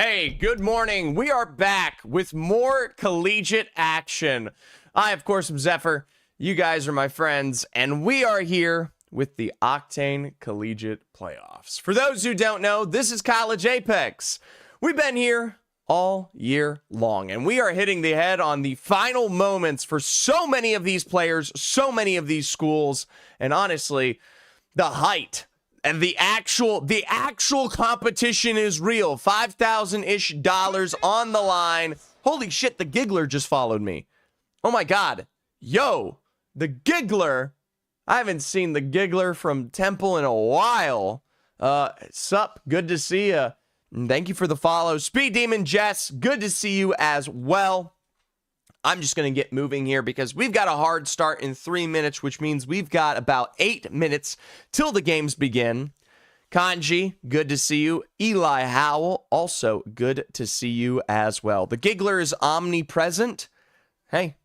Hey, good morning. We are back with more collegiate action. I, of course, am Zephyr. You guys are my friends, and we are here with the Octane Collegiate Playoffs. For those who don't know, this is College Apex. We've been here all year long, and we are hitting the head on the final moments for so many of these players, so many of these schools, and honestly, the height. And the actual competition is real. $5,000-ish on the line. Holy shit, the Giggler just followed me. Oh my god. Yo, the Giggler. I haven't seen the Giggler from Temple in a while. Sup, good to see ya. Thank you for the follow. Speed Demon Jess, good to see you as well. I'm just going to get moving here because we've got a hard start in 3 minutes, which means we've got about 8 minutes till the games begin. Kanji, good to see you. Eli Howell, also good to see you as well. The Giggler is omnipresent. Hey,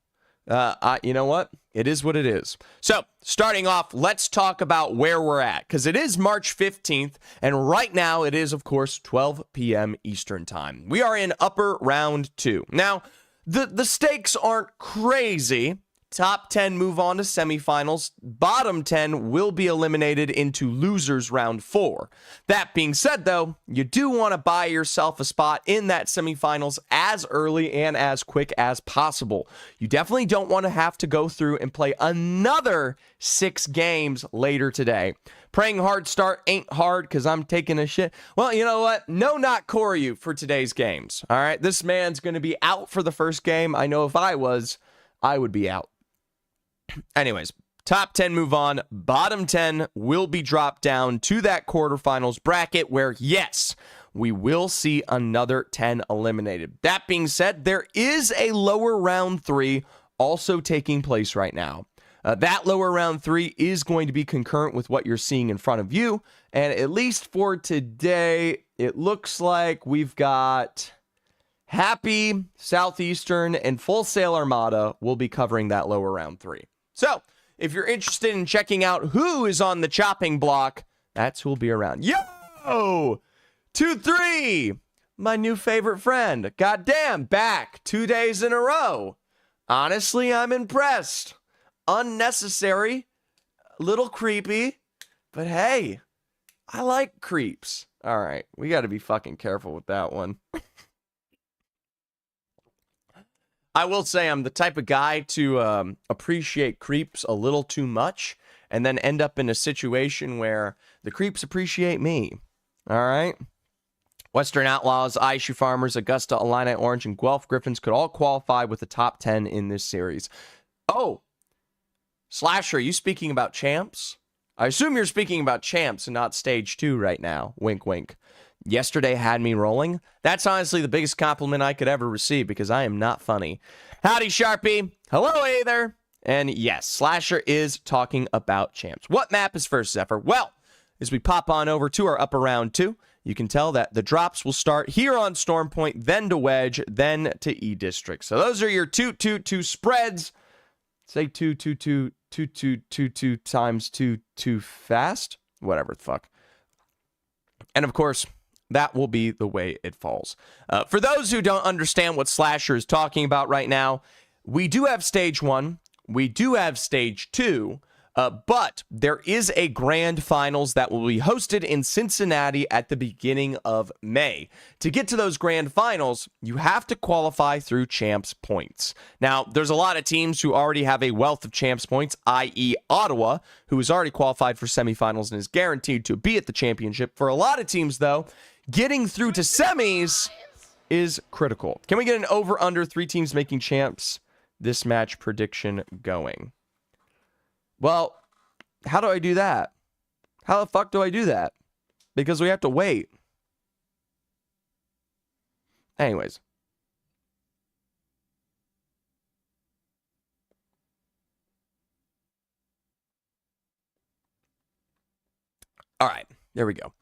you know what? It is what it is. So, starting off, let's talk about where we're at, because it is March 15th, and right now it is, of course, 12 p.m. Eastern Time. We are in upper round 2. Now, the stakes aren't crazy. Top 10 move on to semifinals. Bottom 10 will be eliminated into losers round 4. That being said, though, you do want to buy yourself a spot in that semifinals as early and as quick as possible. You definitely don't want to have to go through and play another 6 games later today. Praying hard start ain't hard because I'm taking a shit. Well, you know what? No, not Koryu for today's games. All right, this man's going to be out for the first game. I know if I was, I would be out. Anyways, top 10 move on. Bottom 10 will be dropped down to that quarterfinals bracket where, yes, we will see another 10 eliminated. That being said, there is a lower round 3 also taking place right now. That lower round 3 is going to be concurrent with what you're seeing in front of you. And at least for today, it looks like we've got Happy, Southeastern, and Full Sail Armada will be covering that lower round 3. So, if you're interested in checking out who is on the chopping block, that's who will be around. Yo! 2-3! My new favorite friend. Goddamn, back 2 days in a row. Honestly, I'm impressed. Unnecessary, a little creepy, but hey, I like creeps. All right, we got to be fucking careful with that one. I will say I'm the type of guy to appreciate creeps a little too much and then end up in a situation where the creeps appreciate me. All right? Western Outlaws, Aishu Farmers, Augusta, Illini Orange, and Guelph Griffins could all qualify with the top 10 in this series. Oh, Slasher, are you speaking about champs? I assume you're speaking about champs and not stage 2 right now. Wink, wink. Yesterday had me rolling. That's honestly the biggest compliment I could ever receive because I am not funny. Howdy, Sharpie. Hello, Aether. And yes, Slasher is talking about champs. What map is first, Zephyr? Well, as we pop on over to our upper round 2, you can tell that the drops will start here on Storm Point, then to Wedge, then to E-District. So those are your 2-2-2 spreads. Say 2-2-2 times 2 too fast. Whatever the fuck. And of course, that will be the way it falls. For those who don't understand what Slasher is talking about right now, we do have stage 1. We do have stage 2. But there is a grand finals that will be hosted in Cincinnati at the beginning of May. To get to those grand finals, you have to qualify through champs points. Now, there's a lot of teams who already have a wealth of champs points, i.e. Ottawa, who has already qualified for semifinals and is guaranteed to be at the championship. For a lot of teams, though, getting through to semis is critical. Can we get an over-under 3 teams making champs this match prediction going? Well, how do I do that? How the fuck do I do that? Because we have to wait. Anyways. All right, there we go.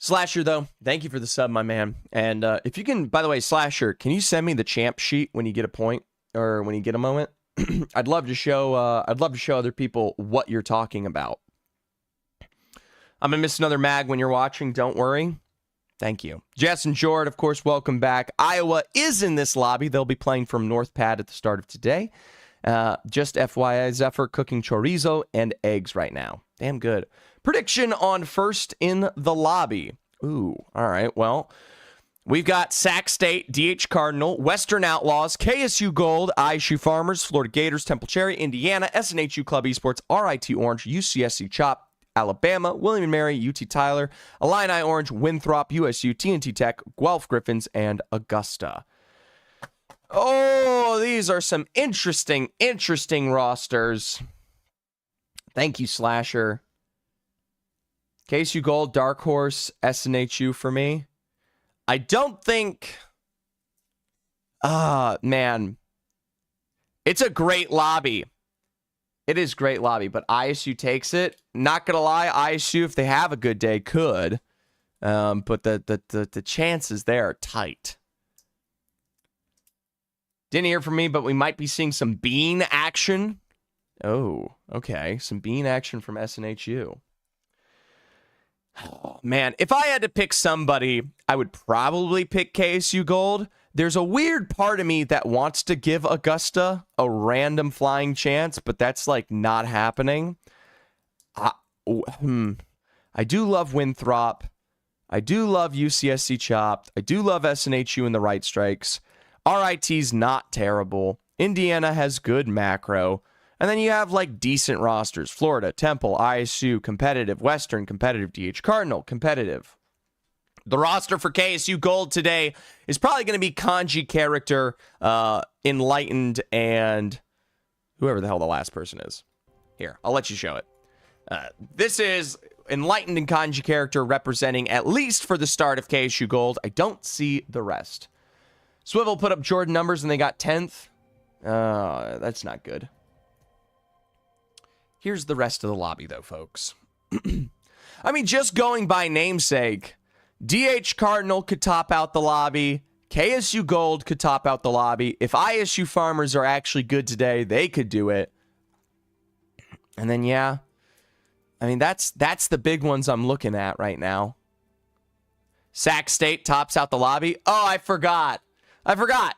Slasher, though, thank you for the sub, my man. And if you can, by the way, Slasher, can you send me the champ sheet when you get a point or when you get a moment? I'd love to show other people what you're talking about. I'm gonna miss another mag when you're watching. Don't worry. Thank you. Jess and Jord, of course, welcome back. Iowa is in this lobby. They'll be playing from North Pad at the start of today. Just FYI, Zephyr cooking chorizo and eggs right now. Damn good. Prediction on first in the lobby. Ooh, all right. Well, we've got Sac State, DH Cardinal, Western Outlaws, KSU Gold, ISU Farmers, Florida Gators, Temple Cherry, Indiana, SNHU Club Esports, RIT Orange, UCSC Chop, Alabama, William & Mary, UT Tyler, Illini Orange, Winthrop, USU, TNT Tech, Guelph Griffins, and Augusta. Oh, these are some interesting rosters. Thank you, Slasher. KSU Gold, Dark Horse, SNHU for me. I don't think... man. It's a great lobby. It is great lobby, but ISU takes it. Not gonna lie, ISU, if they have a good day, could. But the chances there are tight. Didn't hear from me, but we might be seeing some bean action. Oh, okay. Some bean action from SNHU. Oh, man, if I had to pick somebody, I would probably pick KSU Gold. There's a weird part of me that wants to give Augusta a random flying chance, but that's like not happening. I do love Winthrop. I do love UCSC Chopped. I do love SNHU in the right strikes. RIT's not terrible. Indiana has good macro. And then you have like decent rosters. Florida, Temple, ISU, competitive. Western, competitive. DH Cardinal, competitive. The roster for KSU Gold today is probably going to be Kanji Character, Enlightened, and whoever the hell the last person is. Here, I'll let you show it. This is Enlightened and Kanji Character representing, at least for the start of KSU Gold. I don't see the rest. Swivel put up Jordan numbers and they got 10th. That's not good. Here's the rest of the lobby, though, folks. I mean, just going by namesake, DH Cardinal could top out the lobby. KSU Gold could top out the lobby. If ISU Farmers are actually good today, they could do it. And then, yeah, I mean, that's the big ones I'm looking at right now. Sac State tops out the lobby. Oh, I forgot.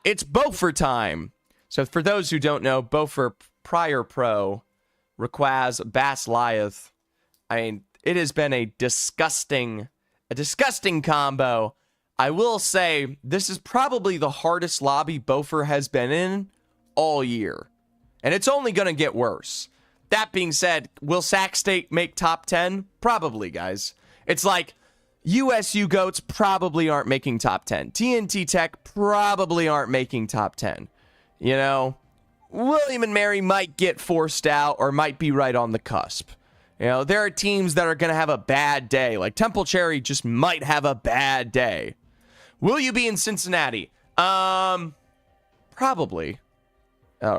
It's Beaufort time. So for those who don't know, Beaufort prior pro, Raquaz, Bass Lyeth. I mean, it has been a disgusting combo. I will say, this is probably the hardest lobby Beaufort has been in all year. And it's only going to get worse. That being said, will Sac State make top 10? Probably, guys. It's like USU Goats probably aren't making top 10. TNT Tech probably aren't making top 10. You know, William & Mary might get forced out or might be right on the cusp. You know, there are teams that are going to have a bad day. Like Temple Cherry just might have a bad day. Will you be in Cincinnati? Probably.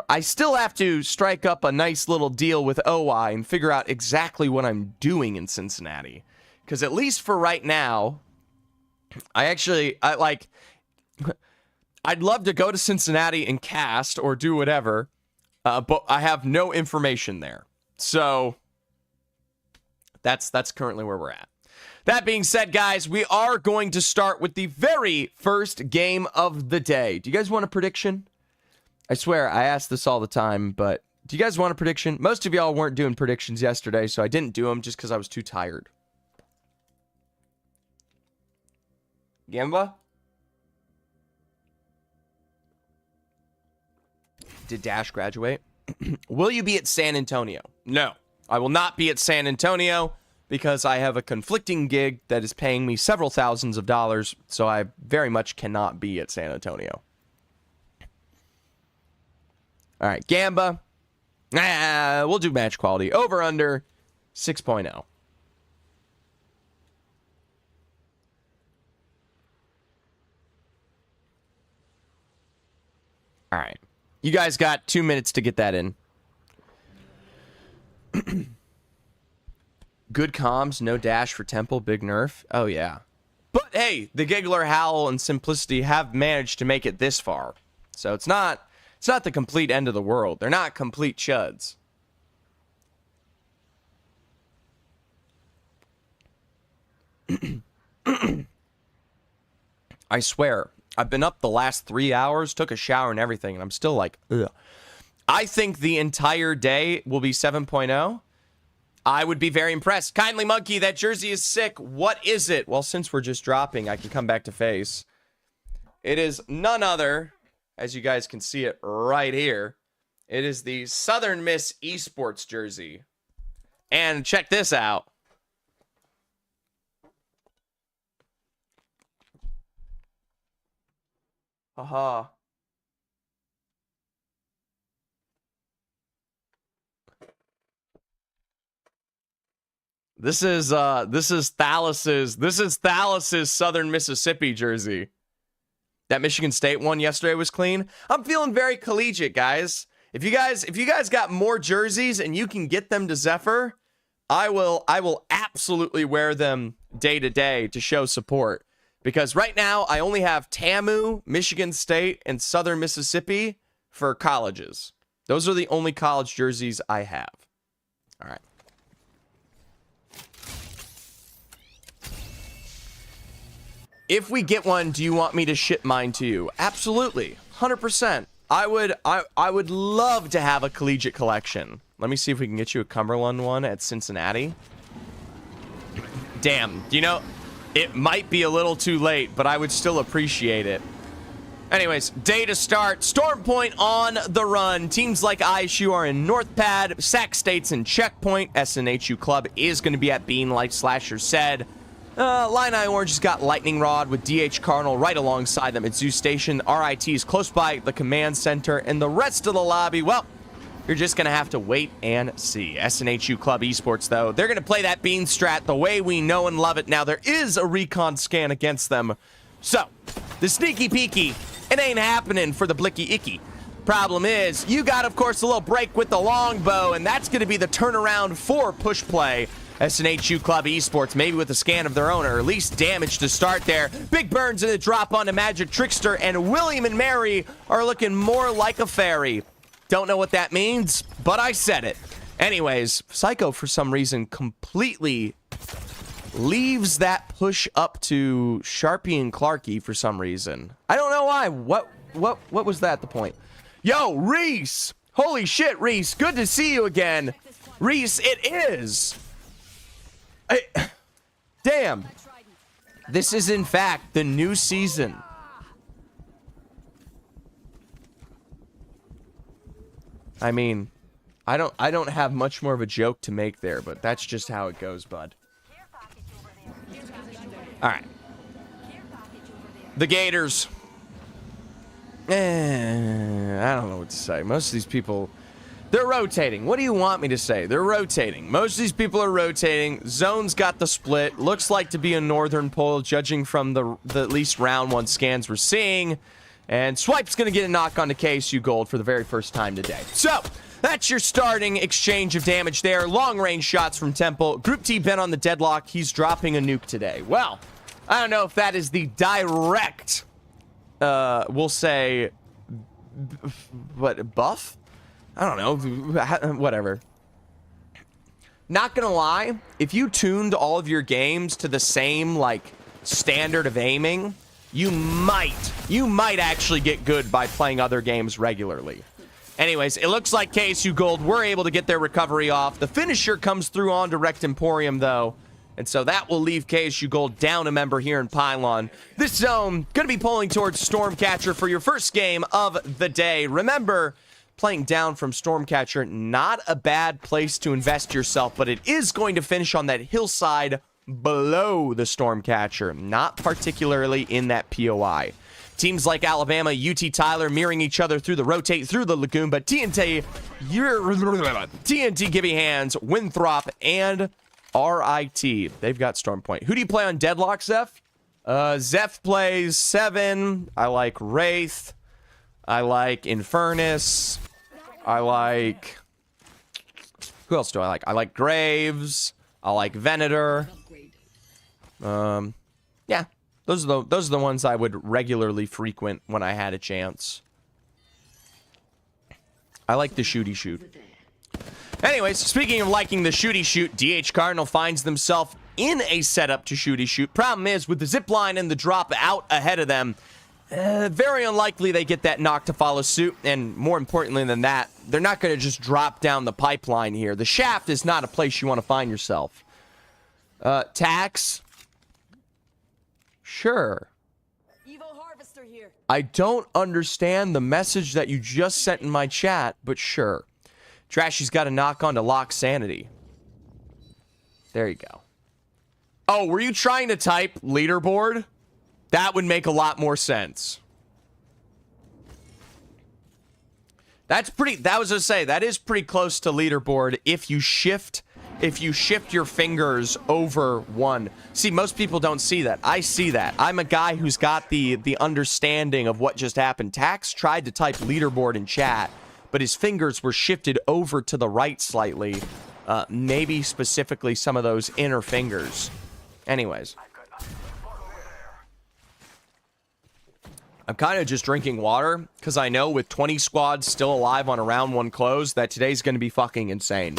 I still have to strike up a nice little deal with OI and figure out exactly what I'm doing in Cincinnati. Because at least for right now, I'd love to go to Cincinnati and cast or do whatever, but I have no information there. So that's currently where we're at. That being said, guys, we are going to start with the very first game of the day. Do you guys want a prediction? I swear, I ask this all the time, but do you guys want a prediction? Most of y'all weren't doing predictions yesterday, so I didn't do them just because I was too tired. Gamba? Did Dash graduate? Will you be at San Antonio? No, I will not be at San Antonio because I have a conflicting gig that is paying me several thousands of dollars, so I very much cannot be at San Antonio. All right, Gamba. We'll do match quality. Over under 6.0. All right. You guys got 2 minutes to get that in. Good comms, no dash for Temple, big nerf. Oh, yeah. But, hey, the Giggler, Howl, and Simplicity have managed to make it this far. So it's not the complete end of the world. They're not complete chuds. I swear, I've been up the last 3 hours, took a shower and everything, and I'm still like, ugh. I think the entire day will be 7.0. I would be very impressed. Kindly Monkey, that jersey is sick. What is it? Well, since we're just dropping, I can come back to face. It is none other, as you guys can see it right here, it is the Southern Miss Esports jersey. And check this out. Haha. This is Thalys's Southern Mississippi jersey. That Michigan State one yesterday was clean. I'm feeling very collegiate, guys. If you guys got more jerseys and you can get them to Zephyr, I will absolutely wear them day to day to show support. Because right now I only have TAMU, Michigan State, and Southern Mississippi for colleges. Those are the only college jerseys I have. All right. If we get one, do you want me to ship mine to you? Absolutely. 100%. I would love to have a collegiate collection. Let me see if we can get you a Cumberland one at Cincinnati. Damn, you know, it might be a little too late, but I would still appreciate it. Anyways, day to start. Storm Point on the run. Teams like ISU are in North Pad. Sac State's in Checkpoint. SNHU Club is going to be at Bean, like Slasher said. Illini Orange has got Lightning Rod with DH Cardinal right alongside them at Zoo Station. RIT is close by the command center, and the rest of the lobby, well, you're just going to have to wait and see. SNHU Club Esports, though, they're going to play that Bean strat the way we know and love it. Now, there is a recon scan against them. So, the sneaky peeky, it ain't happening for the blicky icky. Problem is, you got, of course, a little break with the longbow, and that's going to be the turnaround for push play. SNHU Club Esports, maybe with a scan of their own, or at least damage to start there. Big Burns in the drop onto Magic Trickster, and William and Mary are looking more like a fairy. Don't know what that means, but I said it. Anyways, Psycho, for some reason, completely leaves that push up to Sharpie and Clarky for some reason. I don't know why. What was that, the point? Yo, Reese! Holy shit, Reese. Good to see you again. Reese, it is. Damn. This is, in fact, the new season. I mean, I don't have much more of a joke to make there, but that's just how it goes, bud. All right. The Gators. I don't know what to say. Most of these people, they're rotating. What do you want me to say? They're rotating. Most of these people are rotating. Zone's got the split. Looks like to be a northern pole, judging from the at least round one scans we're seeing. And Swipe's going to get a knock on the KSU Gold for the very first time today. So, that's your starting exchange of damage there. Long-range shots from Temple. Group T Ben on the deadlock. He's dropping a nuke today. Well, I don't know if that is the direct, we'll say, what, buff? I don't know, whatever. Not gonna lie, if you tuned all of your games to the same, like, standard of aiming, you might actually get good by playing other games regularly. Anyways, it looks like KSU Gold were able to get their recovery off. The finisher comes through on Direct Emporium, though, and so that will leave KSU Gold down a member here in Pylon. This zone gonna be pulling towards Stormcatcher for your first game of the day. Remember, playing down from Stormcatcher, not a bad place to invest yourself, but it is going to finish on that hillside below the Stormcatcher, not particularly in that POI. Teams like Alabama, UT Tyler mirroring each other through the rotate through the lagoon, but TNT Gibby Hands, Winthrop, and RIT. They've got Storm Point. Who do you play on Deadlock, Zeph? Zeph plays 7. I like Wraith. I like Infernus. I like... Who else do I like? I like Graves. I like Venator. Yeah. Those are the ones I would regularly frequent when I had a chance. I like the shooty shoot. Anyways, speaking of liking the shooty shoot, DH Cardinal finds themselves in a setup to shooty shoot. Problem is, with the zip line and the drop out ahead of them, very unlikely they get that knock to follow suit. And more importantly than that, they're not going to just drop down the pipeline here. The shaft is not a place you want to find yourself. Tax? Sure. Here. I don't understand the message that you just sent in my chat, but sure. Trashy's got a knock on to lock sanity. There you go. Oh, were you trying to type leaderboard? That would make a lot more sense. That's pretty, that was to say, that is pretty close to leaderboard if you shift your fingers over one. See, most people don't see that. I see that. I'm a guy who's got the understanding of what just happened. Tax tried to type leaderboard in chat, but his fingers were shifted over to the right slightly. Maybe specifically some of those inner fingers. Anyways. I'm kind of just drinking water because I know with 20 squads still alive on a round 1 close that today's going to be fucking insane.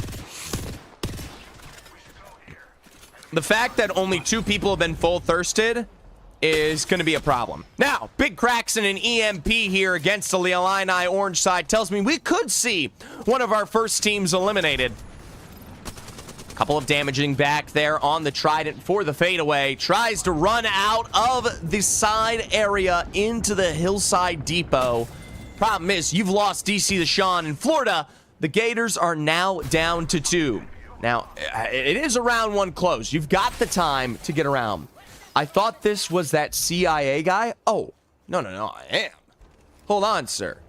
The fact that only 2 people have been full thirsted is going to be a problem. Now, big cracks in an EMP here against the Illini orange side tells me we could see one of our first teams eliminated. Couple of damaging back there on the Trident for the fadeaway. Tries to run out of the side area into the hillside depot. Problem is, you've lost DC to Sean in Florida. The Gators are now down to 2. Now, it is a round 1 close. You've got the time to get around. I thought this was that CIA guy. Oh, no, I am. Hold on, sir.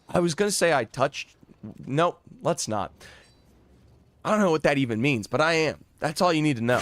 I was going to say I touched. Nope, let's not. I don't know what that even means, but I am. That's all you need to know.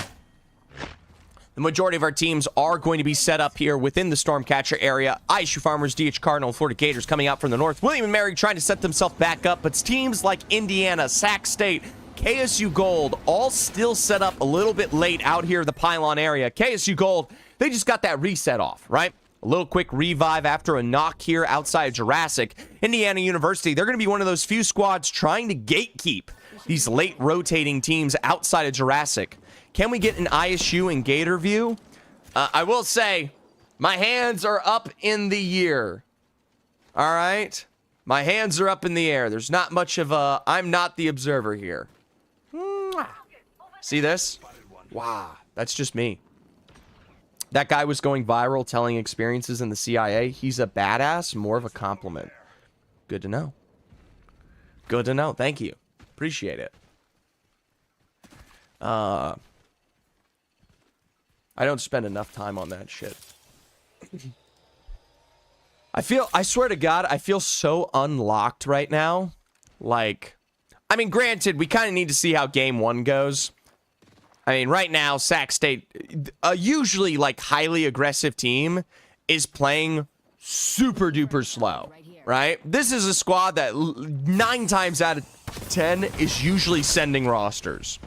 The majority of our teams are going to be set up here within the Stormcatcher area. ISU Farmers, DH Cardinal, and Florida Gators coming out from the north. William and Mary trying to set themselves back up, but teams like Indiana, Sac State, KSU Gold, all still set up a little bit late out here in the pylon area. KSU Gold, they just got that reset off, right? A little quick revive after a knock here outside of Jurassic. Indiana University, they're going to be one of those few squads trying to gatekeep these late rotating teams outside of Jurassic. Can we get an ISU and Gator view? I will say, my hands are up in the air. All right? My hands are up in the air. There's not much of a, I'm not the observer here. See this? Wow, that's just me. That guy was going viral telling experiences in the CIA. He's a badass, more of a compliment. Good to know. Good to know. Thank you. Appreciate it. I don't spend enough time on that shit. I swear to God, I feel so unlocked right now. Like, I mean, granted, we kind of need to see how game 1 goes. I mean, right now, Sac State, a usually, like, highly aggressive team is playing super duper slow, right? This is a squad that 9 times out of 10 is usually sending rosters.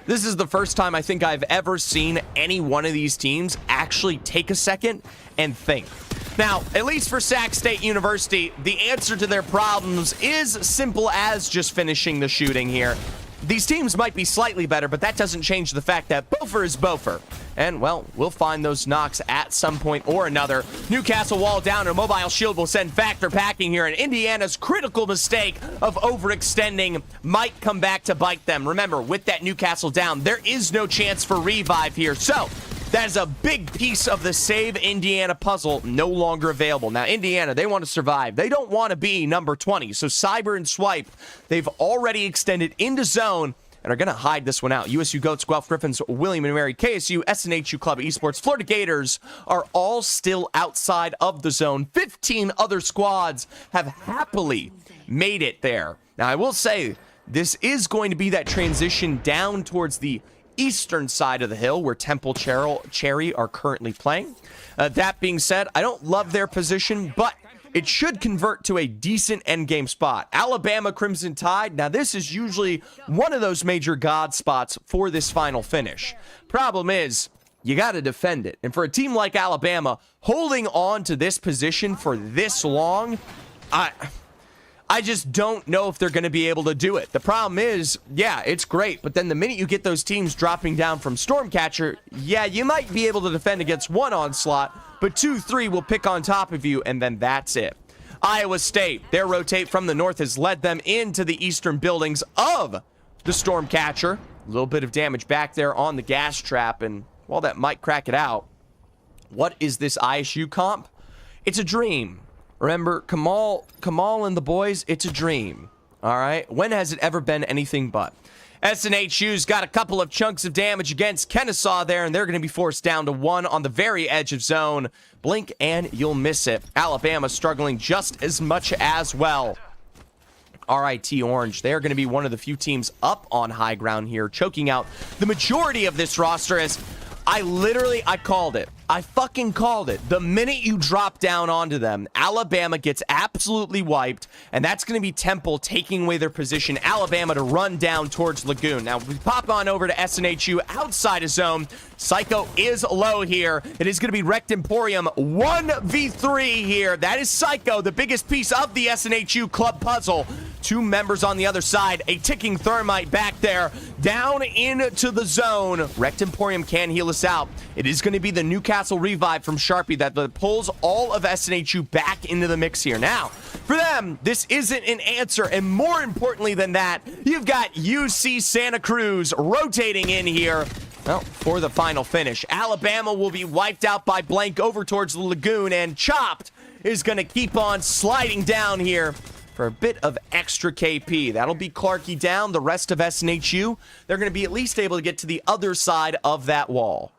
This is the first time I think I've ever seen any one of these teams actually take a second and think. Now, at least for Sac State University, the answer to their problems is simple as just finishing the shooting here. These teams might be slightly better, but that doesn't change the fact that Bofer is Bofer. And, well, we'll find those knocks at some point or another. Newcastle wall down, and Mobile Shield will send Factor packing here, and Indiana's critical mistake of overextending might come back to bite them. Remember, with that Newcastle down, there is no chance for revive here. So, that is a big piece of the Save Indiana puzzle no longer available. Now, Indiana, they want to survive. They don't want to be number 20. So, Cyber and Swipe, they've already extended into zone and are going to hide this one out. USU Goats, Guelph Griffins, William & Mary, KSU, SNHU Club Esports, Florida Gators are all still outside of the zone. 15 other squads have happily made it there. Now, I will say, this is going to be that transition down towards the eastern side of the hill where Temple Cherry are currently playing. That being said, I don't love their position, but it should convert to a decent endgame spot. Alabama Crimson Tide, now this is usually one of those major god spots for this final finish. Problem is, you got to defend it. And for a team like Alabama, holding on to this position for this long, I just don't know if they're going to be able to do it. The problem is, yeah, it's great, but then the minute you get those teams dropping down from Stormcatcher, yeah, you might be able to defend against one onslaught, but 2-3 will pick on top of you, and then that's it. Iowa State, their rotate from the north has led them into the eastern buildings of the Stormcatcher. A little bit of damage back there on the gas trap, and while that might crack it out, what is this ISU comp? It's a dream. Remember, Kamal and the boys, it's a dream. All right? When has it ever been anything but? SNHU's got a couple of chunks of damage against Kennesaw there, and they're going to be forced down to 1 on the very edge of zone. Blink and you'll miss it. Alabama struggling just as much as well. RIT Orange, they're going to be one of the few teams up on high ground here, choking out the majority of this roster as I called it. I fucking called it. The minute you drop down onto them, Alabama gets absolutely wiped, and that's going to be Temple taking away their position. Alabama to run down towards Lagoon. Now, we pop on over to SNHU outside of zone. Psycho is low here. It is going to be Wrecked Emporium 1v3 here. That is Psycho, the biggest piece of the SNHU club puzzle. 2 members on the other side. A ticking thermite back there. Down into the zone. Wrecked Emporium can heal us out. It is going to be the Newcastle revive from Sharpie that pulls all of SNHU back into the mix here. Now, for them, this isn't an answer. And more importantly than that, you've got UC Santa Cruz rotating in here. Well, for the final finish. Alabama will be wiped out by Blank over towards the Lagoon, and Chopped is going to keep on sliding down here for a bit of extra KP. That'll be Clarky down. The rest of SNHU, they're going to be at least able to get to the other side of that wall.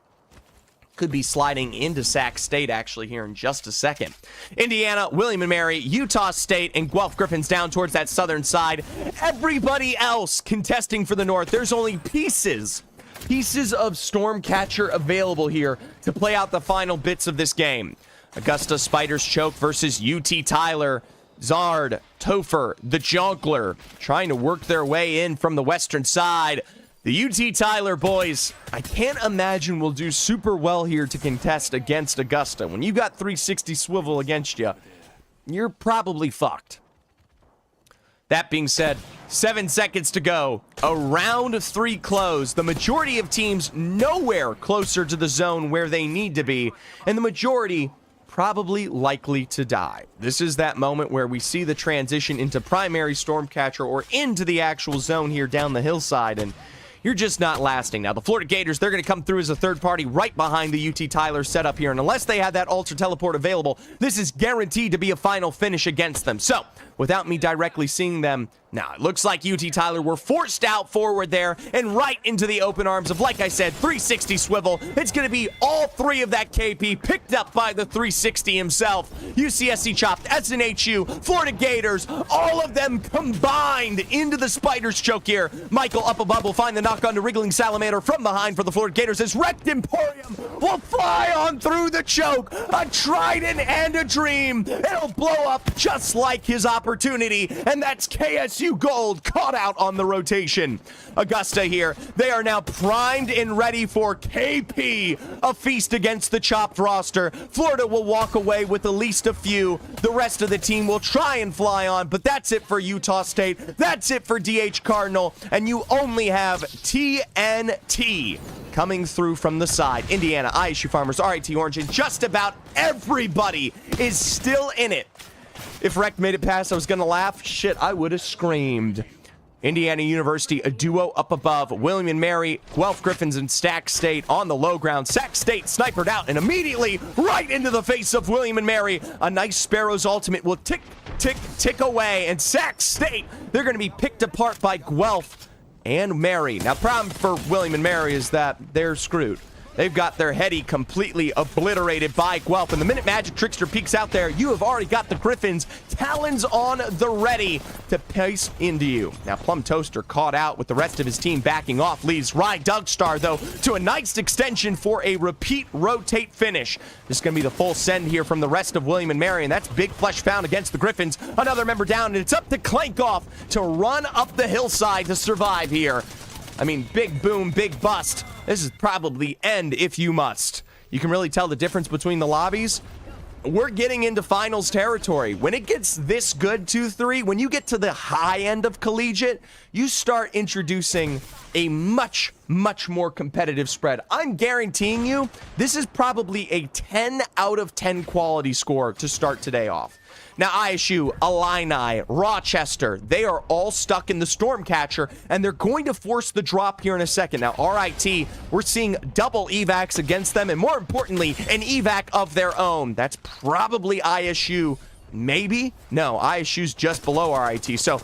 Could be sliding into Sac State actually here in just a second. Indiana, William & Mary, Utah State, and Guelph Griffins down towards that southern side. Everybody else contesting for the north. There's only pieces of Stormcatcher available here to play out the final bits of this game. Augusta Spiders Choke versus UT Tyler. Zard, Topher, the Jonkler trying to work their way in from the western side. The UT Tyler boys, I can't imagine will do super well here to contest against Augusta. When you got 360 swivel against you, you're probably fucked. That being said, 7 seconds to go. A round 3 close. The majority of teams nowhere closer to the zone where they need to be, and the majority probably likely to die. This is that moment where we see the transition into primary Stormcatcher or into the actual zone here down the hillside, and you're just not lasting. Now, the Florida Gators, they're going to come through as a third party right behind the UT Tyler setup here, and unless they have that Ultra Teleport available, this is guaranteed to be a final finish against them. So, without me directly seeing them, now, it looks like UT Tyler were forced out forward there and right into the open arms of, like I said, 360 swivel. It's going to be all 3 of that KP picked up by the 360 himself. UCSC Chopped, SNHU, Florida Gators, all of them combined into the Spiders Choke here. Michael up above will find the knock on to Wriggling Salamander from behind for the Florida Gators as Wrecked Emporium will fly on through the choke. A trident and a dream. It'll blow up just like his opportunity, and that's KSU Gold caught out on the rotation. Augusta here, they are now primed and ready for KP, a feast against the Chopped roster. Florida will walk away with at least a few. The rest of the team will try and fly on, but that's it for Utah State. That's it for DH Cardinal, and you only have TNT coming through from the side. Indiana, ISU Farmers, RIT Orange, and just about everybody is still in it. If Rec made it past, I was going to laugh. Shit, I would have screamed. Indiana University, a duo up above. William & Mary, Guelph Griffins, and Sac State on the low ground. Sac State snipered out and immediately right into the face of William & Mary. A nice Sparrow's ultimate will tick, tick, tick away. And Sac State, they're going to be picked apart by Guelph and Mary. Now, problem for William & Mary is that they're screwed. They've got their heady completely obliterated by Guelph. And the minute Magic Trickster peeks out there, you have already got the Griffins talons on the ready to pace into you. Now, Plum Toaster caught out with the rest of his team backing off. Leaves Rye Dougstar, though, to a nice extension for a repeat rotate finish. This is going to be the full send here from the rest of William & Mary, and that's Big Flesh found against the Griffins. Another member down, and it's up to Clankoff to run up the hillside to survive here. I mean, big boom, big bust. This is probably end if you must. You can really tell the difference between the lobbies. we're getting into finals territory. When it gets this good, 2-3, when you get to the high end of Collegiate, you start introducing a much more competitive spread. I'm guaranteeing you, this is probably a 10 out of 10 quality score to start today off. Now, ISU, Illini, Rochester, they are all stuck in the Stormcatcher, and they're going to force the drop here in a second. Now, RIT, we're seeing double evacs against them, and more importantly, an evac of their own. That's probably ISU. Maybe? No, ISU's just below RIT. So,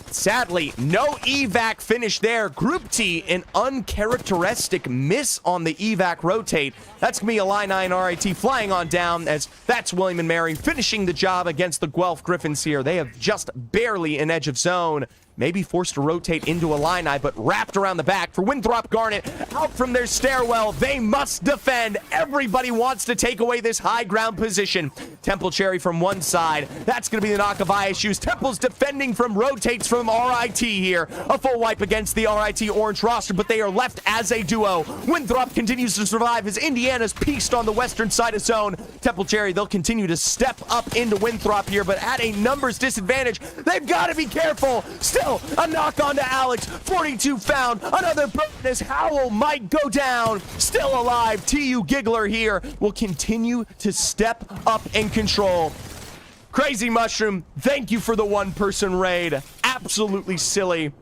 sadly, no evac finish there. Group T, an uncharacteristic miss on the evac rotate. That's going to be Illini and RIT flying on down, as that's William and Mary finishing the job against the Guelph Griffins here. They have just barely an edge of zone. Maybe forced to rotate into Illini, but wrapped around the back for Winthrop Garnet. Out from their stairwell, they must defend. Everybody wants to take away this high ground position. Temple Cherry from one side. That's going to be the knock of ISU's. Temple's defending from rotates from RIT here. A full wipe against the RIT orange roster, but they are left as a duo. Winthrop continues to survive as Indiana's pieced on the western side of zone. Temple Cherry, they'll continue to step up into Winthrop here, but at a numbers disadvantage. They've got to be careful. Still, a knock on to Alex. 42 found. Another bonus. Howell might go down. Still alive. TU Giggler here will continue to step up and control. Crazy Mushroom, thank you for the one-person raid. Absolutely silly.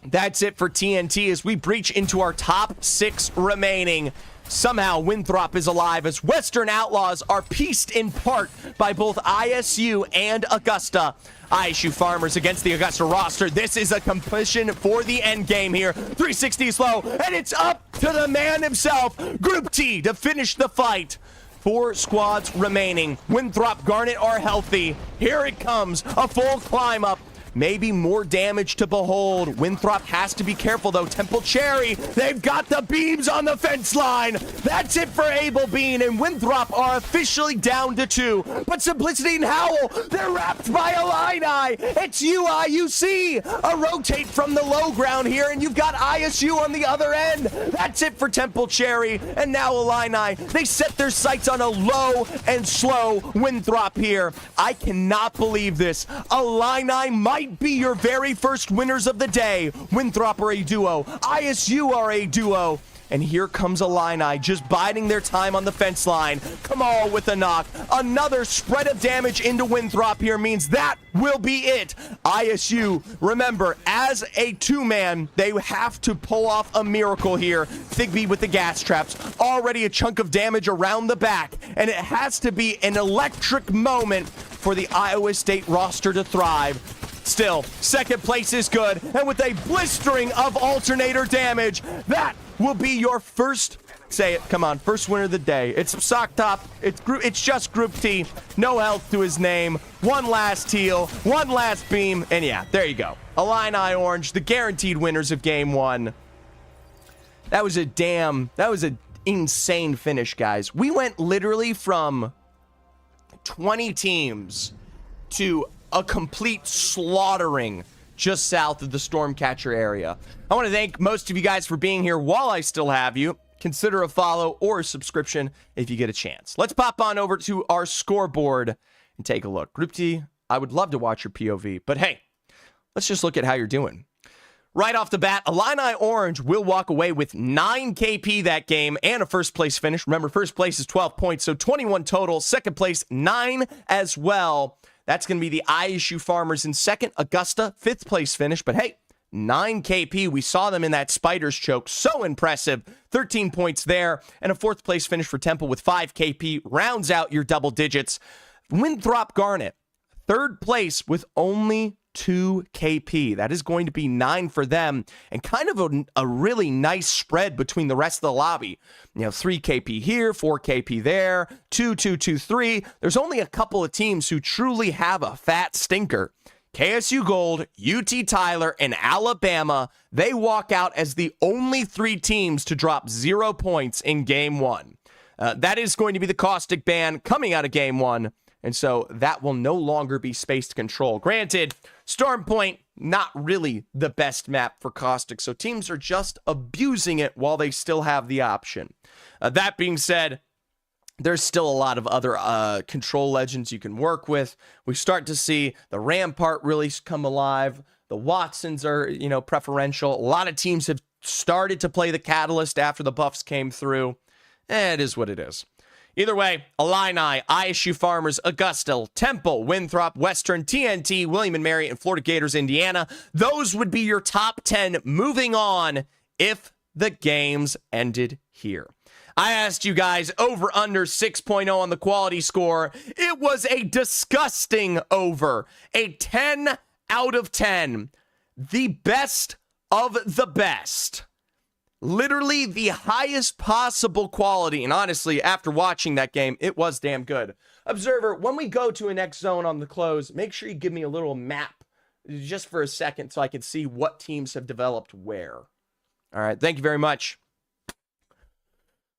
That's it for TNT as we breach into our top 6 remaining. Somehow, Winthrop is alive as Western Outlaws are pieced in part by both ISU and Augusta. ISU Farmers against the Augusta roster. This is a completion for the end game here. 360 slow, and it's up to the man himself. Group T to finish the fight. 4 squads remaining. Winthrop Garnet are healthy. Here it comes, a full climb up. Maybe more damage to behold. Winthrop has to be careful, though. Temple Cherry, they've got the beams on the fence line. That's it for Abel Bean, and Winthrop are officially down to 2. But Simplicity and Howell, they're wrapped by Illini. It's UIUC. A rotate from the low ground here, and you've got ISU on the other end. That's it for Temple Cherry, and now Illini. They set their sights on a low and slow Winthrop here. I cannot believe this. Illini might be your very first winners of the day. Winthrop are a duo. ISU are a duo. And here comes Illini just biding their time on the fence line. Kamal with a knock. Another spread of damage into Winthrop here means that will be it. ISU, remember, as a 2-man, they have to pull off a miracle here. Thigby with the gas traps. Already a chunk of damage around the back. And it has to be an electric moment for the Iowa State roster to thrive. Still, second place is good, and with a blistering of alternator damage, that will be your first, say it, come on, first winner of the day. It's Sock Top, it's just Group T, no health to his name, one last heal, one last beam, and yeah, there you go. Illini Orange, the guaranteed winners of Game 1. That was an insane finish, guys. We went literally from 20 teams to a complete slaughtering just south of the Stormcatcher area. I want to thank most of you guys for being here while I still have you. Consider a follow or a subscription if you get a chance. Let's pop on over to our scoreboard and take a look. Group T, I would love to watch your POV, but hey, let's just look at how you're doing. Right off the bat, Illini Orange will walk away with 9 KP that game and a first place finish. Remember, first place is 12 points, so 21 total. Second place, 9 as well. That's going to be the ISU Farmers in second. Augusta, 5th place finish. But hey, 9 KP. We saw them in that Spider's Choke. So impressive. 13 points there. And a 4th place finish for Temple with 5 KP. Rounds out your double digits. Winthrop Garnet, 3rd place with only 2 KP. That is going to be 9 for them, and kind of a really nice spread between the rest of the lobby. 3 KP here, 4 KP there, 2, 2, 2, 3. There's only a couple of teams who truly have a fat stinker. KSU Gold, UT Tyler, and Alabama, they walk out as the only 3 teams to drop 0 points in Game 1. That is going to be the Caustic ban coming out of Game 1. And so that will no longer be spaced control. Granted, Storm Point, not really the best map for Caustic, so teams are just abusing it while they still have the option. That being said, there's still a lot of other control legends you can work with. We start to see the Rampart really come alive. The Watsons are, preferential. A lot of teams have started to play the Catalyst after the buffs came through. It is what it is. Either way, Illini, ISU Farmers, Augusta, Temple, Winthrop, Western, TNT, William & Mary, and Florida Gators, Indiana. Those would be your top 10 moving on if the games ended here. I asked you guys over under 6.0 on the quality score. It was a disgusting over. A 10 out of 10. The best of the best. Literally the highest possible quality. And honestly, after watching that game, it was damn good. Observer, when we go to an X zone on the close, make sure you give me a little map just for a second so I can see what teams have developed where. All right, thank you very much.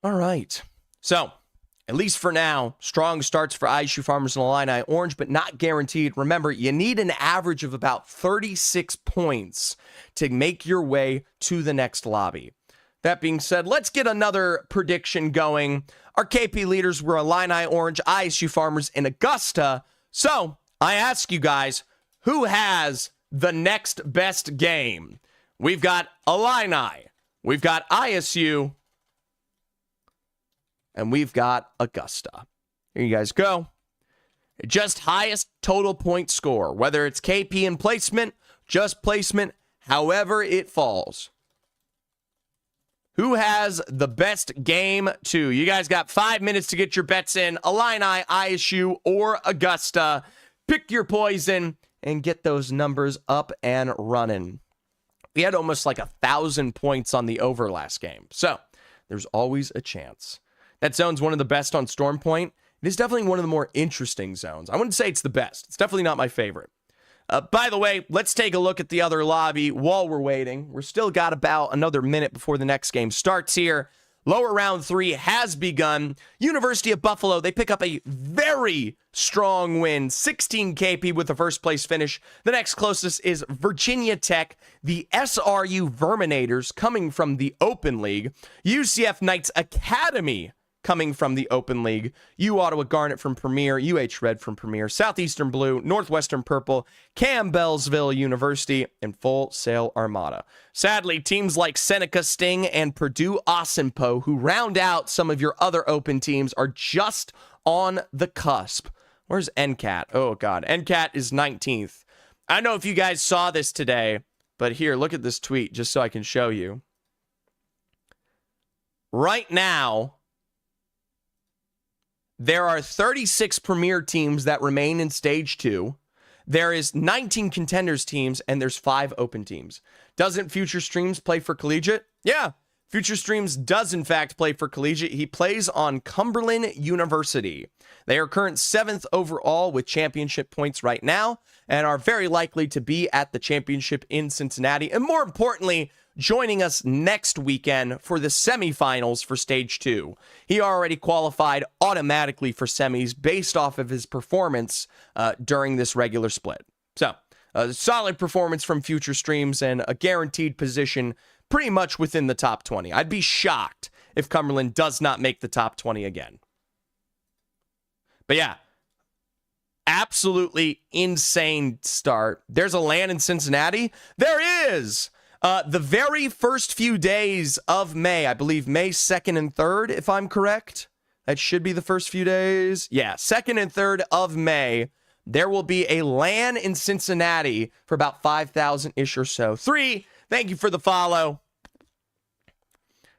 All right, so at least for now, strong starts for ISU Farmers and Illini Orange, but not guaranteed. Remember, you need an average of about 36 points to make your way to the next lobby. That being said, let's get another prediction going. Our KP leaders were Illini Orange, ISU Farmers, and Augusta. So I ask you guys, who has the next best game? We've got Illini, we've got ISU, and we've got Augusta. Here you guys go. Just highest total point score, whether it's KP and placement, just placement, however it falls. Who has the best game two? You guys got 5 minutes to get your bets in. Illini, ISU, or Augusta. Pick your poison and get those numbers up and running. We had almost like 1,000 points on the over last game. So there's always a chance. That zone's one of the best on Storm Point. It is definitely one of the more interesting zones. I wouldn't say it's the best. It's definitely not my favorite. By the way, let's take a look at the other lobby while we're waiting. We're still got about another minute before the next game starts here. Lower round 3 has begun. University of Buffalo, they pick up a very strong win. 16 KP with the first place finish. The next closest is Virginia Tech, the SRU Verminators coming from the Open League. UCF Knights Academy coming from the Open League. Ottawa Garnet from Premier, Red from Premier, Southeastern Blue, Northwestern Purple, Campbellsville University, and Full Sail Armada. Sadly, teams like Seneca Sting and Purdue Osinpo, who round out some of your other open teams, are just on the cusp. Where's NCAT? Oh, God. NCAT is 19th. I don't know if you guys saw this today, but here, look at this tweet just so I can show you. Right now, there are 36 Premier teams that remain in Stage 2. There is 19 Contenders teams, and there's 5 Open teams. Doesn't Future Streams play for Collegiate? Yeah, Future Streams does, in fact, play for Collegiate. He plays on Cumberland University. They are current 7th overall with championship points right now, and are very likely to be at the championship in Cincinnati. And more importantly, joining us next weekend for the semifinals for Stage 2. He already qualified automatically for semis based off of his performance during this regular split. So, a solid performance from Future Streams and a guaranteed position pretty much within the top 20. I'd be shocked if Cumberland does not make the top 20 again. But yeah, absolutely insane start. There's a LAN in Cincinnati. There is! The very first few days of May, I believe May 2nd and 3rd, if I'm correct. That should be the first few days. Yeah, 2nd and 3rd of May, there will be a LAN in Cincinnati for about 5,000-ish or so. 3, thank you for the follow.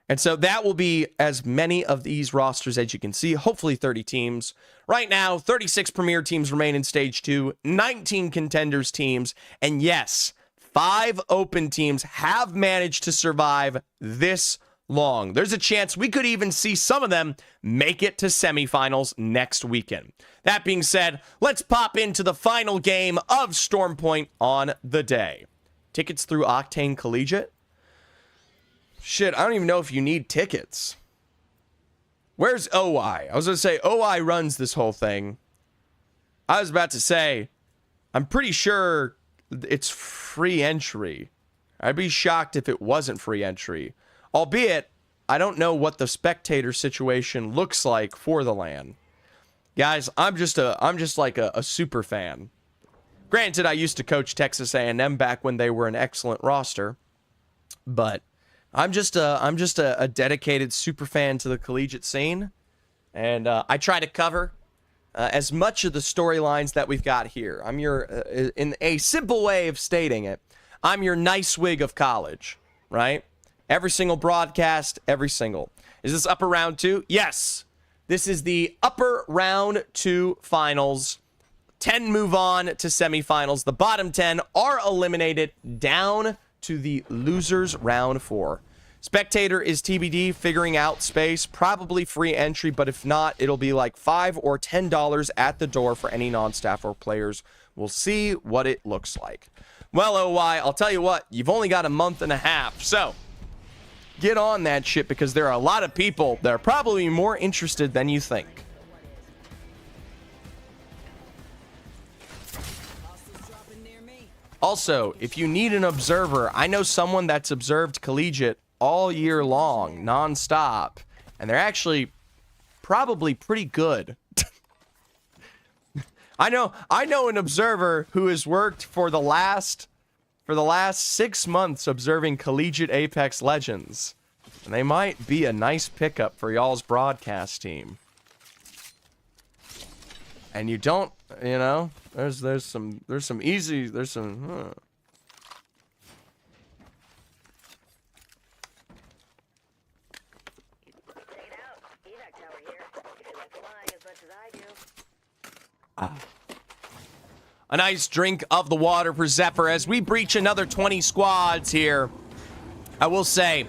And so that will be as many of these rosters as you can see, hopefully 30 teams. Right now, 36 Premier teams remain in Stage 2, 19 Contenders teams, and yes, 5 Open teams have managed to survive this long. There's a chance we could even see some of them make it to semifinals next weekend. That being said, let's pop into the final game of Storm Point on the day. Tickets through Octane Collegiate? Shit, I don't even know if you need tickets. Where's OI? I was going to say, OI runs this whole thing. I was about to say, I'm pretty sure it's free entry. I'd be shocked if it wasn't free entry. Albeit, I don't know what the spectator situation looks like for the LAN. Guys, I'm just like a super fan. Granted, I used to coach Texas A&M back when they were an excellent roster, but I'm just a dedicated super fan to the collegiate scene, and I try to cover as much of the storylines that we've got here. I'm your, in a simple way of stating it, I'm your nice wig of college, right? Every single broadcast, every single. Is this upper round 2? Yes. This is the upper round 2 finals. 10 move on to semifinals. The bottom 10 are eliminated down to the losers round 4. Spectator is TBD, figuring out space, probably free entry, but if not, it'll be like $5 or $10 at the door for any non-staff or players. We'll see what it looks like. Well, OY, I'll tell you what, you've only got a month and a half, so get on that shit because there are a lot of people that are probably more interested than you think. Also, if you need an observer, I know someone that's observed Collegiate all year long, non-stop, and they're actually probably pretty good. I know an observer who has worked for the last 6 months observing Collegiate Apex Legends, and they might be a nice pickup for y'all's broadcast team. And you don't, you know, there's some easy, A nice drink of the water for Zephyr as we breach another 20 squads here. I will say,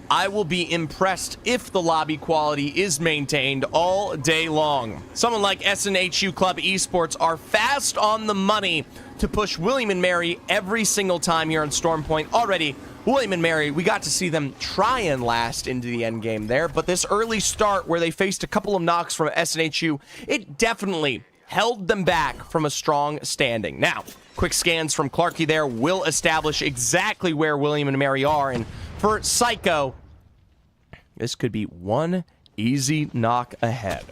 I will be impressed if the lobby quality is maintained all day long. Someone like SNHU Club Esports are fast on the money to push William & Mary every single time here on Stormpoint. Already, William & Mary, we got to see them try and last into the end game there, but this early start where they faced a couple of knocks from SNHU, it definitely held them back from a strong standing. Now, quick scans from Clarky there will establish exactly where William and Mary are, and for Psycho, this could be one easy knock ahead.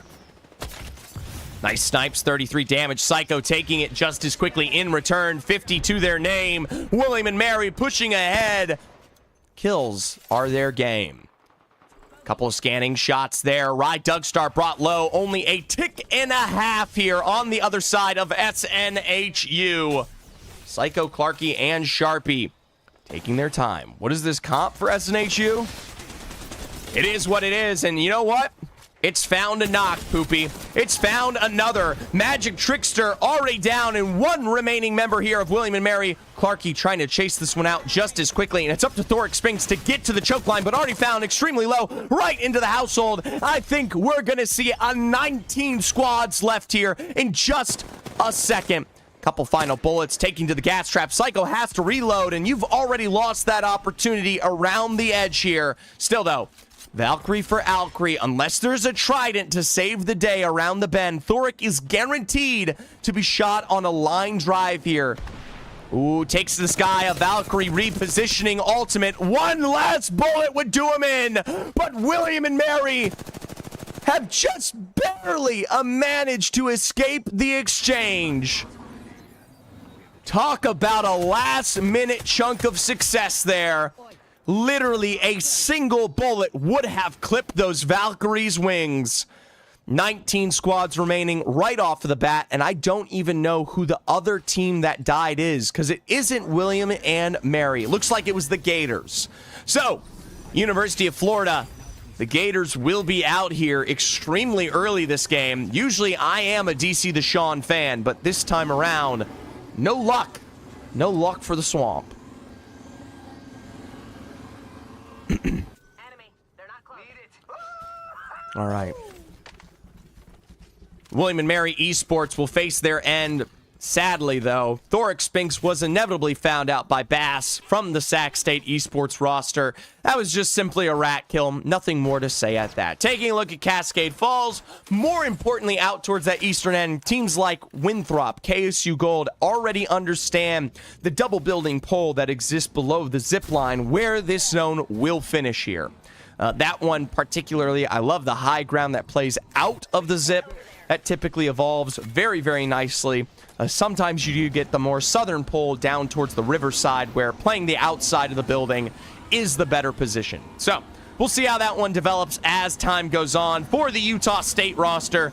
Nice snipes, 33 damage. Psycho taking it just as quickly in return, 50 to their name. William and Mary pushing ahead. Kills are their game. Couple of scanning shots there. Rye Dugstar brought low. Only a tick and a half here on the other side of SNHU. Psycho, Clarky, and Sharpie taking their time. What is this comp for SNHU? It is what it is, and you know what? It's found a knock, Poopy. It's found another. Magic Trickster already down, and one remaining member here of William and Mary. Clarky trying to chase this one out just as quickly, and it's up to Thoric Spinks to get to the choke line, but already found extremely low, right into the household. I think we're gonna see 19 squads left here in just a second. Couple final bullets taking to the gas trap. Psycho has to reload, and you've already lost that opportunity around the edge here. Still though, Valkyrie for Alcree, unless there's a trident to save the day around the bend, Thoric is guaranteed to be shot on a line drive here. Ooh, takes to the sky, a Valkyrie repositioning ultimate. One last bullet would do him in, but William and Mary have just barely managed to escape the exchange. Talk about a last-minute chunk of success there. Literally a single bullet would have clipped those Valkyries' wings. 19 squads remaining right off of the bat, and I don't even know who the other team that died is, because it isn't William and Mary. It looks like it was the Gators. So, University of Florida, the Gators will be out here extremely early this game. Usually I am a DC Deshaun fan, but this time around, no luck. No luck for the Swamp. Enemy. They're not close. All right. William and Mary Esports will face their end. Sadly, though, Thoric Spinks was inevitably found out by Bass from the Sac State Esports roster. That was just simply a rat kill. Nothing more to say at that. Taking a look at Cascade Falls, more importantly out towards that eastern end, teams like Winthrop, KSU Gold already understand the double building pole that exists below the zip line where this zone will finish here. That one particularly, I love the high ground that plays out of the zip. That typically evolves very, very nicely. Sometimes you do get the more southern pull down towards the riverside, where playing the outside of the building is the better position. So we'll see how that one develops as time goes on. For the Utah State roster,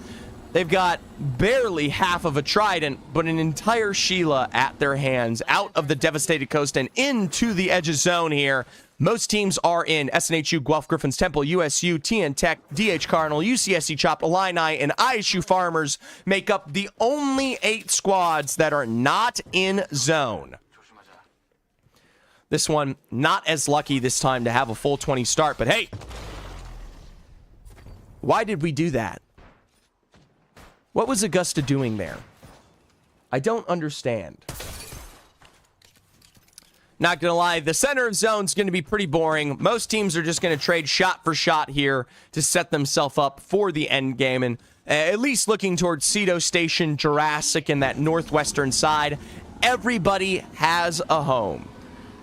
they've got barely half of a trident, but an entire Sheila at their hands, out of the devastated coast and into the edge of zone here. Most teams are in SNHU, Guelph Griffins Temple, USU, TN Tech, DH Cardinal, UCSC Chop, Illini, and ISU Farmers make up the only 8 squads that are not in zone. This one, not as lucky this time to have a full 20 start, but hey, why did we do that? What was Augusta doing there? I don't understand. Not going to lie, the center of zone is going to be pretty boring. Most teams are just going to trade shot for shot here to set themselves up for the end game. And at least looking towards Cedo Station, Jurassic, and that northwestern side, everybody has a home.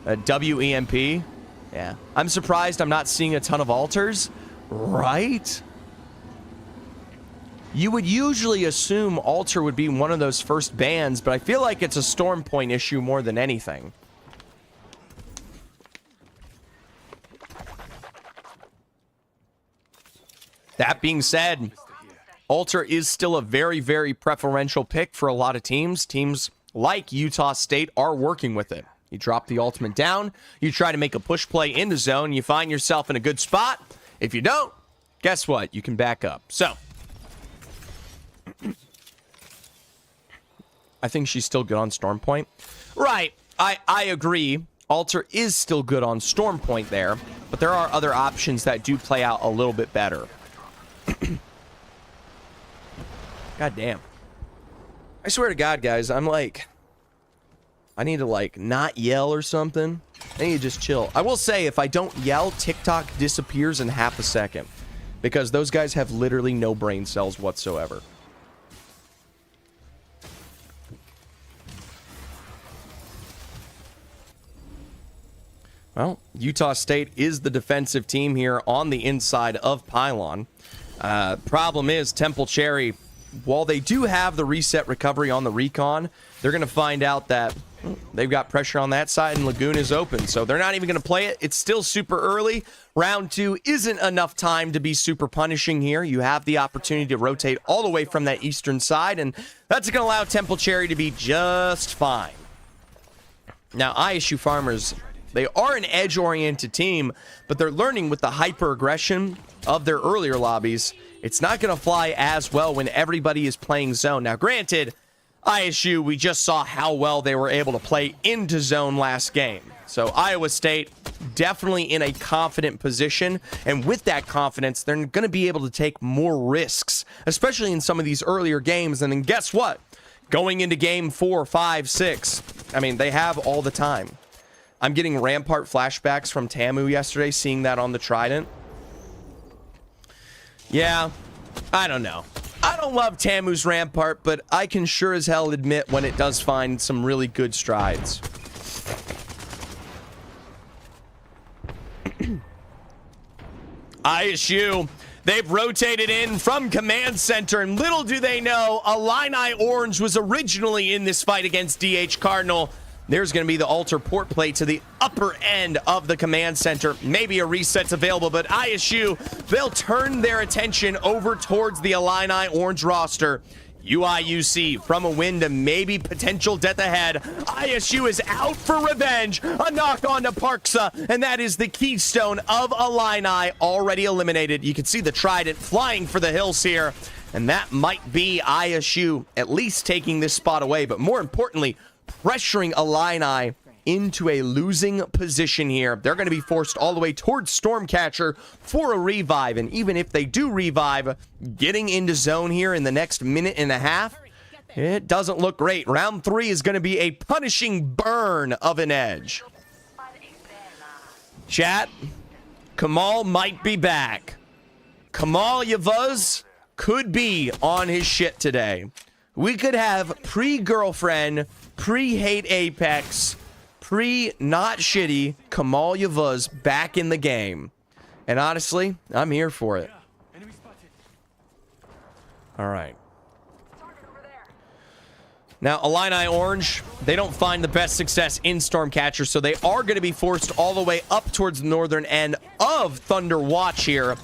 WEMP, yeah. I'm surprised I'm not seeing a ton of alters, right? You would usually assume alter would be one of those first bans, but I feel like it's a storm point issue more than anything. That being said, alter is still a very, very preferential pick for a lot of teams. Teams like Utah State are working with it. You drop the ultimate down, you try to make a push play in the zone, you find yourself in a good spot. If you don't, guess what? You can back up. So, I think she's still good on Storm Point. Right, I agree. Alter is still good on Storm Point there, but there are other options that do play out a little bit better. God damn. I swear to God, guys, I'm like, I need to like not yell or something. I need to just chill. I will say, if I don't yell, TikTok disappears in half a second, because those guys have literally no brain cells whatsoever. Well, Utah State is the defensive team here on the inside of Pylon. Problem is, Temple Cherry, while they do have the reset recovery on the recon, they're going to find out that they've got pressure on that side and Lagoon is open. So they're not even going to play it. It's still super early. Round 2 isn't enough time to be super punishing here. You have the opportunity to rotate all the way from that eastern side, and that's going to allow Temple Cherry to be just fine. Now, ISU Farmers, they are an edge-oriented team, but they're learning with the hyper-aggression of their earlier lobbies. It's not going to fly as well when everybody is playing zone. Now, granted, ISU, we just saw how well they were able to play into zone last game. So Iowa State definitely in a confident position, and with that confidence, they're going to be able to take more risks, especially in some of these earlier games. And then guess what? Going into game 4, 5, 6, I mean, they have all the time. I'm getting Rampart flashbacks from Tamu yesterday, seeing that on the Trident. Yeah, I don't know. I don't love Tamu's Rampart, but I can sure as hell admit when it does find some really good strides. ISU, they've rotated in from Command Center, and little do they know, Illini Orange was originally in this fight against DH Cardinal. There's going to be the altar port play to the upper end of the Command Center. Maybe a reset's available, but ISU, they'll turn their attention over towards the Illini Orange roster. UIUC from a win to maybe potential death ahead. ISU is out for revenge. A knock on to Parksa, and that is the keystone of Illini already eliminated. You can see the Trident flying for the hills here, and that might be ISU at least taking this spot away, but more importantly, pressuring Illini into a losing position here. They're going to be forced all the way towards Stormcatcher for a revive, and even if they do revive, getting into zone here in the next minute and a half, it doesn't look great. Round 3 is going to be a punishing burn of an edge. Chat, Kamal might be back. Kamal Yavuz could be on his shit today. We could have pre-girlfriend, pre-hate Apex, pre-not shitty Kamal Yavuz back in the game. And honestly, I'm here for it. Enemy spotted. All right. Target over there. Now, Illini Orange, they don't find the best success in Stormcatcher, so they are going to be forced all the way up towards the northern end of Thunder Watch here.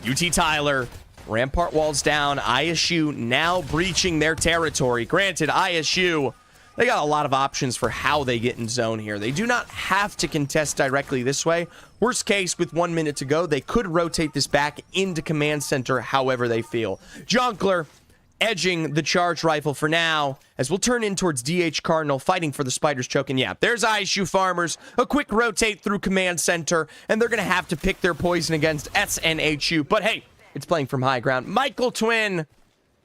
UT Tyler, Rampart walls down. ISU now breaching their territory. Granted, ISU, they got a lot of options for how they get in zone here. They do not have to contest directly this way. Worst case, with 1 minute to go, they could rotate this back into command center however they feel. Jonkler edging the charge rifle for now, as we'll turn in towards DH Cardinal, fighting for the Spider's Choke. And yeah, there's ISU Farmers, a quick rotate through command center, and they're going to have to pick their poison against SNHU. But hey, it's playing from high ground. Michael Twin,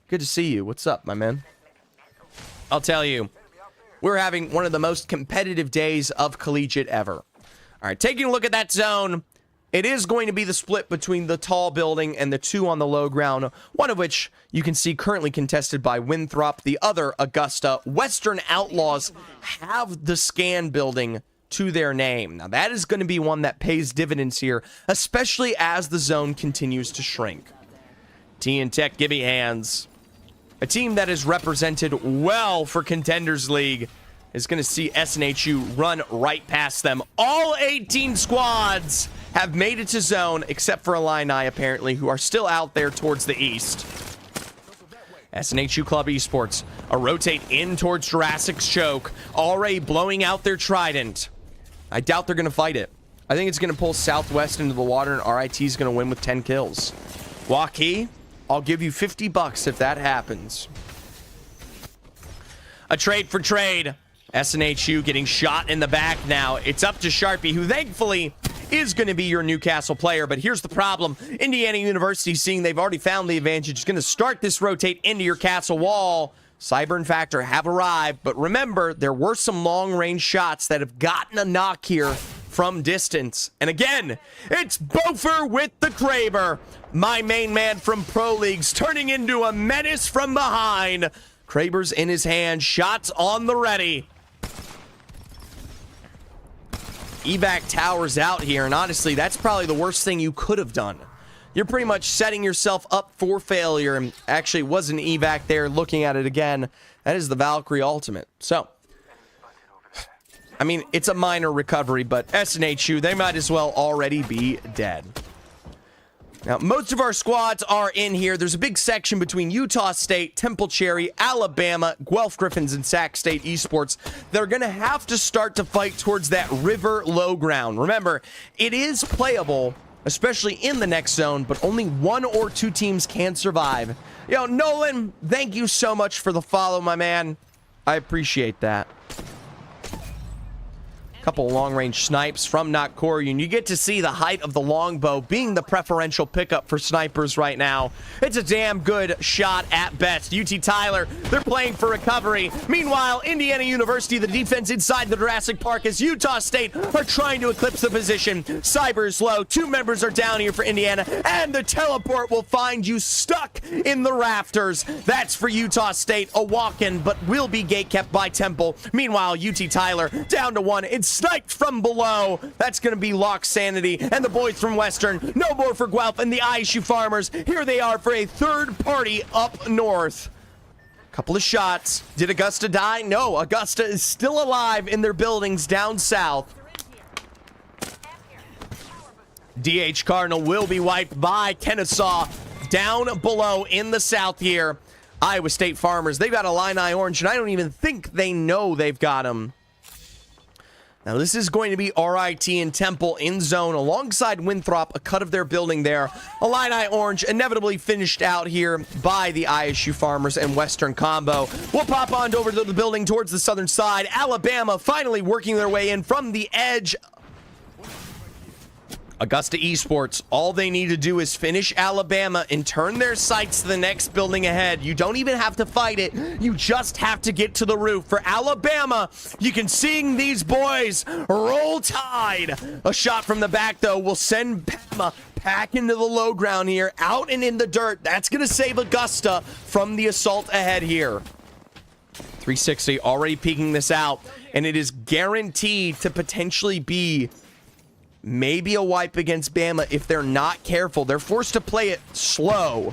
good to see you. What's up, my man? I'll tell you, we're having one of the most competitive days of Collegiate ever. All right, taking a look at that zone, it is going to be the split between the tall building and the two on the low ground, one of which you can see currently contested by Winthrop, the other Augusta. Western Outlaws have the scan building to their name. Now, that is going to be one that pays dividends here, especially as the zone continues to shrink. T and Tech, give me hands. A team that is represented well for Contenders League is going to see SNHU run right past them. All 18 squads have made it to zone, except for Illini, apparently, who are still out there towards the east. SNHU Club Esports, a rotate in towards Jurassic's Choke, already blowing out their Trident. I doubt they're going to fight it. I think it's going to pull southwest into the water, and RIT is going to win with 10 kills. Waukee, I'll give you $50 if that happens. A trade for trade. SNHU getting shot in the back now. It's up to Sharpie, who thankfully is going to be your Newcastle player. But here's the problem. Indiana University, seeing they've already found the advantage, is going to start this rotate into your castle wall. Cyber and Factor have arrived. But remember, there were some long-range shots that have gotten a knock here from distance. And again, it's Bofer with the Kraber. My main man from Pro Leagues turning into a menace from behind. Kraber's in his hand. Shots on the ready. Evac towers out here, and honestly, that's probably the worst thing you could have done. You're pretty much setting yourself up for failure, and actually was an evac there. Looking at it again, that is the Valkyrie ultimate. So, I mean, it's a minor recovery, but SNHU, they might as well already be dead. Now, most of our squads are in here. There's a big section between Utah State, Temple Cherry, Alabama, Guelph Griffins, and Sac State Esports. They're going to have to start to fight towards that river low ground. Remember, it is playable, especially in the next zone, but only one or two teams can survive. Yo, Nolan, thank you so much for the follow, my man. I appreciate that. Couple long-range snipes from Nokorian. You get to see the height of the longbow being the preferential pickup for snipers right now. It's a damn good shot at best. UT Tyler, they're playing for recovery. Meanwhile, Indiana University, the defense inside the Jurassic Park, as Utah State are trying to eclipse the position. Cyber is low. Two members are down here for Indiana, and the teleport will find you stuck in the rafters. That's for Utah State, a walk-in, but will be gatekept by Temple. Meanwhile, UT Tyler down to one. It's sniped from below. That's going to be Lock Sanity and the boys from Western. No more for Guelph and the ISU Farmers. Here they are for a third party up north. Couple of shots. Did Augusta die? No, Augusta is still alive in their buildings down south. DH Cardinal will be wiped by Kennesaw down below in the south here. Iowa State Farmers, they've got a Illini Orange, and I don't even think they know they've got them. Now, this is going to be RIT and Temple in zone alongside Winthrop, a cut of their building there. Illini Orange inevitably finished out here by the ISU Farmers and Western combo. We'll pop on over to the building towards the southern side. Alabama finally working their way in from the edge. Augusta Esports, all they need to do is finish Alabama and turn their sights to the next building ahead. You don't even have to fight it. You just have to get to the roof. For Alabama, you can sing these boys roll tide. A shot from the back, though, will send Bama back into the low ground here, out and in the dirt. That's going to save Augusta from the assault ahead here. 360 already peeking this out, and it is guaranteed to potentially be maybe a wipe against Bama if they're not careful. They're forced to play it slow.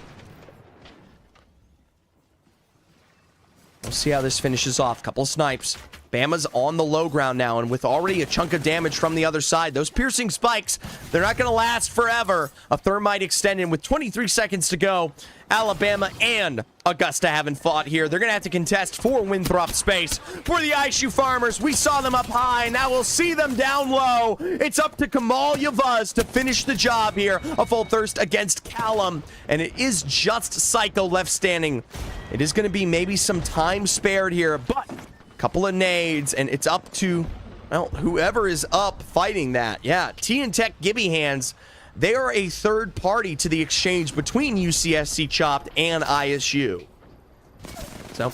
We'll see how this finishes off. Couple of snipes. Bama's on the low ground now, and with already a chunk of damage from the other side, those piercing spikes, they're not going to last forever. A thermite extended with 23 seconds to go. Alabama and Augusta haven't fought here. They're going to have to contest for Winthrop space. For the ISU Farmers, we saw them up high. Now we'll see them down low. It's up to Kamal Yavuz to finish the job here. A full thirst against Callum, and it is just Psycho left standing. It is going to be maybe some time spared here, but couple of nades, and it's up to, well, whoever is up fighting that. Yeah, T and Tech Gibby Hands, they are a third party to the exchange between UCSC Chopped and ISU. So,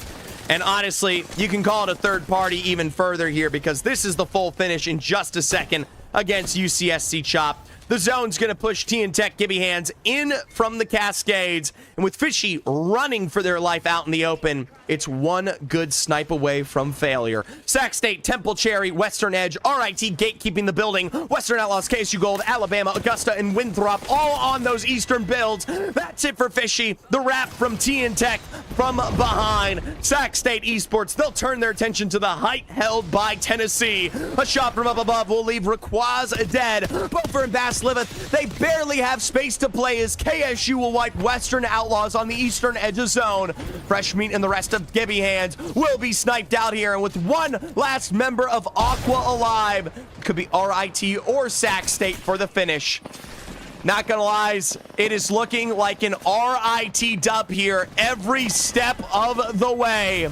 and honestly, you can call it a third party even further here, because this is the full finish in just a second against UCSC Chopped. The zone's going to push T and Tech Gibby Hands in from the Cascades. And with Fishy running for their life out in the open, it's one good snipe away from failure. Sac State, Temple Cherry, Western Edge, RIT gatekeeping the building. Western Outlaws, KSU Gold, Alabama, Augusta, and Winthrop all on those eastern builds. That's it for Fishy. The wrap from T and Tech from behind. Sac State Esports, they'll turn their attention to the height held by Tennessee. A shot from up above will leave Raquaz dead. Beaufort and Bass Liveth, they barely have space to play as KSU will wipe Western Outlaws on the eastern edge of zone. Fresh Meat and the rest of Gibby Hands will be sniped out here, and with one last member of Aqua alive, could be RIT or Sac State for the finish. Not gonna lie, it is looking like an RIT dub here every step of the way.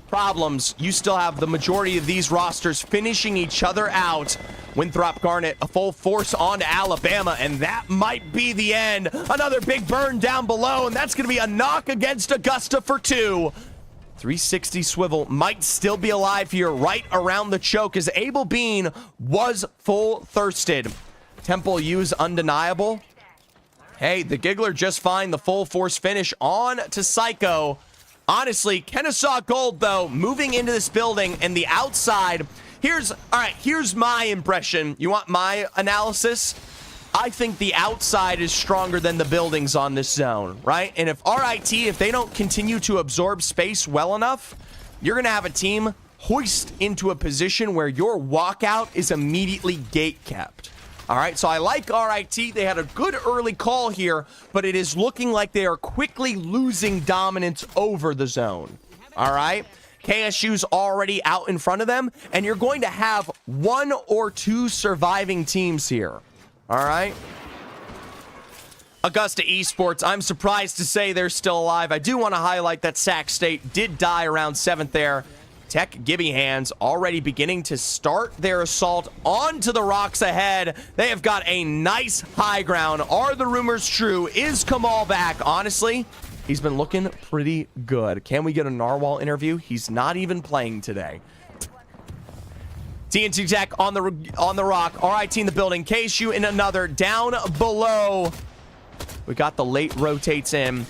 Problems, you still have the majority of these rosters finishing each other out. Winthrop Garnet, a full force on to Alabama, and that might be the end. Another big burn down below, and that's going to be a knock against Augusta for 2. 360 Swivel might still be alive here right around the choke as Abel Bean was full thirsted. Temple use undeniable. Hey, the Giggler just find the full force finish on to Psycho. Honestly, Kennesaw Gold, though, moving into this building and the outside. Here's my impression. You want my analysis? I think the outside is stronger than the buildings on this zone, right? And if RIT, if they don't continue to absorb space well enough, you're going to have a team hoist into a position where your walkout is immediately gate kept. All right, so I like RIT. They had a good early call here, but it is looking like they are quickly losing dominance over the zone. All right, KSU's already out in front of them, and you're going to have 1 or 2 surviving teams here. All right. Augusta Esports, I'm surprised to say they're still alive. I do want to highlight that Sac State did die around 7th there. Tech Gibby Hands already beginning to start their assault onto the rocks ahead. They have got a nice high ground. Are the rumors true? Is Kamal back? Honestly, he's been looking pretty good. Can we get a Narwhal interview? He's not even playing today. TNT Tech on the rock. RIT in the building. KSU in another. Down below. We got the late rotates in.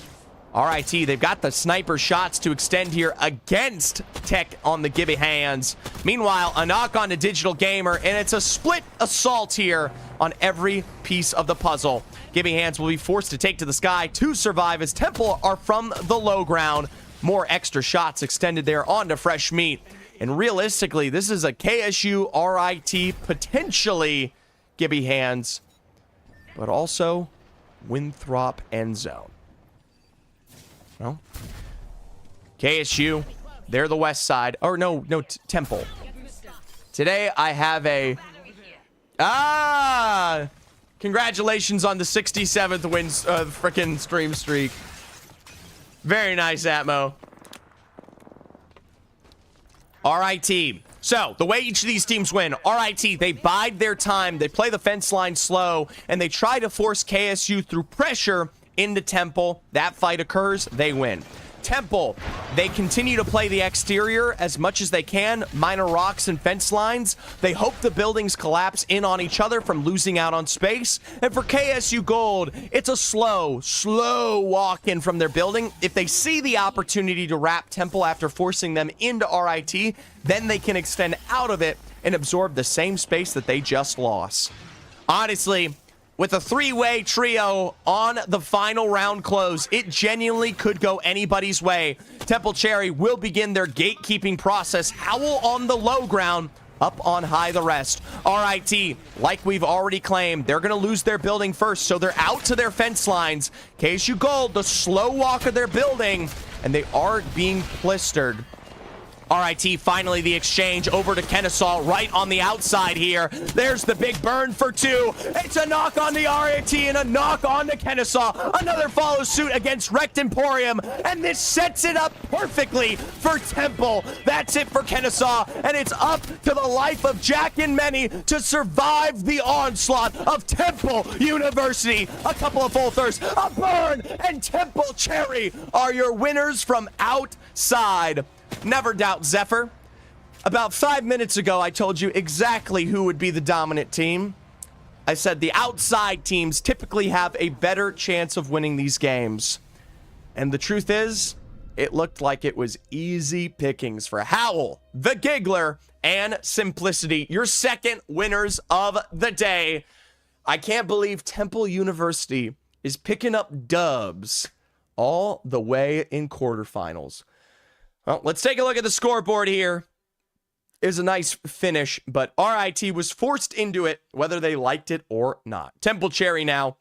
RIT, they've got the sniper shots to extend here against Tech on the Gibby Hands. Meanwhile, a knock on to Digital Gamer, and it's a split assault here on every piece of the puzzle. Gibby Hands will be forced to take to the sky to survive as Temple are from the low ground. More extra shots extended there onto Fresh Meat. And realistically, this is a KSU RIT, potentially Gibby Hands, but also Winthrop end zone. Well, KSU, they're the west side. Or no, Temple. Today I have a... Congratulations on the 67th wins, frickin' stream streak. Very nice, Atmo. RIT. So, the way each of these teams win, RIT, they bide their time, they play the fence line slow, and they try to force KSU through pressure into Temple. That fight occurs, they win. Temple, they continue to play the exterior as much as they can, minor rocks and fence lines. They hope the buildings collapse in on each other from losing out on space. And for KSU Gold, it's a slow walk in from their building. If they see the opportunity to wrap Temple after forcing them into RIT, then they can extend out of it and absorb the same space that they just lost. Honestly, with a three-way trio on the final round close, it genuinely could go anybody's way. Temple Cherry will begin their gatekeeping process. Howl on the low ground, up on high the rest. RIT, like we've already claimed, they're going to lose their building first, so they're out to their fence lines. KSU Gold, the slow walk of their building, and they are being blistered. RIT, finally the exchange over to Kennesaw right on the outside here. There's the big burn for two. It's a knock on the RIT and a knock on to Kennesaw. Another follows suit against Wrecked Emporium, and this sets it up perfectly for Temple. That's it for Kennesaw, and it's up to the life of Jack and Many to survive the onslaught of Temple University. A couple of full thirsts, a burn, and Temple Cherry are your winners from outside. Never doubt Zephyr. About 5 minutes ago, I told you exactly who would be the dominant team. I said the outside teams typically have a better chance of winning these games. And the truth is, it looked like it was easy pickings for Howl, the Giggler, and Simplicity, your second winners of the day. I can't believe Temple University is picking up dubs all the way in quarterfinals. Well, let's take a look at the scoreboard here. It was a nice finish, but RIT was forced into it, whether they liked it or not. Temple Cherry now,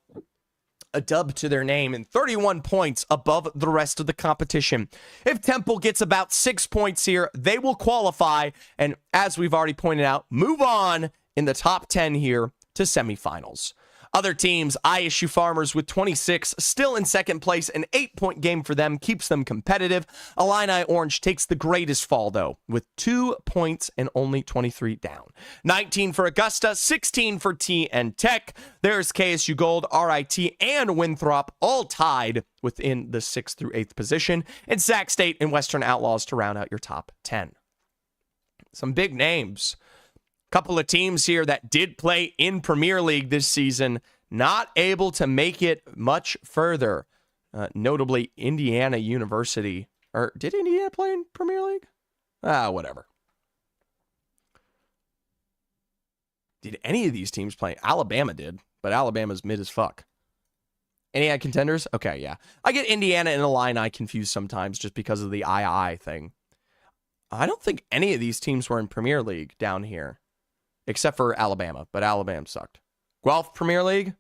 a dub to their name and 31 points above the rest of the competition. If Temple gets about 6 points here, they will qualify, and as we've already pointed out, move on in the top 10 here to semifinals. Other teams, ISU Farmers with 26, still in second place. An 8-point game for them keeps them competitive. Illini Orange takes the greatest fall, though, with 2 points and only 23 down. 19 for Augusta, 16 for T and Tech. There's KSU Gold, RIT, and Winthrop, all tied within the 6th through 8th position. And Sac State and Western Outlaws to round out your top 10. Some big names. Couple of teams here that did play in Premier League this season, not able to make it much further. Notably, Indiana University. Or did Indiana play in Premier League? Whatever. Did any of these teams play? Alabama did, but Alabama's mid as fuck. Any contenders? Okay, yeah. I get Indiana and Illini confused sometimes just because of the II thing. I don't think any of these teams were in Premier League down here. Except for Alabama, but Alabama sucked. Guelph Premier League?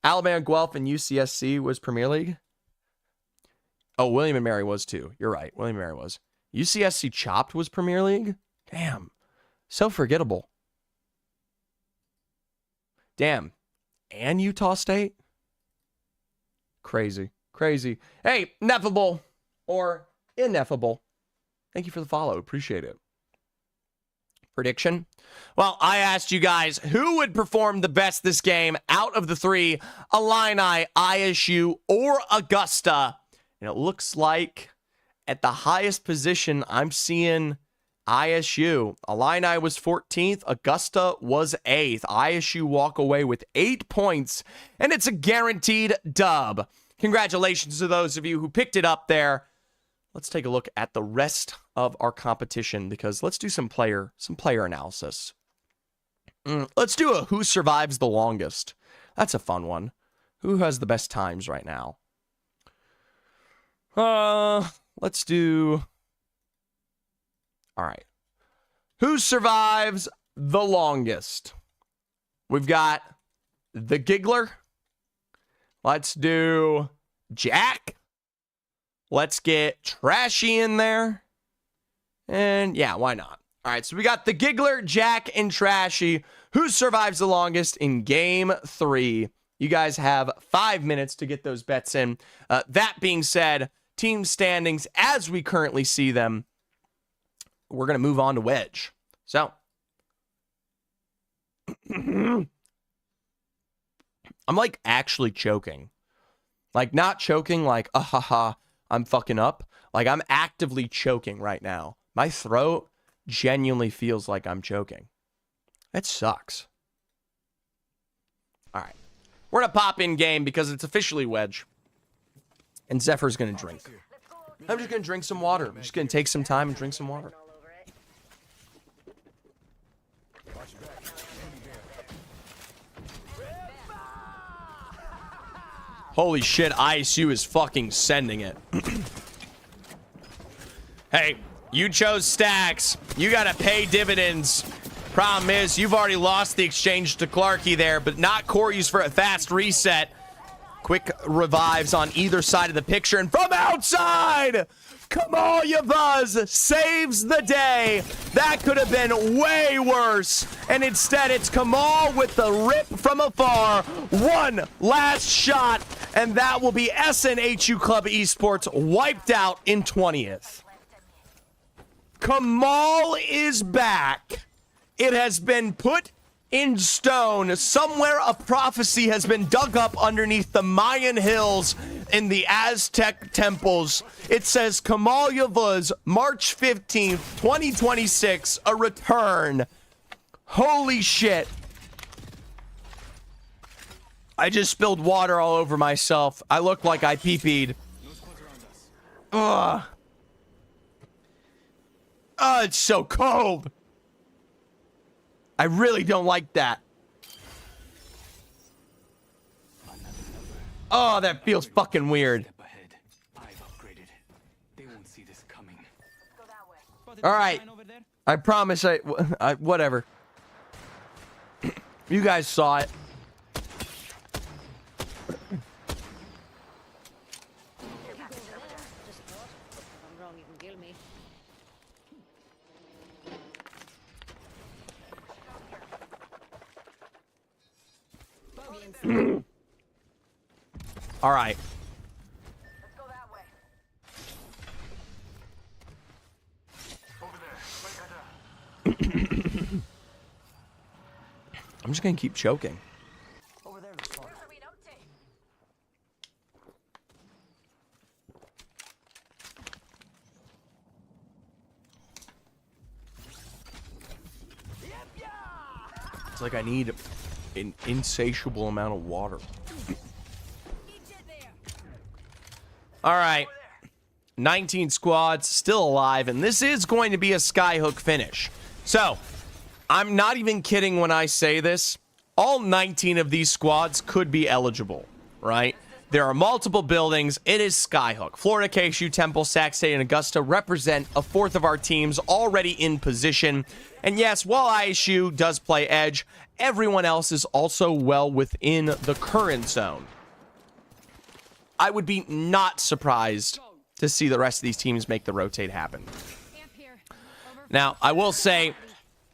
Alabama, Guelph, and UCSC was Premier League? Oh, William and Mary was too. You're right. William and Mary was. UCSC Chopped was Premier League? Damn. So forgettable. Damn. And Utah State? Crazy. Crazy. Hey, Ineffable or Ineffable. Thank you for the follow. Appreciate it. Prediction? Well, I asked you guys who would perform the best this game out of the three, Illini, ISU, or Augusta. And it looks like at the highest position, I'm seeing ISU. Illini was 14th. Augusta was 8th. ISU walk away with 8 points, and it's a guaranteed dub. Congratulations to those of you who picked it up there. Let's take a look at the rest of our competition because let's do some player analysis. Let's do a who survives the longest. That's a fun one. Who has the best times right now? Let's do... All right. Who survives the longest? We've got the Giggler. Let's do Jack. Let's get Trashy in there. And yeah, why not? All right, so we got the Giggler, Jack, and Trashy. Who survives the longest in Game 3? You guys have 5 minutes to get those bets in. That being said, team standings as we currently see them, we're going to move on to Wedge. So, I'm like actually choking. Like not choking like, I'm fucking up. Like I'm actively choking right now. My throat genuinely feels like I'm choking. That sucks. All right. We're going to pop in game because it's officially Wedge. And Zephyr's going to drink. I'm just going to drink some water. I'm just going to take some time and drink some water. Holy shit, ISU is fucking sending it. Hey, you chose stacks. You gotta pay dividends. Problem is, you've already lost the exchange to Clarky there, but not Corey's for a fast reset. Quick revives on either side of the picture, and from outside, Kamal Yavuz saves the day. That could have been way worse, and instead it's Kamal with the rip from afar. One last shot, and that will be SNHU Club Esports wiped out in 20th. Kamal is back. It has been put in stone. Somewhere a prophecy has been dug up underneath the Mayan hills in the Aztec temples. It says Kamal Yavuz, March 15th, 2026, a return. Holy shit. I just spilled water all over myself. I look like I pee-peed. Ugh. Oh, it's so cold. I really don't like that. Oh, that feels fucking weird. All right. I promise I whatever. You guys saw it. All right. Let's go that way. Over there. I'm just gonna keep choking. Over there. Where's the Renote? It's like I need an insatiable amount of water. All right. 19 squads still alive, and this is going to be a skyhook finish. So, I'm not even kidding when I say this. All 19 of these squads could be eligible, right? There are multiple buildings. It is skyhook. Florida, KSU, Temple, Sac State, and Augusta represent a fourth of our teams already in position. And yes, while ISU does play edge, everyone else is also well within the current zone. I would be not surprised to see the rest of these teams make the rotate happen. Now, I will say,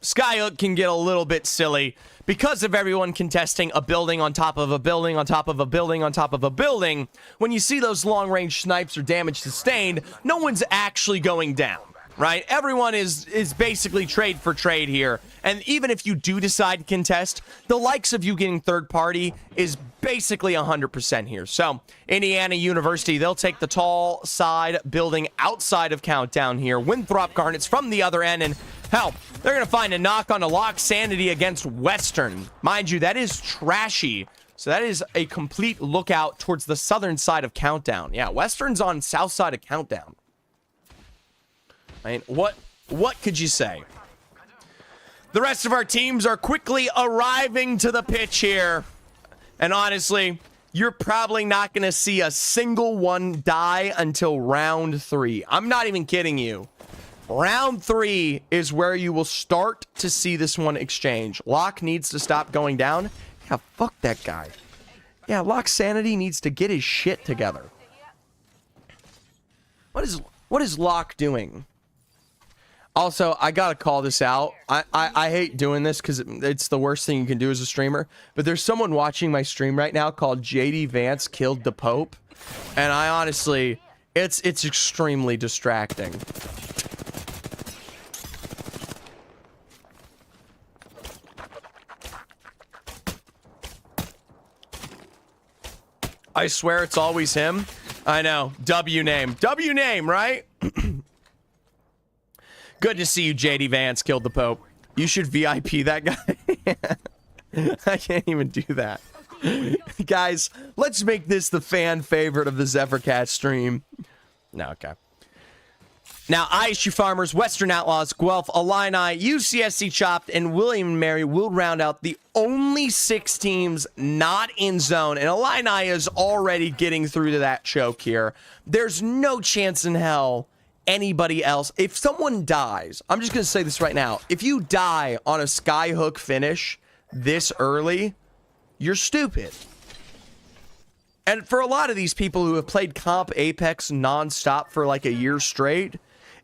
skyhook can get a little bit silly because of everyone contesting a building on top of a building on top of a building on top of a building. When you see those long-range snipes or damage sustained, no one's actually going down, right? Everyone is basically trade for trade here. And even if you do decide to contest, the likes of you getting third party is basically 100% here. So, Indiana University, they'll take the tall side building outside of Countdown here. Winthrop Garnets from the other end, and hell, they're going to find a knock on a lock sanity against Western. Mind you, that is trashy. So that is a complete lookout towards the southern side of Countdown. Yeah, Western's on south side of Countdown. I mean, what could you say? The rest of our teams are quickly arriving to the pitch here. And honestly, you're probably not going to see a single one die until round 3. I'm not even kidding you. Round 3 is where you will start to see this one exchange. Locke needs to stop going down. Yeah, fuck that guy. Yeah, Locke Sanity needs to get his shit together. What is Locke doing? Also, I gotta call this out. I hate doing this because it's the worst thing you can do as a streamer. But there's someone watching my stream right now called JD Vance Killed the Pope. And I honestly, it's extremely distracting. I swear it's always him. I know. W name, right? Good to see you, JD Vance Killed the Pope. You should VIP that guy. I can't even do that. Guys, let's make this the fan favorite of the Zephyrcat stream. No, okay. Now, ISU Farmers, Western Outlaws, Guelph, Illini, UCSC Chopped, and William & Mary will round out the only 6 teams not in zone. And Illini is already getting through to that choke here. There's no chance in hell anybody else. If someone dies, I'm just going to say this right now. If you die on a skyhook finish this early, you're stupid. And for a lot of these people who have played comp Apex nonstop for like a year straight,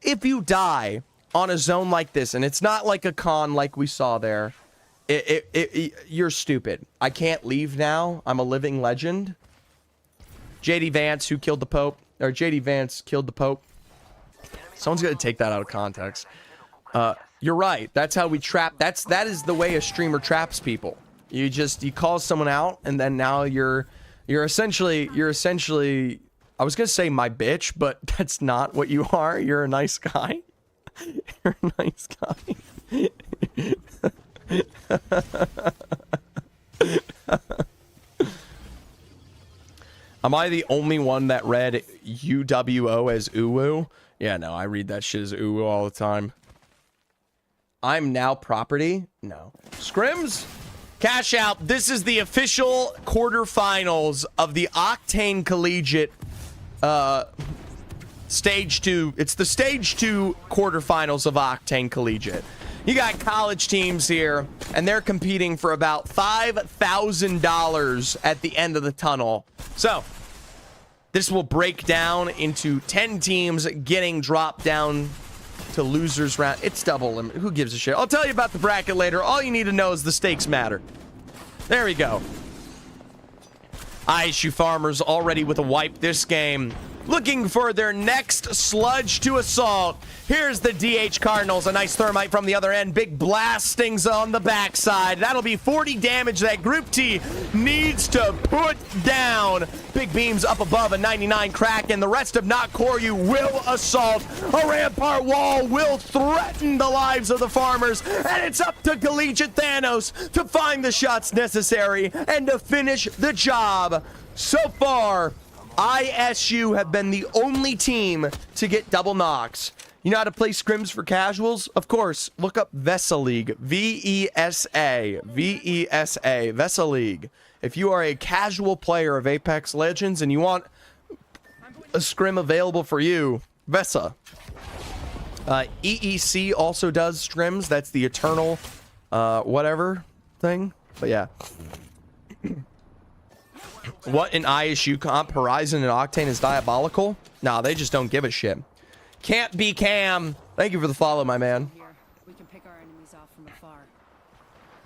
if you die on a zone like this, and it's not like a con like we saw there, you're stupid. I can't leave now. I'm a living legend. JD Vance, who killed the Pope, or JD Vance killed the Pope. Someone's going to take that out of context. You're right. That's how we trap. That is the way a streamer traps people. You call someone out, and then now you're essentially, I was going to say my bitch, but that's not what you are. You're a nice guy. You're a nice guy. Am I the only one that read UWO as uwu? Yeah, no, I read that shit as uwu all the time. I'm now property? No. Scrims? Cash out. This is the official quarterfinals of the Octane Collegiate Stage 2. It's the Stage 2 quarterfinals of Octane Collegiate. You got college teams here, and they're competing for about $5,000 at the end of the tunnel. So, this will break down into 10 teams getting dropped down to losers round. It's double limit. Who gives a shit? I'll tell you about the bracket later. All you need to know is the stakes matter. There we go. ISU Farmers already with a wipe this game. Looking for their next sludge to assault. Here's the DH Cardinals. A nice thermite from the other end. Big blastings on the backside. That'll be 40 damage that Group T needs to put down. Big beams up above, a 99 crack, and the rest of Not Koryu will assault. A rampart wall will threaten the lives of the Farmers, and it's up to Collegiate Thanos to find the shots necessary and to finish the job. So far, ISU have been the only team to get double knocks. You know how to play scrims for casuals? Of course, look up Vesa League. V-E-S-A. V-E-S-A. Vesa League. If you are a casual player of Apex Legends and you want a scrim available for you, Vesa. EEC also does scrims. That's the eternal whatever thing. But yeah. What an ISU comp? Horizon and Octane is diabolical? Nah, they just don't give a shit. Can't be Cam. Thank you for the follow, my man. We can pick our enemies off from afar.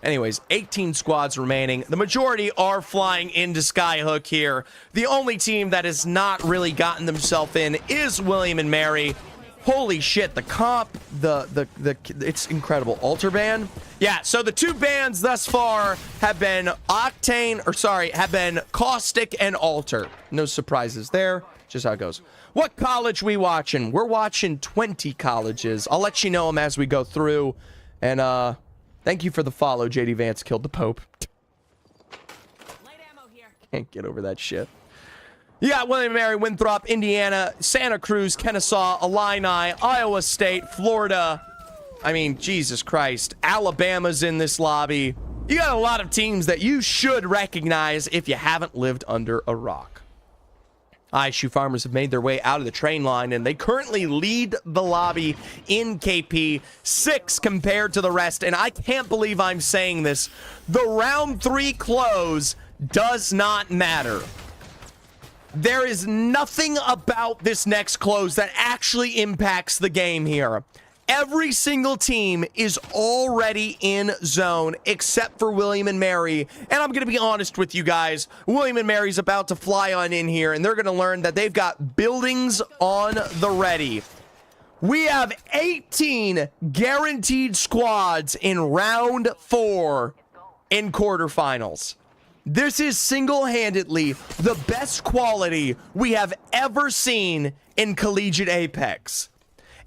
Anyways, 18 squads remaining. The majority are flying into Skyhook here. The only team that has not really gotten themselves in is William & Mary. Holy shit, the comp, it's incredible. Altar ban? Yeah, so the 2 bans thus far have been have been Caustic and Altar. No surprises there, just how it goes. What college we watching? We're watching 20 colleges. I'll let you know them as we go through. And thank you for the follow, JD Vance killed the Pope. Light ammo here. Can't get over that shit. You got William & Mary, Winthrop, Indiana, Santa Cruz, Kennesaw, Illini, Iowa State, Florida. I mean, Jesus Christ. Alabama's in this lobby. You got a lot of teams that you should recognize if you haven't lived under a rock. ISU Farmers have made their way out of the train line, and they currently lead the lobby in KP 6 compared to the rest. And I can't believe I'm saying this. The round 3 close does not matter. There is nothing about this next close that actually impacts the game here. Every single team is already in zone except for William & Mary. And I'm going to be honest with you guys. William & Mary's about to fly on in here, and they're going to learn that they've got buildings on the ready. We have 18 guaranteed squads in round 4 in quarterfinals. This is single-handedly the best quality we have ever seen in Collegiate Apex.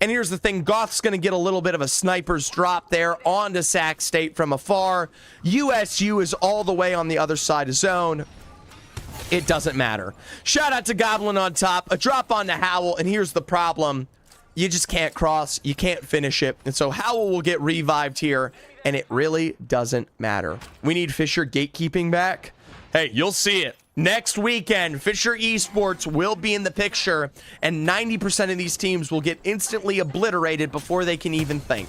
And here's the thing, Goth's going to get a little bit of a sniper's drop there onto Sac State from afar. USU is all the way on the other side of zone. It doesn't matter. Shout out to Goblin on top, a drop on to Howl, and here's the problem. you just can't cross. You can't finish it. And so Howell will get revived here, and it really doesn't matter. We need Fisher gatekeeping back. Hey, you'll see it. Next weekend, Fisher Esports will be in the picture, and 90% of these teams will get instantly obliterated before they can even think.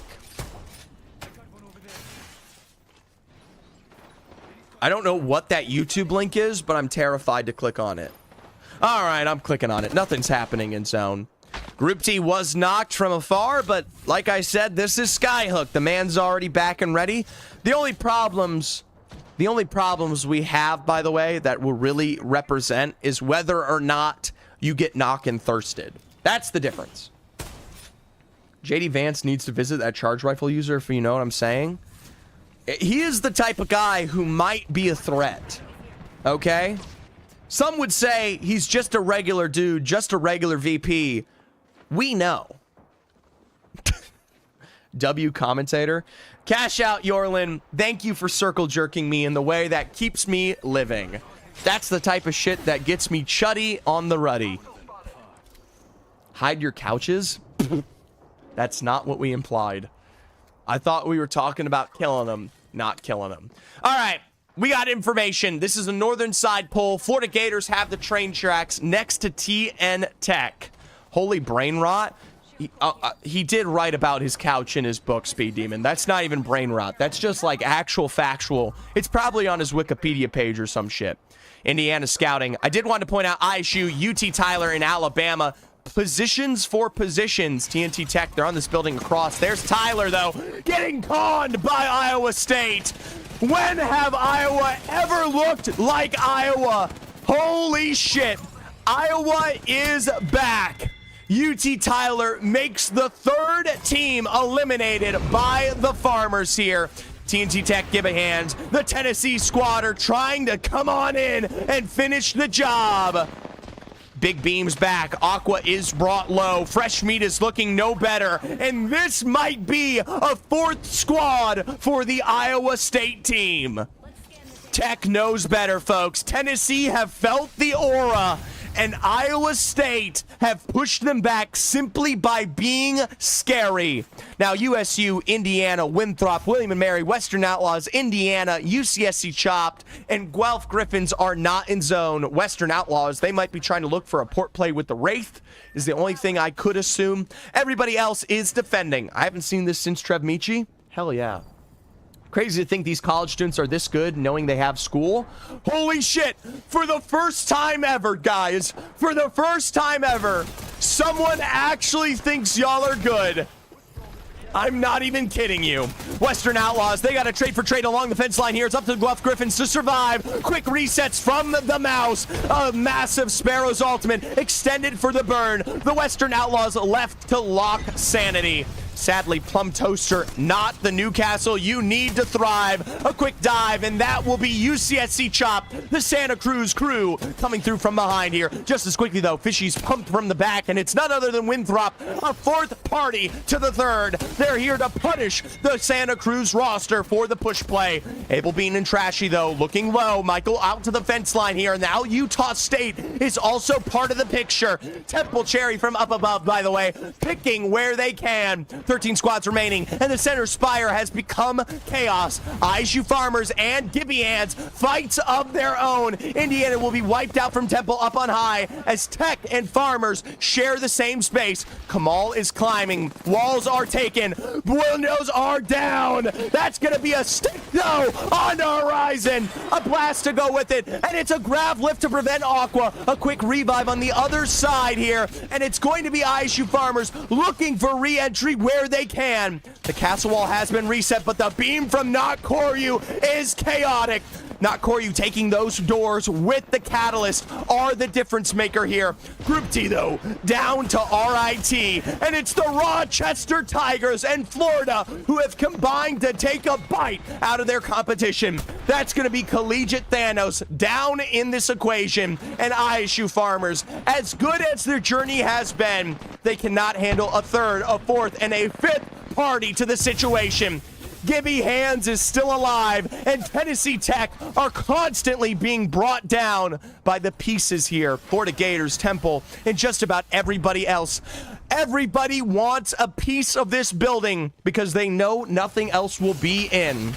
I don't know what that YouTube link is, but I'm terrified to click on it. All right, I'm clicking on it. Nothing's happening in zone. Group T was knocked from afar, but like I said, this is Skyhook. The man's already back and ready. The only problems we have, by the way, that will really represent is whether or not you get knock and thirsted. That's the difference. JD Vance needs to visit that charge rifle user, if you know what I'm saying. He is the type of guy who might be a threat. Okay? Some would say he's just a regular dude, just a regular VP. We know. W commentator. Cash out, Yorlin. Thank you for circle jerking me in the way that keeps me living. That's the type of shit that gets me chuddy on the ruddy. Hide your couches? That's not what we implied. I thought we were talking about killing them, not killing them. All right, we got information. This is a northern side pull. Florida Gators have the train tracks next to TN Tech. Holy brain rot. He did write about his couch in his book, Speed Demon. That's not even brain rot. That's just like actual factual. It's probably on his Wikipedia page or some shit. Indiana scouting. I did want to point out ISU, UT Tyler in Alabama. Positions for positions. TNT Tech, they're on this building across. There's Tyler, though, getting conned by Iowa State. When have Iowa ever looked like Iowa? Holy shit. Iowa is back. UT Tyler makes the third team eliminated by the Farmers here. TNT Tech give a hand. The Tennessee squad are trying to come on in and finish the job. Big Beam's back. Aqua is brought low. Fresh Meat is looking no better. And this might be a fourth squad for the Iowa State team. Tech knows better, folks. Tennessee have felt the aura, and Iowa State have pushed them back simply by being scary. Now, USU, Indiana, Winthrop, William & Mary, Western Outlaws, Indiana, UCSC Chopped, and Guelph Griffins are not in zone. Western Outlaws, they might be trying to look for a port play with the Wraith, is the only thing I could assume. Everybody else is defending. I haven't seen this since Trev Michi. Hell yeah. Crazy to think these college students are this good knowing they have school. Holy shit. For the first time ever, guys. For the first time ever, someone actually thinks y'all are good. I'm not even kidding you. Western Outlaws, they got a trade for trade along the fence line here. It's up to the Guelph Griffins to survive. Quick resets from the mouse. A massive Sparrow's ultimate extended for the burn. The Western Outlaws left to lock sanity. Sadly, Plum Toaster, not the Newcastle. You need to thrive. A quick dive, and that will be UCSC Chop, the Santa Cruz crew, coming through from behind here. Just as quickly, though, Fishy's pumped from the back, and it's none other than Winthrop, a fourth party to the third. They're here to punish the Santa Cruz roster for the push play. Abel Bean and Trashy, though, looking low. Michael out to the fence line here. Now Utah State is also part of the picture. Temple Cherry from up above, by the way, picking where they can. 13 squads remaining, and the center spire has become chaos. ISU Farmers and Gibby Hands, fights of their own. Indiana will be wiped out from Temple up on high as Tech and Farmers share the same space. Kamal is climbing. Walls are taken. Windows are down. That's going to be a stick, though, on the horizon. A blast to go with it, and it's a grab lift to prevent Aqua. A quick revive on the other side here, and it's going to be ISU Farmers looking for re-entry where they can. The castle wall has been reset, but the beam from Not Koryu is chaotic. Not Koryu taking those doors with the catalyst are the difference maker here. Group T, though, down to RIT, and it's the Rochester Tigers and Florida who have combined to take a bite out of their competition. That's going to be Collegiate Thanos down in this equation, and ISU Farmers, as good as their journey has been, they cannot handle a third, a fourth, and a fifth party to the situation. Gibby Hands is still alive, and Tennessee Tech are constantly being brought down by the pieces here. Florida Gators, Temple, and just about everybody else. Everybody wants a piece of this building because they know nothing else will be in.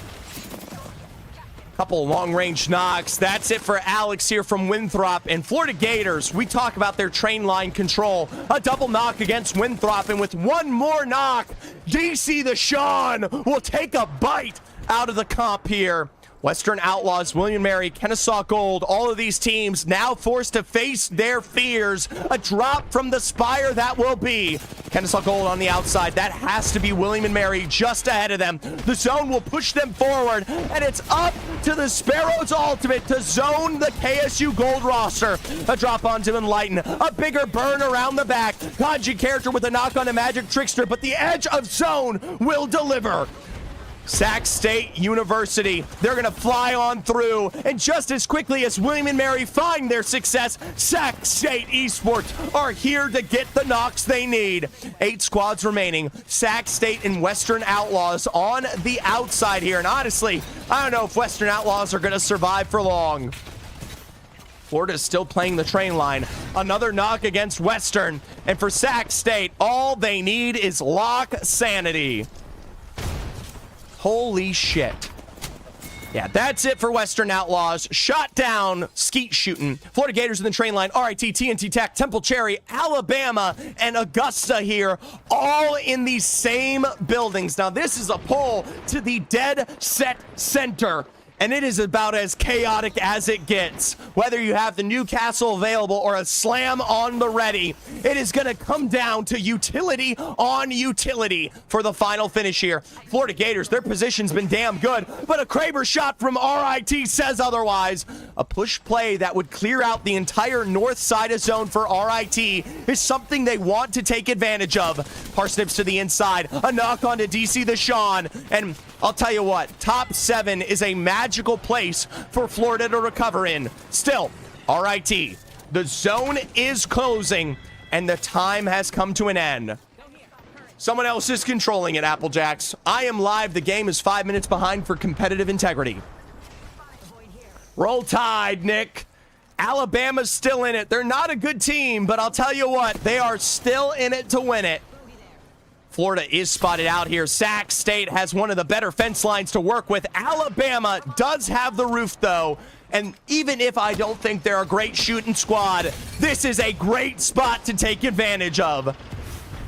Couple long-range knocks. That's it for Alex here from Winthrop. And Florida Gators, we talk about their train line control. A double knock against Winthrop, and with one more knock, DC the Sean will take a bite out of the comp here. Western Outlaws, William Mary, Kennesaw Gold, all of these teams now forced to face their fears. A drop from the spire that will be. Kennesaw Gold on the outside. That has to be William and Mary just ahead of them. The zone will push them forward, and it's up to the Sparrows Ultimate to zone the KSU Gold roster. A drop onto Enlighten. A bigger burn around the back. Kanji character with a knock on a Magic Trickster, but the edge of zone will deliver. Sac State University, they're going to fly on through, and just as quickly as William and Mary find their success, Sac State Esports are here to get the knocks they need. 8 squads remaining. Sac State and Western Outlaws on the outside here, and honestly, I don't know if Western Outlaws are going to survive for long. Florida is still playing the train line. Another knock against Western, and for Sac State, all they need is lock sanity. Holy shit. Yeah, that's it for Western Outlaws. Shot down, skeet shooting. Florida Gators in the train line. RIT, TNT Tech, Temple Cherry, Alabama, and Augusta here, all in the same buildings. Now, this is a pull to the dead set center, and it is about as chaotic as it gets. Whether you have the Newcastle available or a slam on the ready, it is going to come down to utility on utility for the final finish here. Florida Gators, their position's been damn good, but a Kraber shot from RIT says otherwise. A push play that would clear out the entire north side of zone for RIT is something they want to take advantage of. Parsnips to the inside, a knock onto DC the Sean, and I'll tell you what, top 7 is a magical place for Florida to recover in. Still, RIT, the zone is closing, and the time has come to an end. Someone else is controlling it, Applejacks. I am live. The game is 5 minutes behind for competitive integrity. Roll Tide, Nick. Alabama's still in it. They're not a good team, but I'll tell you what, they are still in it to win it. Florida is spotted out here. Sac State has one of the better fence lines to work with. Alabama does have the roof, though. And even if I don't think they're a great shooting squad, this is a great spot to take advantage of.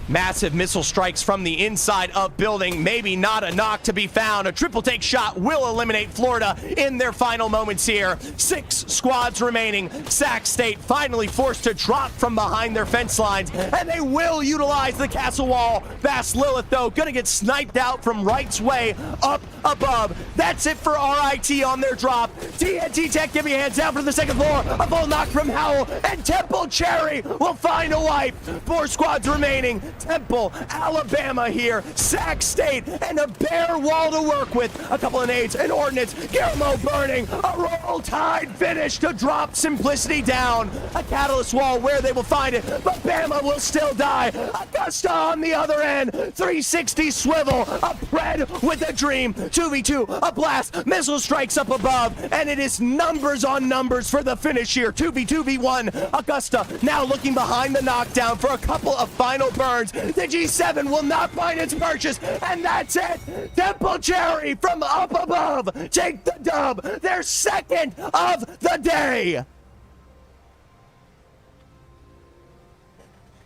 Massive missile strikes from the inside of building. Maybe not a knock to be found. A triple take shot will eliminate Florida in their final moments here. 6 squads remaining. Sac State finally forced to drop from behind their fence lines, and they will utilize the castle wall. Bass Lilith, though, gonna get sniped out from right's way up above. That's it for RIT on their drop. TNT Tech, give me hands down from the second floor. A full knock from Howell, and Temple Cherry will find a wipe. 4 squads remaining. Temple, Alabama here, Sac State, and a bare wall to work with. A couple of nades, an ordnance, Guillermo burning, a Roll Tide finish to drop Simplicity down. A catalyst wall where they will find it, but Bama will still die. Augusta on the other end, 360 swivel, a Pred with a dream, 2v2, a blast, missile strikes up above, and it is numbers on numbers for the finish here. 2v1, Augusta now looking behind the knockdown for a couple of final burns. The G7 will not find its purchase, and that's it. Temple Cherry from up above take the dub, their second of the day.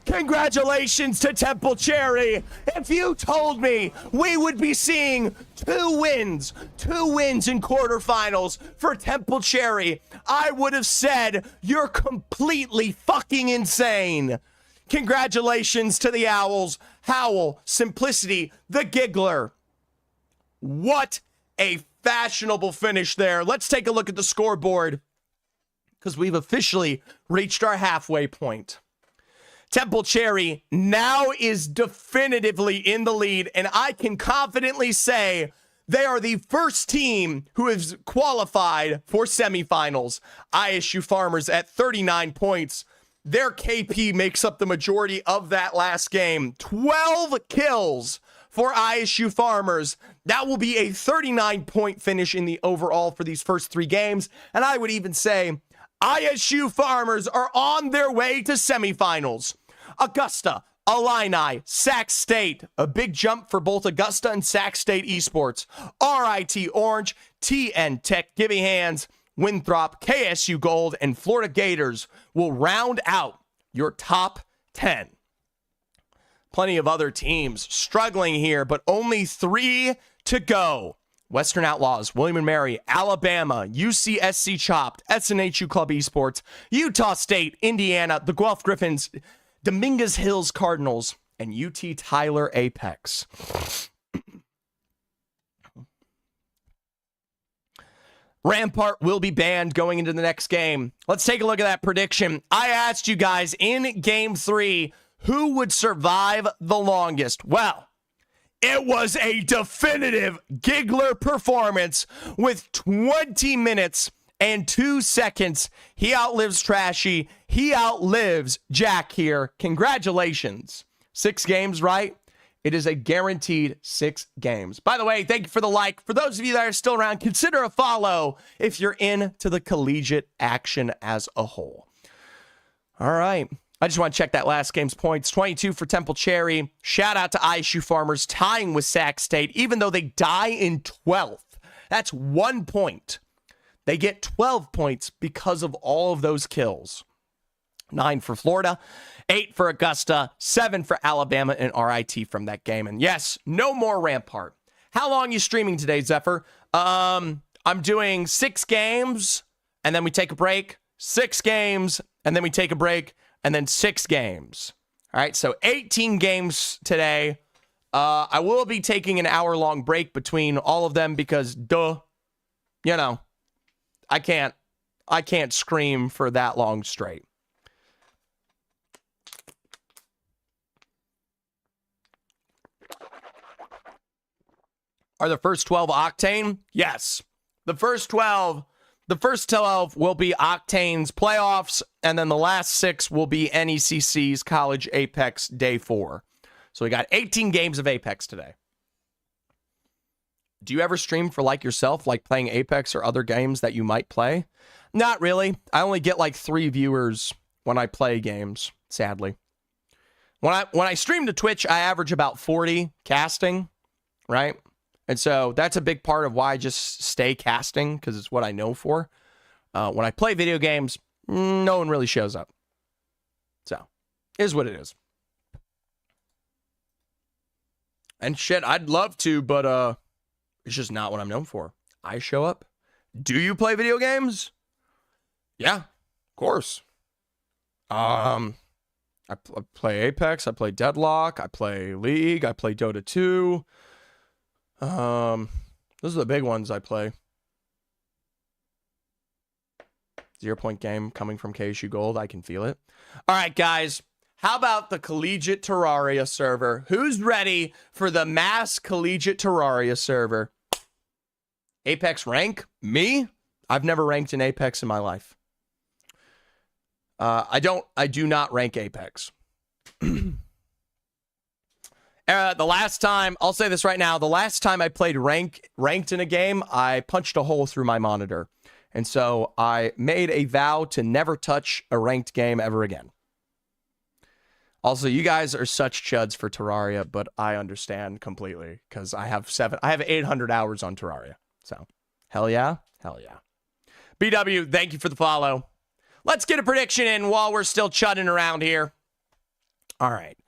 Congratulations to Temple Cherry. If you told me we would be seeing two wins in quarterfinals for Temple Cherry, I would have said you're completely fucking insane. Congratulations to the Owls, Howell, Simplicity, the Giggler. What a fashionable finish there. Let's take a look at the scoreboard because we've officially reached our halfway point. Temple Cherry now is definitively in the lead, and I can confidently say they are the first team who has qualified for semifinals. ISU Farmers at 39 points. Their KP makes up the majority of that last game. 12 kills for ISU Farmers. That will be a 39-point finish in the overall for these first 3 games. And I would even say ISU Farmers are on their way to semifinals. Augusta Illini, Sac State, a big jump for both Augusta and Sac State esports. RIT Orange, TN Tech, Gibby Hands, Winthrop, KSU Gold, and Florida Gators will round out your top 10. Plenty of other teams struggling here, but only 3 to go. Western Outlaws, William & Mary, Alabama, UCSC Chopped, SNHU Club Esports, Utah State, Indiana, the Guelph Griffins, Dominguez Hills Cardinals, and UT Tyler Apex. Rampart will be banned going into the next game. Let's take a look at that prediction. I asked you guys in Game 3, who would survive the longest? Well, it was a definitive Giggler performance with 20 minutes and 2 seconds. He outlives Trashy. He outlives Jack here. Congratulations. 6 games, right? It is a guaranteed 6 games. By the way, thank you for the like. For those of you that are still around, consider a follow if you're into the collegiate action as a whole. All right. I just want to check that last game's points. 22 for Temple Cherry. Shout out to ISU Farmers tying with Sac State, even though they die in 12th. That's 1 point. They get 12 points because of all of those kills. 9 for Florida, 8 for Augusta, 7 for Alabama and RIT from that game. And yes, no more Rampart. How long are you streaming today, Zephyr? I'm doing 6 games, and then we take a break. 6 games, and then we take a break. And then 6 games. All right, so 18 games today. I will be taking an hour-long break between all of them because, you know, I can't scream for that long straight. Are the first 12 Octane? Yes. The first 12 will be Octane's playoffs, and then the last 6 will be NECC's College Apex Day 4. So we got 18 games of Apex today. Do you ever stream for like yourself, like playing Apex or other games that you might play? Not really. I only get like 3 viewers when I play games, sadly. When I stream to Twitch, I average about 40 casting, right? And so that's a big part of why I just stay casting, because it's what I know for. When I play video games, no one really shows up. So, it is what it is. And shit, I'd love to, but it's just not what I'm known for. I show up. Do you play video games? Yeah, of course. I play Apex, I play Deadlock, I play League, I play Dota 2. Those are the big ones I play. 0-point game coming from KSU Gold. I can feel it. All right, guys. How about the Collegiate Terraria server? Who's ready for the mass Collegiate Terraria server? Apex rank? Me? I've never ranked in Apex in my life. I do not rank Apex. The last time, I'll say this right now, the last time I played ranked in a game, I punched a hole through my monitor. And so I made a vow to never touch a ranked game ever again. Also, you guys are such chuds for Terraria, but I understand completely because I have 800 hours on Terraria. So, hell yeah. Hell yeah. BW, thank you for the follow. Let's get a prediction in while we're still chudding around here. All right.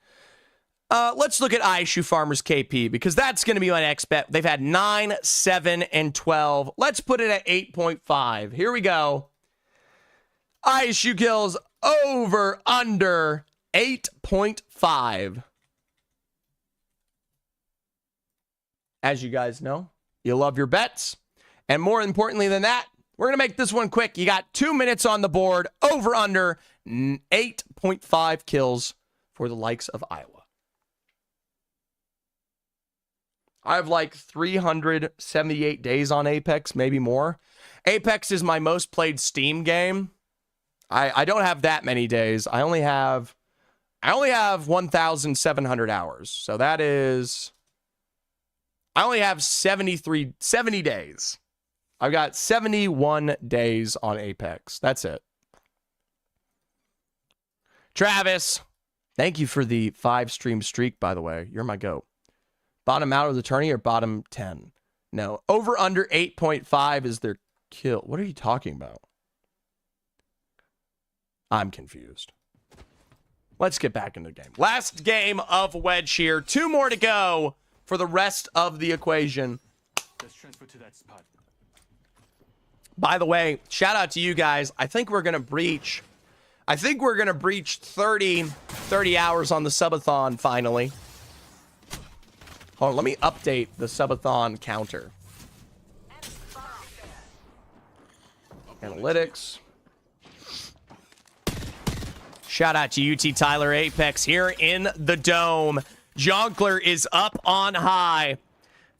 Let's look at ISU Farmers KP because that's going to be my next bet. They've had 9, 7, and 12. Let's put it at 8.5. Here we go. ISU kills over under 8.5. As you guys know, you love your bets. And more importantly than that, we're going to make this one quick. You got 2 minutes on the board. Over under 8.5 kills for the likes of Iowa. I have like 378 days on Apex, maybe more. Apex is my most played Steam game. I don't have that many days. I only have 1,700 hours. So that is, I only have 70 days. I've got 71 days on Apex. That's it. Travis, Thank you for the 5-stream streak, by the way. You're my goat. Bottom out of the tourney or bottom 10? No. Over under 8.5 is their kill. What are you talking about? I'm confused. Let's get back into the game. Last game of Wedge here. 2 more to go for the rest of the equation. Let's transfer to that spot. By the way, shout out to you guys. I think we're going to breach 30 hours on the subathon finally. Hold on, let me update the subathon counter. Analytics. Shout out to UT Tyler Apex here in the Dome. Jonkler is up on high.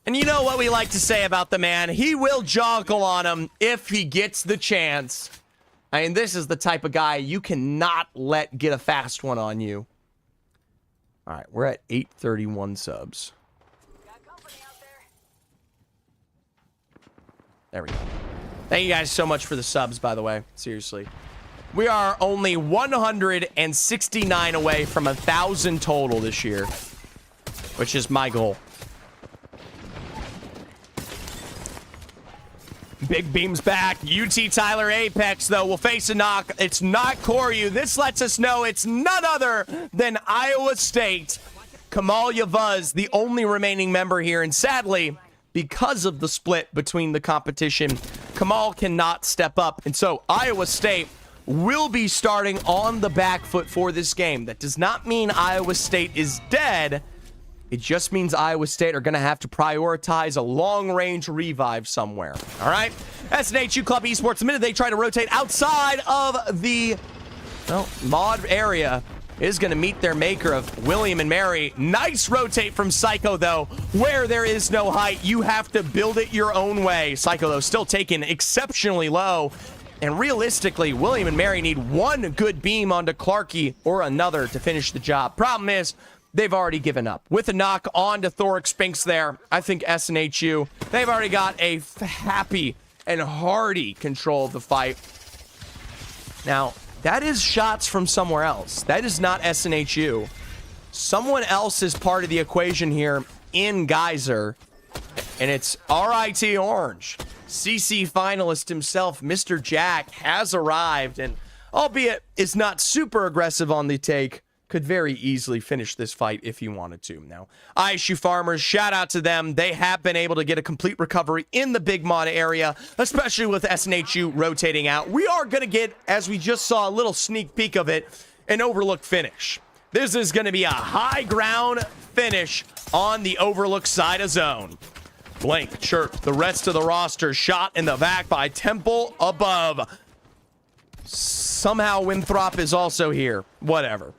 And you know what we like to say about the man? He will jonkle on him if he gets the chance. I mean, this is the type of guy you cannot let get a fast one on you. All right, we're at 831 subs. Got company out there. There we go. Thank you guys so much for the subs, by the way. Seriously. We are only 169 away from 1,000 total this year, which is my goal. Big beams back. UT Tyler Apex, though, will face a knock. It's not Koryu. This lets us know it's none other than Iowa State. Kamal Yavuz, the only remaining member here. And sadly, because of the split between the competition, Kamal cannot step up. And so Iowa State will be starting on the back foot for this game. That does not mean Iowa State is dead. It just means Iowa State are going to have to prioritize a long-range revive somewhere. All right? SNHU Club Esports, the minute they try to rotate outside of the, well, mod area, is going to meet their maker of William and Mary. Nice rotate from Psycho, though. Where there is no height, you have to build it your own way. Psycho, though, still taken exceptionally low. And realistically, William and Mary need one good beam onto Clarky or another to finish the job. Problem is, they've already given up. With a knock on to Thoric Spinks there, I think SNHU, they've already got a happy and hearty control of the fight. Now, that is shots from somewhere else. That is not SNHU. Someone else is part of the equation here in Geyser, and it's RIT Orange. CC finalist himself, Mr. Jack, has arrived, and albeit is not super aggressive on the take, could very easily finish this fight if he wanted to. Now, ISU Farmers, shout out to them. They have been able to get a complete recovery in the big mod area, especially with SNHU rotating out. We are going to get, as we just saw a little sneak peek of it, an overlook finish. This is going to be a high ground finish on the overlook side of zone. Blank, chirp, the rest of the roster shot in the back by Temple above. Somehow Winthrop is also here. Whatever.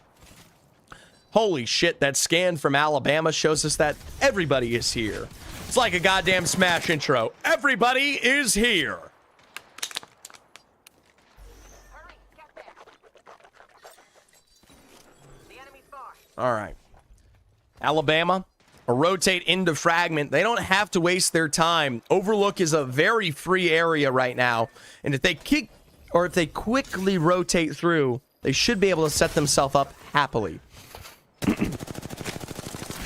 Holy shit, that scan from Alabama shows us that everybody is here. It's like a goddamn Smash intro. Everybody is here. Hurry, get there. The enemy's far. All right. Alabama, a rotate into fragment. They don't have to waste their time. Overlook is a very free area right now. And if they kick, or if they quickly rotate through, they should be able to set themselves up happily.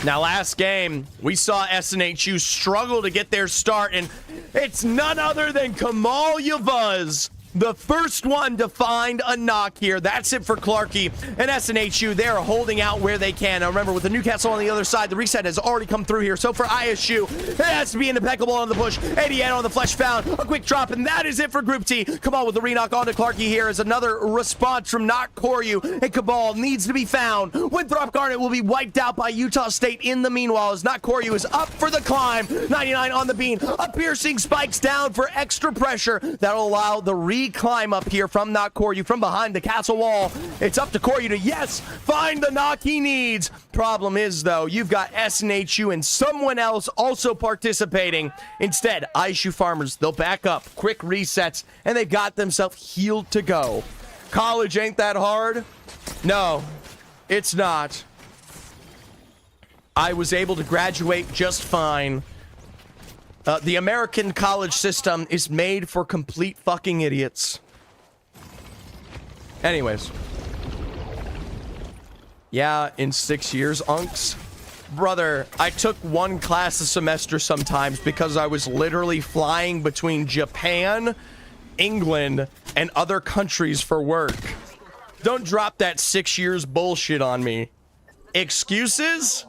Now, last game, we saw SNHU struggle to get their start, and it's none other than Kamal Yavuz, the first one to find a knock here. That's it for Clarky and SNHU. They're holding out where they can. Now, remember, with the Newcastle on the other side, the reset has already come through here. So for ISU, it has to be an impeccable on the push. 88 on the flesh found. A quick drop, and that is it for Group T. Cabal with the re-knock onto Clarky here is another response from not Koryu. And Cabal needs to be found. Winthrop Garnet will be wiped out by Utah State in the meanwhile, as not Koryu is up for the climb. 99 on the bean. A piercing spikes down for extra pressure. That'll allow the climb up here from not Koryu from behind the castle wall. It's up to Koryu to, yes, find the knock he needs. Problem is, though, you've got SNHU and someone else also participating. Instead, ISU Farmers, they'll back up, quick resets, and they've got themselves healed to go. College ain't that hard? No, it's not. I was able to graduate just fine. The American college system is made for complete fucking idiots. Anyways. Yeah, in 6 years, unks. Brother, I took one class a semester sometimes because I was literally flying between Japan, England, and other countries for work. Don't drop that 6 years bullshit on me. Excuses?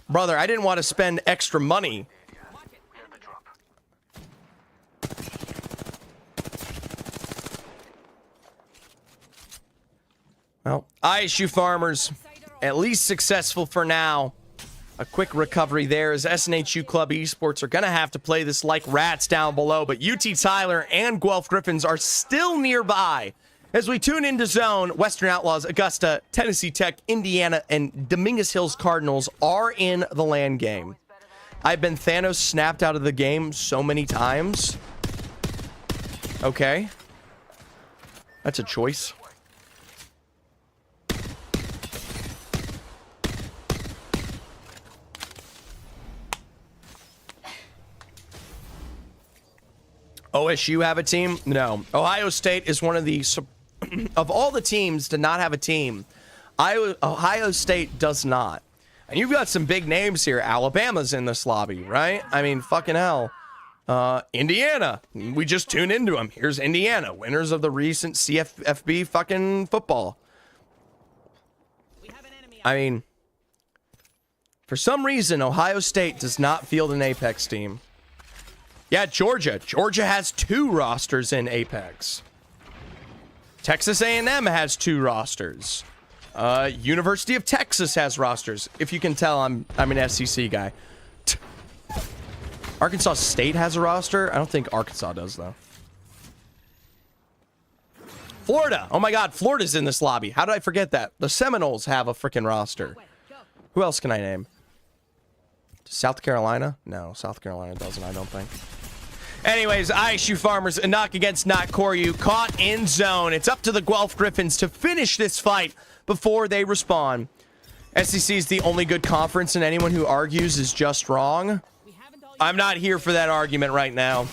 Brother, I didn't want to spend extra money. Well, ISU farmers, at least successful for now. A quick recovery there as SNHU Club Esports are going to have to play this like rats down below, but UT Tyler and Guelph Griffins are still nearby. As we tune into zone, Western Outlaws, Augusta, Tennessee Tech, Indiana, and Dominguez Hills Cardinals are in the LAN game. I've been Thanos snapped out of the game so many times. Okay. That's a choice. OSU have a team? No. Ohio State is one of the... of all the teams to not have a team, Ohio State does not. And you've got some big names here. Alabama's in this lobby, right? I mean, fucking hell. Indiana. We just tuned into them. Here's Indiana, winners of the recent CFFB fucking football. I mean, for some reason, Ohio State does not field an Apex team. Yeah, Georgia. Georgia has 2 rosters in Apex. Texas A&M has 2 rosters. University of Texas has rosters. If you can tell, I'm an SEC guy. Arkansas State has a roster. I don't think Arkansas does, though. Florida. Oh my God, Florida's in this lobby. How did I forget that? The Seminoles have a freaking roster. Who else can I name? South Carolina? No, South Carolina doesn't, I don't think. Anyways, ISU Farmers, a knock against Not Koryu, caught in zone. It's up to the Guelph Griffins to finish this fight before they respawn. SEC is the only good conference, and anyone who argues is just wrong. I'm not here for that argument right now.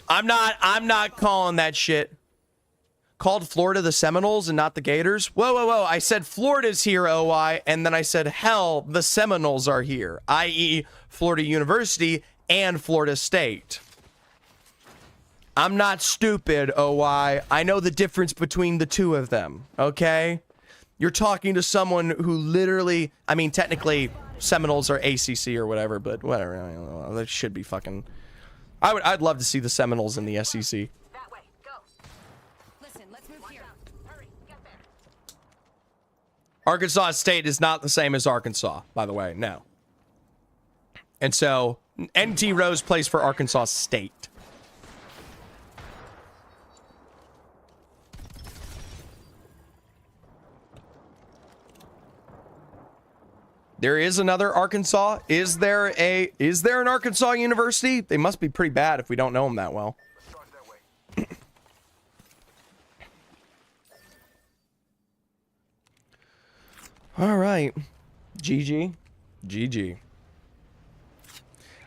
I'm not calling that shit. Called Florida the Seminoles and not the Gators? Whoa, whoa, whoa. I said Florida's here, OI, and then I said, hell, the Seminoles are here, i.e. Florida University and Florida State. I'm not stupid, OI. I know the difference between the two of them, okay? You're talking to someone who literally, I mean, technically, Seminoles are ACC or whatever, but whatever. I don't know. That should be fucking... I'd love to see the Seminoles in the SEC. That way, go. Listen, let's move here. Hurry, get there. Arkansas State is not the same as Arkansas, by the way, no. And so, NT Rose plays for Arkansas State. There is another Arkansas. Is there an Arkansas University? They must be pretty bad if we don't know them that well. All right. GG. GG.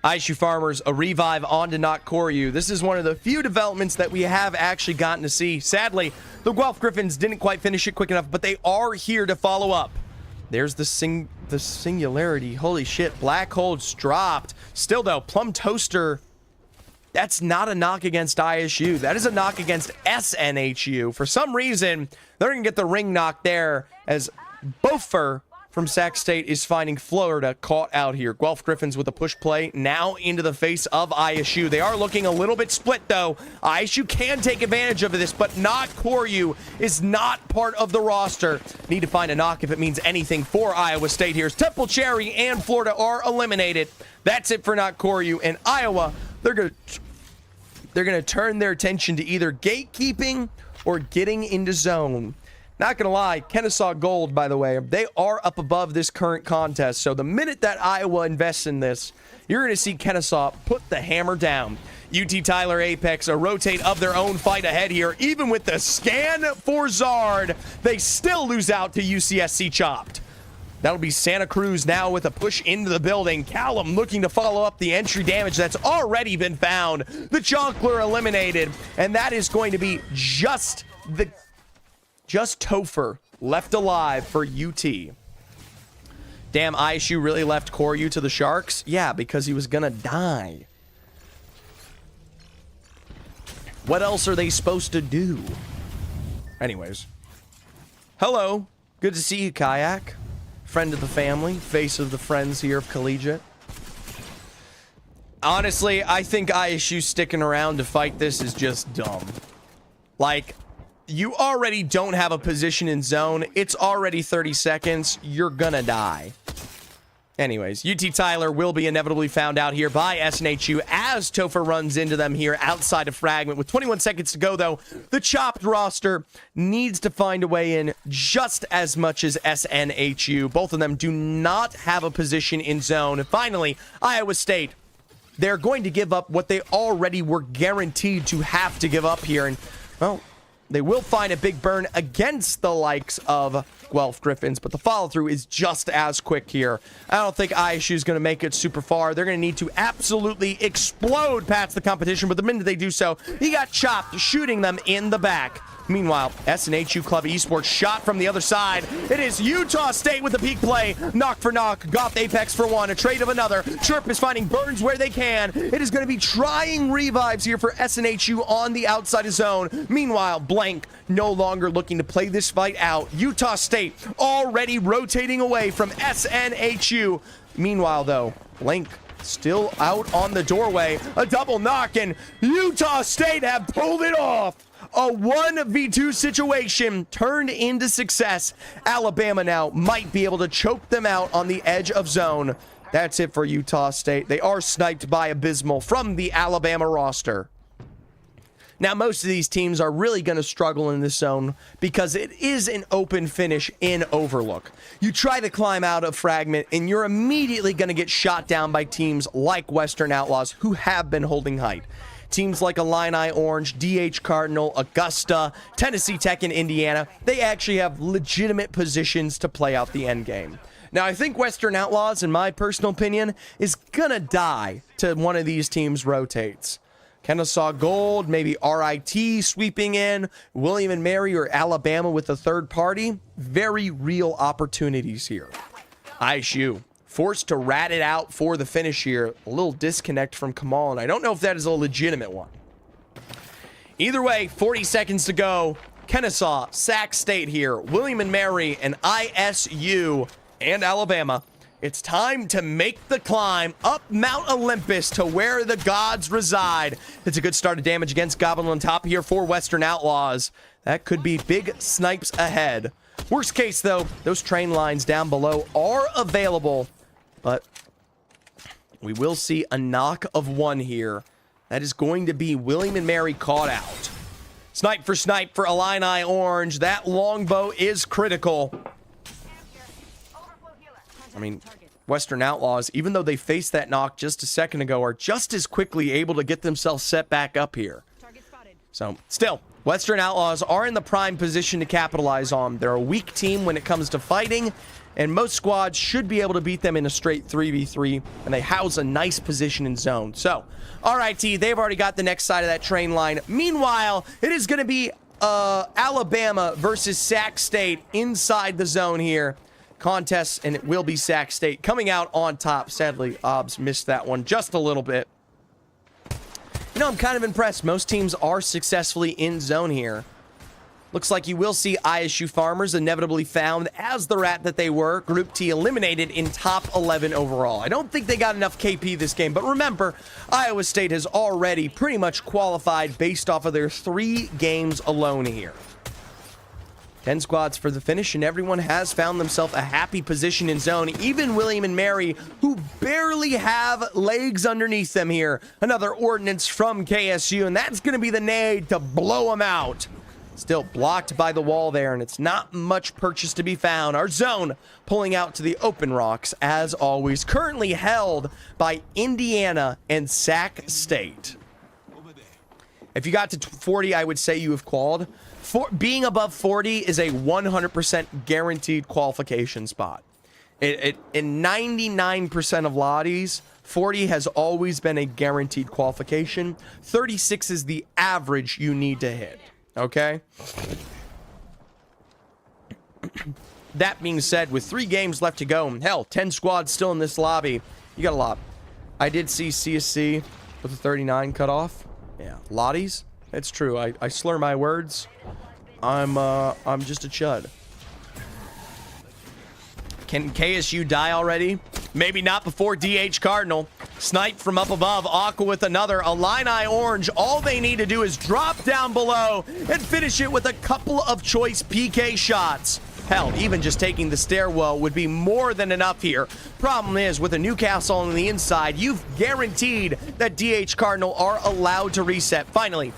ISU Farmers, a revive on to Not Koryu. This is one of the few developments that we have actually gotten to see. Sadly, the Guelph Griffins didn't quite finish it quick enough, but they are here to follow up. There's the singularity. Holy shit. Black holes dropped. Still, though, Plum Toaster, that's not a knock against ISU. That is a knock against SNHU. For some reason, they're going to get the ring knock there as Bofer from Sac State is finding Florida caught out here. Guelph Griffins with a push play now into the face of ISU. They are looking a little bit split, though. ISU can take advantage of this, but Not Koryu is not part of the roster. Need to find a knock if it means anything for Iowa State here. Temple Cherry and Florida are eliminated. That's it for Not Koryu. And Iowa, they're gonna turn their attention to either gatekeeping or getting into zone. Not gonna lie, Kennesaw Gold, by the way, they are up above this current contest. So the minute that Iowa invests in this, you're gonna see Kennesaw put the hammer down. UT Tyler Apex, a rotate of their own fight ahead here. Even with the scan for Zard, they still lose out to UCSC Chopped. That'll be Santa Cruz now with a push into the building. Callum looking to follow up the entry damage that's already been found. The Jonkler eliminated, and that is going to be just Topher left alive for UT. Damn, ISU really left Koryu to the Sharks? Yeah, because he was gonna die. What else are they supposed to do? Anyways. Hello. Good to see you, Kayak. Friend of the family. Face of the friends here of Collegiate. Honestly, I think ISU sticking around to fight this is just dumb. Like, you already don't have a position in zone. It's already 30 seconds. You're gonna die. Anyways, UT Tyler will be inevitably found out here by SNHU as Topher runs into them here outside of Fragment. With 21 seconds to go, though, the chopped roster needs to find a way in just as much as SNHU. Both of them do not have a position in zone. And finally, Iowa State. They're going to give up what they already were guaranteed to have to give up here. And, well, they will find a big burn against the likes of Guelph Griffins, but the follow-through is just as quick here. I don't think ISU is going to make it super far. They're going to need to absolutely explode past the competition, but the minute they do so, he got chopped, shooting them in the back. Meanwhile, SNHU Club Esports shot from the other side. It is Utah State with the peak play. Knock for knock. Goth Apex for one. A trade of another. Chirp is finding Burns where they can. It is going to be trying revives here for SNHU on the outside of zone. Meanwhile, Blank no longer looking to play this fight out. Utah State already rotating away from SNHU. Meanwhile, though, Blank still out on the doorway. A double knock, and Utah State have pulled it off. A 1v2 situation turned into success. Alabama now might be able to choke them out on the edge of zone. That's it for Utah State. They are sniped by Abysmal from the Alabama roster. Now, most of these teams are really going to struggle in this zone because it is an open finish in Overlook. You try to climb out of Fragment, and you're immediately going to get shot down by teams like Western Outlaws, who have been holding height. Teams like Illini Orange, DH Cardinal, Augusta, Tennessee Tech, and Indiana, they actually have legitimate positions to play out the end game. Now, I think Western Outlaws, in my personal opinion, is going to die to one of these teams rotates. Kennesaw Gold, maybe RIT sweeping in, William and Mary or Alabama with a third party. Very real opportunities here. ISU forced to rat it out for the finish here. A little disconnect from Kamal, and I don't know if that is a legitimate one. Either way, 40 seconds to go. Kennesaw, Sac State here, William and Mary, and ISU and Alabama. It's time to make the climb up Mount Olympus to where the gods reside. It's a good start of damage against Goblin on top here for Western Outlaws. That could be big snipes ahead. Worst case, though, those train lines down below are available. But we will see a knock of one here. That is going to be William and Mary caught out. Snipe for Illini Orange. That longbow is critical. I mean, Western Outlaws, even though they faced that knock just a second ago, are just as quickly able to get themselves set back up here. So, still, Western Outlaws are in the prime position to capitalize on. They're a weak team when it comes to fighting, and most squads should be able to beat them in a straight 3v3, and they house a nice position in zone. So, RIT, they've already got the next side of that train line. Meanwhile, it is going to be Alabama versus Sac State inside the zone here. Contest, and it will be Sac State coming out on top. Sadly, Obbs missed that one just a little bit. You know, I'm kind of impressed. Most teams are successfully in zone here. Looks like you will see ISU Farmers inevitably found as the rat that they were. Group T eliminated in top 11 overall. I don't think they got enough KP this game, but remember, Iowa State has already pretty much qualified based off of their 3 games alone here. 10 squads for the finish, and everyone has found themselves a happy position in zone. Even William and Mary, who barely have legs underneath them here. Another ordinance from KSU, and that's going to be the nade to blow them out. Still blocked by the wall there, and it's not much purchase to be found. Our zone pulling out to the open rocks, as always. Currently held by Indiana and Sac State. If you got to 40, I would say you have qualified. Being above 40 is a 100% guaranteed qualification spot. In 99% of lotties, 40 has always been a guaranteed qualification. 36 is the average you need to hit. Okay? That being said, with 3 games left to go, hell, 10 squads still in this lobby, you got a lot. I did see CSC with a 39 cutoff. Yeah, Lotties. It's true. I slur my words. I'm just a chud. Can KSU die already? Maybe not before DH Cardinal. Snipe from up above. Aqua with another. Illini Orange. All they need to do is drop down below and finish it with a couple of choice PK shots. Hell, even just taking the stairwell would be more than enough here. Problem is, with a Newcastle on the inside, you've guaranteed that DH Cardinal are allowed to reset. Finally,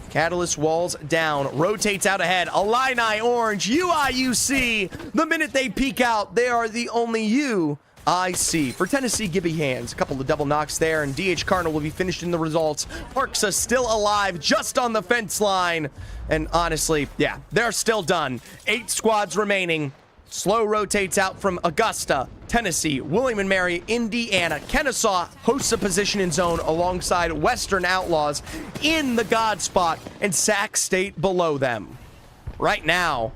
Catalyst walls down, rotates out ahead. Illini Orange, UIUC. The minute they peek out, they are the only UIC. For Tennessee, Gibby hands. A couple of double knocks there, and DH Cardinal will be finished in the results. Parksa still alive, just on the fence line. And honestly, yeah, they're still done. 8 squads remaining. Slow rotates out from Augusta, Tennessee, William & Mary, Indiana. Kennesaw hosts a position in zone alongside Western Outlaws in the God spot, and Sac State below them. Right now,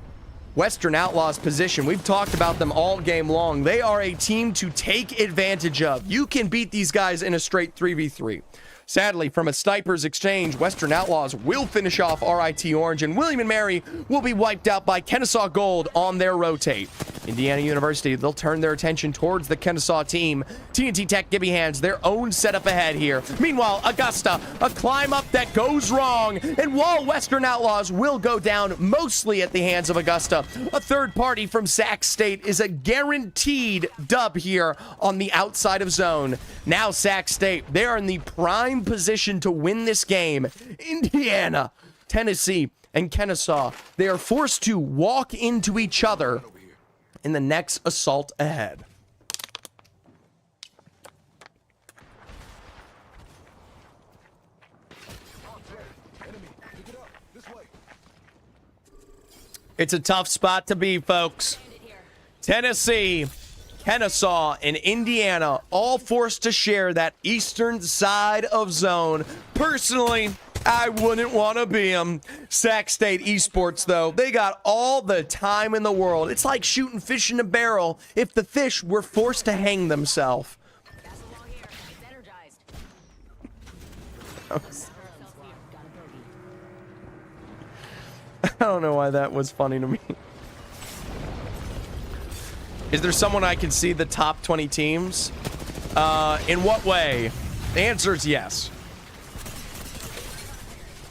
Western Outlaws position, we've talked about them all game long. They are a team to take advantage of. You can beat these guys in a straight 3v3. Sadly, from a sniper's exchange, Western Outlaws will finish off RIT Orange, and William & Mary will be wiped out by Kennesaw Gold on their rotate. Indiana University, they'll turn their attention towards the Kennesaw team. TNT Tech, Gibby hands their own setup ahead here. Meanwhile, Augusta, a climb up that goes wrong, and while Western Outlaws will go down mostly at the hands of Augusta, a third party from Sac State is a guaranteed dub here on the outside of zone. Now Sac State, they are in the prime position to win this game. Indiana, Tennessee, and Kennesaw, they are forced to walk into each other in the next assault ahead. It's a tough spot to be, folks. Tennessee, Kennesaw, and Indiana all forced to share that eastern side of zone. Personally, I wouldn't want to be them. Sac State Esports, though, they got all the time in the world. It's like shooting fish in a barrel if the fish were forced to hang themselves. I don't know why that was funny to me. Is there someone I can see the top 20 teams? In what way? The answer is yes.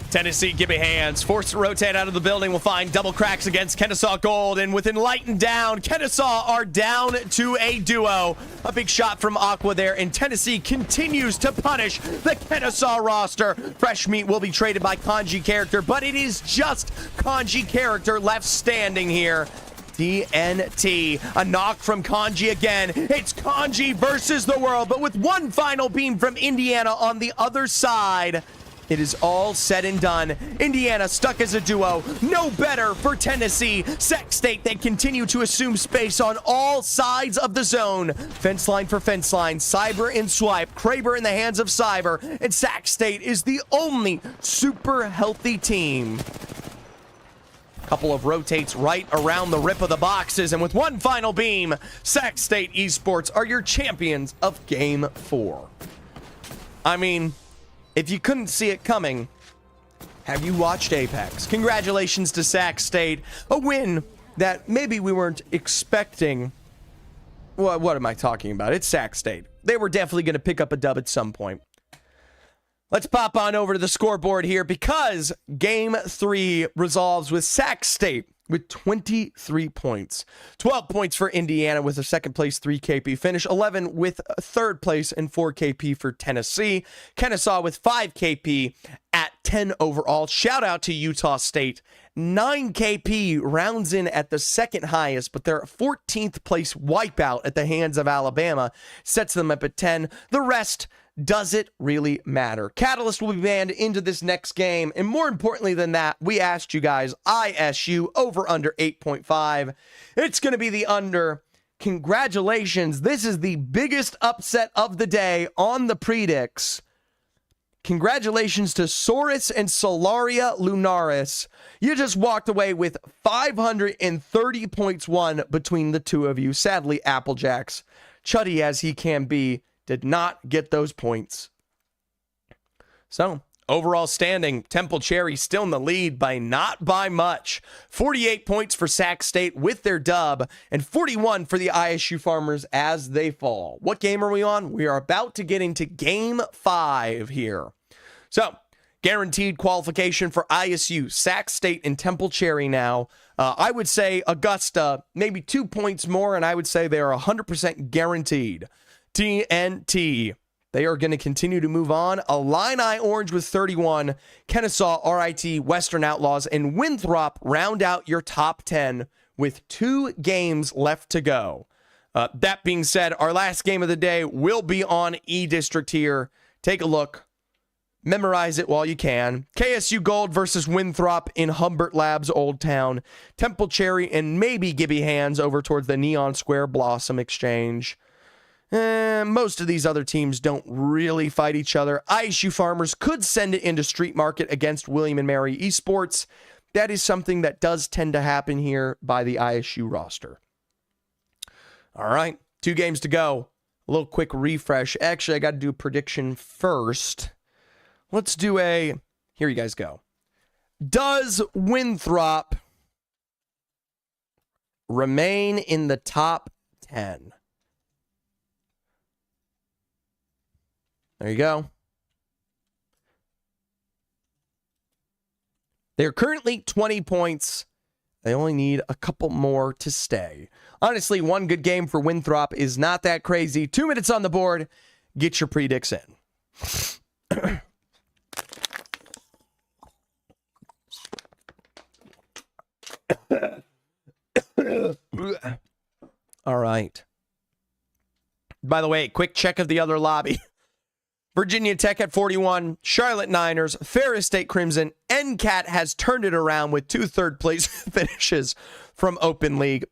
Tennessee, Gibby hands, forced to rotate out of the building, will find double cracks against Kennesaw Gold, and with Enlightened down, Kennesaw are down to a duo. A big shot from Aqua there, and Tennessee continues to punish the Kennesaw roster. Fresh meat will be traded by Kanji Character, but it is just Kanji Character left standing here. TNT, a knock from Kanji again. It's Kanji versus the world, but with one final beam from Indiana on the other side. It is all said and done. Indiana stuck as a duo. No better for Tennessee. Sac State, they continue to assume space on all sides of the zone. Fence line for fence line. Cyber and Swipe. Kraber in the hands of Cyber. And Sac State is the only super healthy team. Couple of rotates right around the rip of the boxes. And with one final beam, Sac State Esports are your champions of Game 4. I mean, if you couldn't see it coming, have you watched Apex? Congratulations to Sac State. A win that maybe we weren't expecting. Well, what am I talking about? It's Sac State. They were definitely going to pick up a dub at some point. Let's pop on over to the scoreboard here because Game 3 resolves with Sac State with 23 points. 12 points for Indiana with a second place 3 KP finish. 11 with a third place and 4 KP for Tennessee. Kennesaw with 5 KP at 10 overall. Shout out to Utah State. 9 KP rounds in at the second highest, but their 14th place wipeout at the hands of Alabama sets them up at 10. The rest, does it really matter? Catalyst will be banned into this next game, and more importantly than that, we asked you guys, ISU over under 8.5. It's going to be the under. Congratulations. This is the biggest upset of the day on the predicts. congratulations to Saurus and Solaria Lunaris. You just walked away with 530 points won between the two of you. Sadly, Applejacks, chuddy as he can be, did not get those points. So, overall standing, Temple Cherry still in the lead by not by much. 48 points for Sac State with their dub, and 41 for the ISU Farmers as they fall. What game are we on? We are about to get into Game 5 here. So, guaranteed qualification for ISU, Sac State, and Temple Cherry now. I would say Augusta, maybe 2 points more, and I would say they are 100% guaranteed. TNT. They are going to continue to move on. Illini Orange with 31. Kennesaw, RIT, Western Outlaws, and Winthrop round out your top 10 with 2 games left to go. That being said, our last game of the day will be on E-District here. Take a look. Memorize it while you can. KSU Gold versus Winthrop in Humbert Labs Old Town. Temple Cherry and maybe Gibby Hands over towards the Neon Square Blossom Exchange. Most of these other teams don't really fight each other. ISU Farmers could send it into Street Market against William and Mary Esports. That is something that does tend to happen here by the ISU roster. All right, 2 games to go. A little quick refresh. Actually, I got to do a prediction first. Let's do a... Here you guys go. Does Winthrop remain in the top 10? There you go. They're currently 20 points. They only need a couple more to stay. Honestly, 1 good game for Winthrop is not that crazy. 2 minutes on the board. Get your predicts in. All right. By the way, quick check of the other lobby. Virginia Tech at 41, Charlotte Niners, Ferris State Crimson, NCAT has turned it around with 2 third-place finishes from Open League.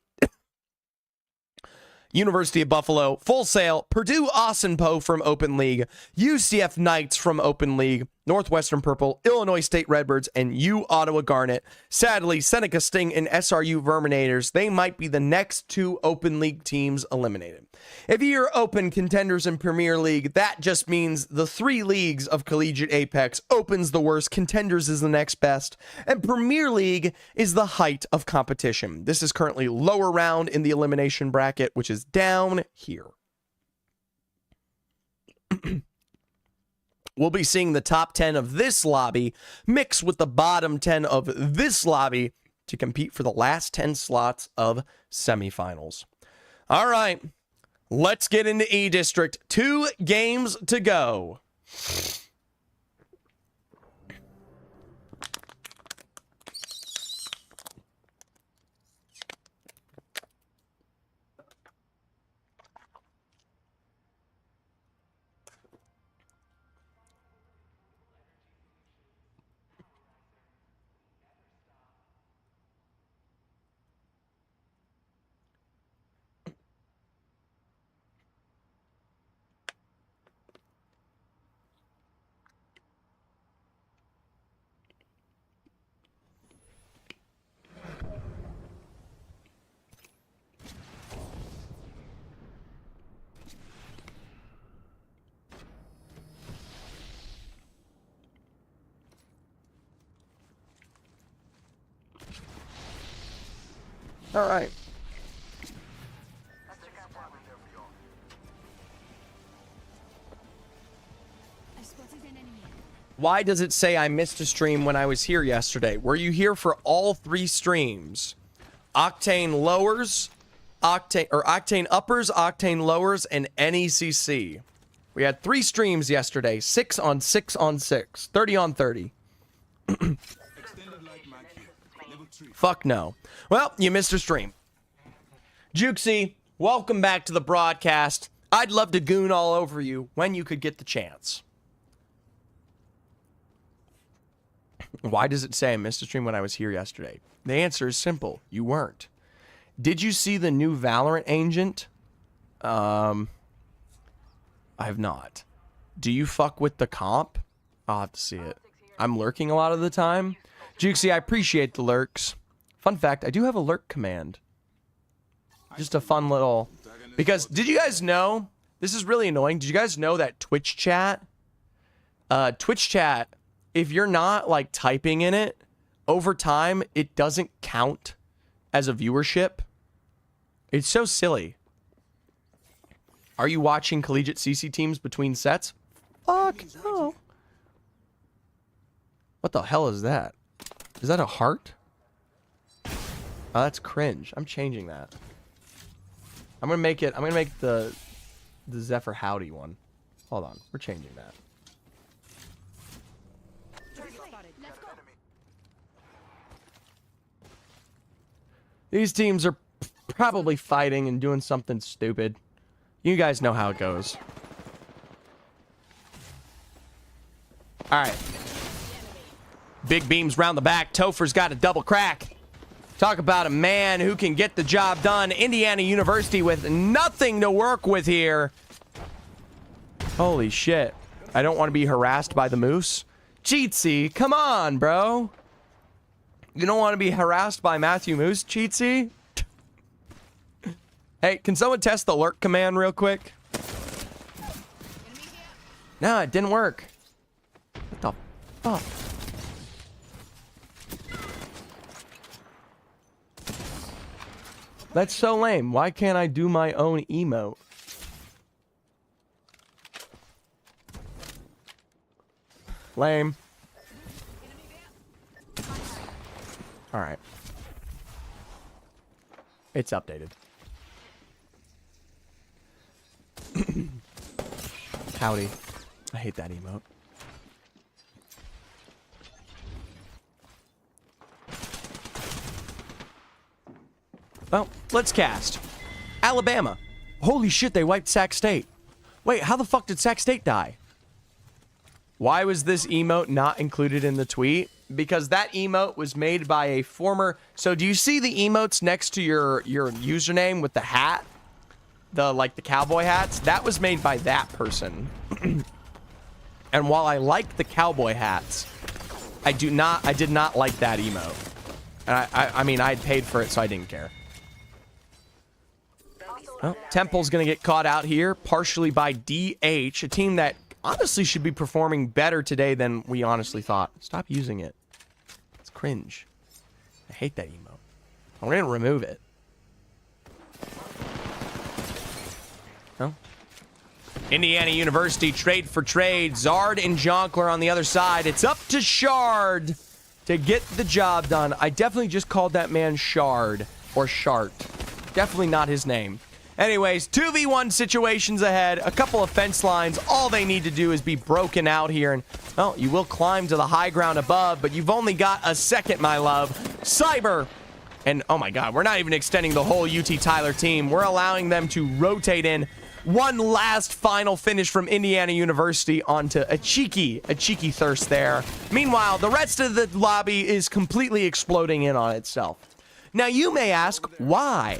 University of Buffalo, Full Sail, Purdue Austin-Poe from Open League, UCF Knights from Open League, Northwestern Purple, Illinois State Redbirds, and U Ottawa Garnet. Sadly, Seneca Sting and SRU Verminators, they might be the next 2 Open League teams eliminated. If you're Open contenders in Premier League, that just means the 3 leagues of Collegiate Apex. Open's the worst, Contenders is the next best, and Premier League is the height of competition. This is currently lower round in the elimination bracket, which is down here. We'll be seeing the top 10 of this lobby mix with the bottom 10 of this lobby to compete for the last 10 slots of semifinals. All right, let's get into E-District. 2 games to go. All right. I spotted an enemy. Why does it say I missed a stream when I was here yesterday? Were you here for all 3 streams? Octane lowers, Octane uppers, Octane lowers, and NECC. We had 3 streams yesterday. 6 on 6 on 6. 30 on 30. Fuck no. Well, you missed a stream. Jukesy, welcome back to the broadcast. I'd love to goon all over you when you could get the chance. Why does it say I missed a stream when I was here yesterday? The answer is simple. You weren't. Did you see the new Valorant agent? I have not. Do you fuck with the comp? I'll have to see it. I'm lurking a lot of the time. Jukesy, I appreciate the lurks. Fun fact, I do have a lurk command. Just a fun little... Because, did you guys know... This is really annoying. Did you guys know that Twitch chat... Twitch chat, if you're not, like, typing in it, over time, it doesn't count as a viewership. It's so silly. Are you watching Collegiate CC teams between sets? Fuck no. What the hell is that? Is that a heart? Oh, that's cringe. I'm changing that. I'm gonna make the Zephyr Howdy one. Hold on. We're changing that. These teams are probably fighting and doing something stupid. You guys know how it goes. Alright. Big beams round the back. Topher's got a double crack. Talk about a man who can get the job done. Indiana University with nothing to work with here. Holy shit. I don't want to be harassed by the moose. Cheatsy, come on, bro. You don't want to be harassed by Matthew Moose, Cheatsy? Hey, can someone test the lurk command real quick? No, it didn't work. What the fuck? That's so lame. Why can't I do my own emote? Lame. Alright. It's updated. Howdy. I hate that emote. Well, let's cast. Alabama. Holy shit, they wiped Sac State. Wait, how the fuck did Sac State die? Why was this emote not included in the tweet? Because that emote was made by a former... So do you see the emotes next to your username with the hat? The cowboy hats? That was made by that person. And while I like the cowboy hats, I did not like that emote. And I mean, I had paid for it, so I didn't care. Well, Temple's going to get caught out here, partially by DH, a team that honestly should be performing better today than we honestly thought. Stop using it. It's cringe. I hate that emote. I'm going to remove it. No? Indiana University trade for trade. Zard and Jonkler on the other side. It's up to Shard to get the job done. I definitely just called that man Shard or Shart. Definitely not his name. Anyways, 2v1 situations ahead, a couple of fence lines. All they need to do is be broken out here. And, well, you will climb to the high ground above, but you've only got a second, my love. Cyber. And, oh my god, we're not even extending the whole UT Tyler team. We're allowing them to rotate in. One last final finish from Indiana University onto a cheeky thirst there. Meanwhile, the rest of the lobby is completely exploding in on itself. Now, you may ask, why?